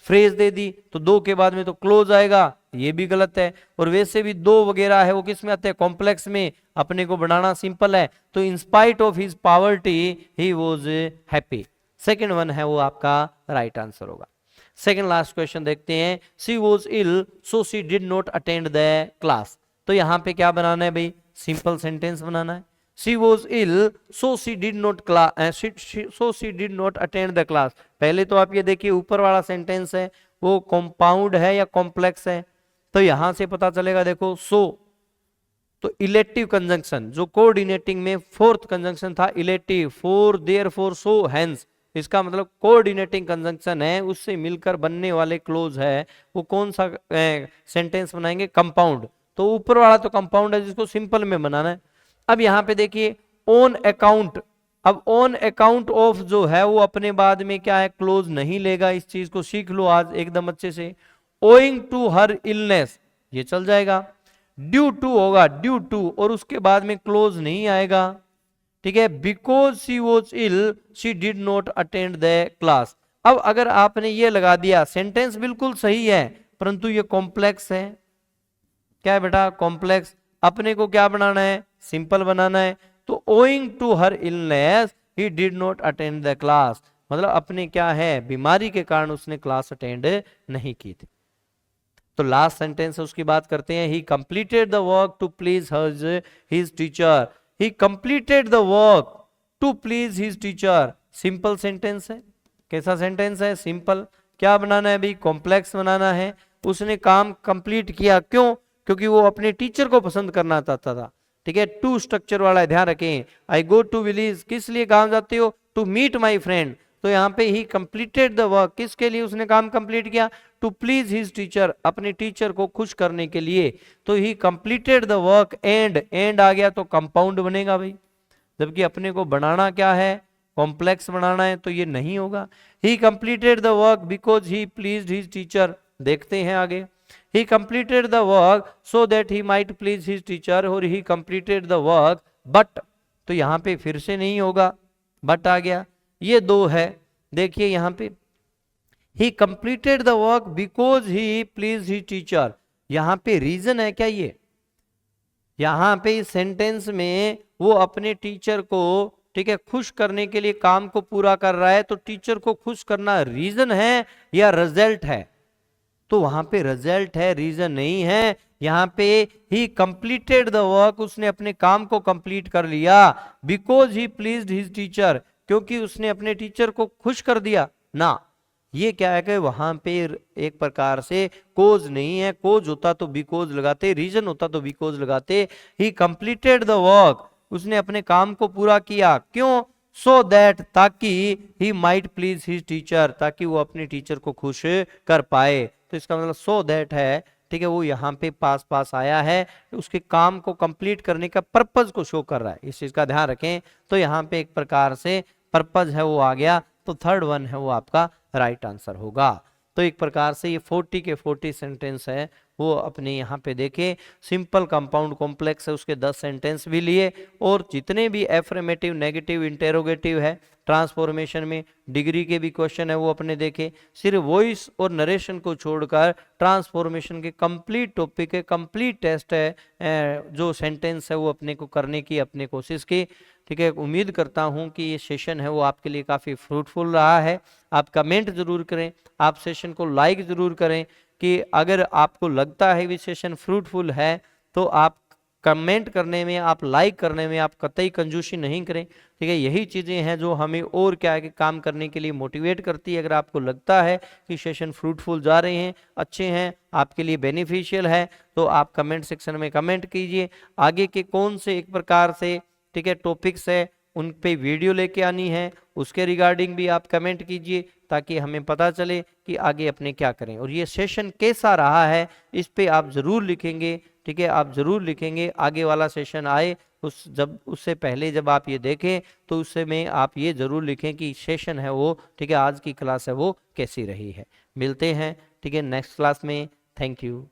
फ्रेज दे दी, तो दो के बाद में तो क्लोज आएगा, ये भी गलत है। और वैसे भी दो वगैरह है वो किस में आते हैं, कॉम्प्लेक्स में, अपने को बनाना सिंपल है। तो in spite of his poverty he was happy, second one है वो आपका राइट आंसर होगा। सेकंड लास्ट क्वेश्चन देखते हैं, she was ill so she did not attend the class. तो यहाँ पे क्या बनाना है भाई, सिंपल सेंटेंस बनाना है। She was ill so she did not so she did not attend the class. पहले तो आप ये देखिए ऊपर वाला सेंटेंस है वो कंपाउंड है या कॉम्प्लेक्स है, तो यहां से पता चलेगा, देखो सो तो इलेक्टिव कंजंक्शन, जो कोऑर्डिनेटिंग में फोर्थ कंजंक्शन था elective, for therefore so hence, इसका मतलब कोऑर्डिनेटिंग कंजंक्शन है, उससे मिलकर बनने वाले क्लोज है वो कौन सा सेंटेंस बनाएंगे, कंपाउंड। तो ऊपर वाला तो कंपाउंड है जिसको सिंपल में बनाना है। अब यहाँ पे देखिए ऑन अकाउंट, अब ऑन अकाउंट ऑफ जो है वो अपने बाद में क्या है, क्लोज नहीं लेगा, इस चीज को सीख लो आज एकदम अच्छे से। ओइंग टू हर इलनेस ये चल जाएगा, ड्यू टू होगा, ड्यू टू और उसके बाद में क्लोज नहीं आएगा, ठीक है। Because she was ill she did not attend the class. अब अगर आपने ये लगा दिया, सेंटेंस बिल्कुल सही है परंतु ये कॉम्प्लेक्स है, क्या है बेटा, कॉम्प्लेक्स। अपने को क्या बनाना है, सिंपल बनाना है। तो owing to her illness he did not attend the class, मतलब अपने क्या है, बीमारी के कारण उसने क्लास अटेंड नहीं की थी। तो लास्ट सेंटेंस है उसकी बात करते हैं, he completed the work to please his teacher. He completed the work to please his teacher, simple sentence है। कैसा सेंटेंस है, सिंपल। क्या बनाना है भाई, कॉम्प्लेक्स बनाना है। उसने काम कंप्लीट किया, क्यों, क्योंकि वो अपने टीचर को पसंद करना चाहता था, ठीक है। टू स्ट्रक्चर वाला ध्यान रखें। आई गो टू विलेज, किस लिए काम जाते हो, टू मीट माई फ्रेंड। तो यहाँ पे ही कंप्लीटेड द वर्क, किसके लिए उसने काम कंप्लीट किया, टू प्लीज हिज टीचर, अपने टीचर को खुश करने के लिए। तो he completed the work and आ गया तो कंपाउंड बनेगा भाई, जबकि अपने को बनाना क्या है, कॉम्प्लेक्स बनाना है, तो ये नहीं होगा। ही completed the work because he pleased his teacher, देखते हैं आगे। He completed the work so that he might please his teacher, और he completed the work but, तो यहां पे फिर से नहीं होगा, but आ गया। ये दो है, देखिए यहां पे he completed the work because he pleased his teacher, यहां पे रीजन है क्या, ये यहां पे इस सेंटेंस में वो अपने टीचर को, ठीक है, खुश करने के लिए काम को पूरा कर रहा है। तो टीचर को खुश करना रीजन है या रिजल्ट है, तो वहां पे रिजल्ट है, रीजन नहीं है। यहां पे ही कंप्लीटेड द वर्क, उसने अपने काम को कंप्लीट कर लिया, because he pleased his teacher, क्योंकि उसने अपने टीचर को खुश कर दिया ना। ये क्या है कि वहां पे एक प्रकार से कोज नहीं है, कोज होता तो बिकॉज लगाते, रीजन होता तो बिकॉज लगाते। ही कंप्लीटेड द वर्क, उसने अपने काम को पूरा किया, क्यों, सो दैट, ताकि he might please his teacher, ताकि वो अपने टीचर को खुश कर पाए। तो इसका मतलब सो दैट है, ठीक है, वो यहाँ पे पास आया है, उसके काम को कंप्लीट करने का पर्पज को शो कर रहा है, इस चीज का ध्यान रखें। तो यहाँ पे एक प्रकार से पर्पज है वो आ गया, तो थर्ड वन है वो आपका राइट आंसर होगा। तो एक प्रकार से ये 40 के 40 सेंटेंस है वो अपने यहाँ पे देखे, सिंपल, कंपाउंड, कॉम्प्लेक्स है, उसके 10 सेंटेंस भी लिए, और जितने भी एफर्मेटिव, नेगेटिव, इंटेरोगेटिव है, ट्रांसफॉर्मेशन में डिग्री के भी क्वेश्चन है वो अपने देखे। सिर्फ वॉइस और नरेशन को छोड़कर ट्रांसफॉर्मेशन के कंप्लीट टॉपिक है, कंप्लीट टेस्ट है, जो सेंटेंस है वो अपने को करने की अपने कोशिश की, ठीक है। उम्मीद करता हूं कि ये सेशन है वो आपके लिए काफ़ी फ्रूटफुल रहा है। आप कमेंट जरूर करें, आप सेशन को लाइक जरूर करें, कि अगर आपको लगता है ये सेशन फ्रूटफुल है तो आप कमेंट करने में, आप लाइक करने में आप कतई कंजूसी नहीं करें, ठीक है। यही चीज़ें हैं जो हमें और क्या है कि काम करने के लिए मोटिवेट करती है। अगर आपको लगता है कि सेशन फ्रूटफुल जा रहे हैं, अच्छे हैं, आपके लिए बेनिफिशियल है, तो आप कमेंट सेक्शन में कमेंट कीजिए। आगे के कौन से एक प्रकार से, ठीक है, टॉपिक्स है उन पे वीडियो लेके आनी है, उसके रिगार्डिंग भी आप कमेंट कीजिए, ताकि हमें पता चले कि आगे अपने क्या करें। और ये सेशन कैसा रहा है इस पे आप ज़रूर लिखेंगे, ठीक है, आप ज़रूर लिखेंगे। आगे वाला सेशन आए उससे पहले जब आप ये देखें तो उससे में आप ये ज़रूर लिखें कि सेशन है वो, ठीक है, आज की क्लास है वो कैसी रही है। मिलते हैं, ठीक है, नेक्स्ट क्लास में। Thank you.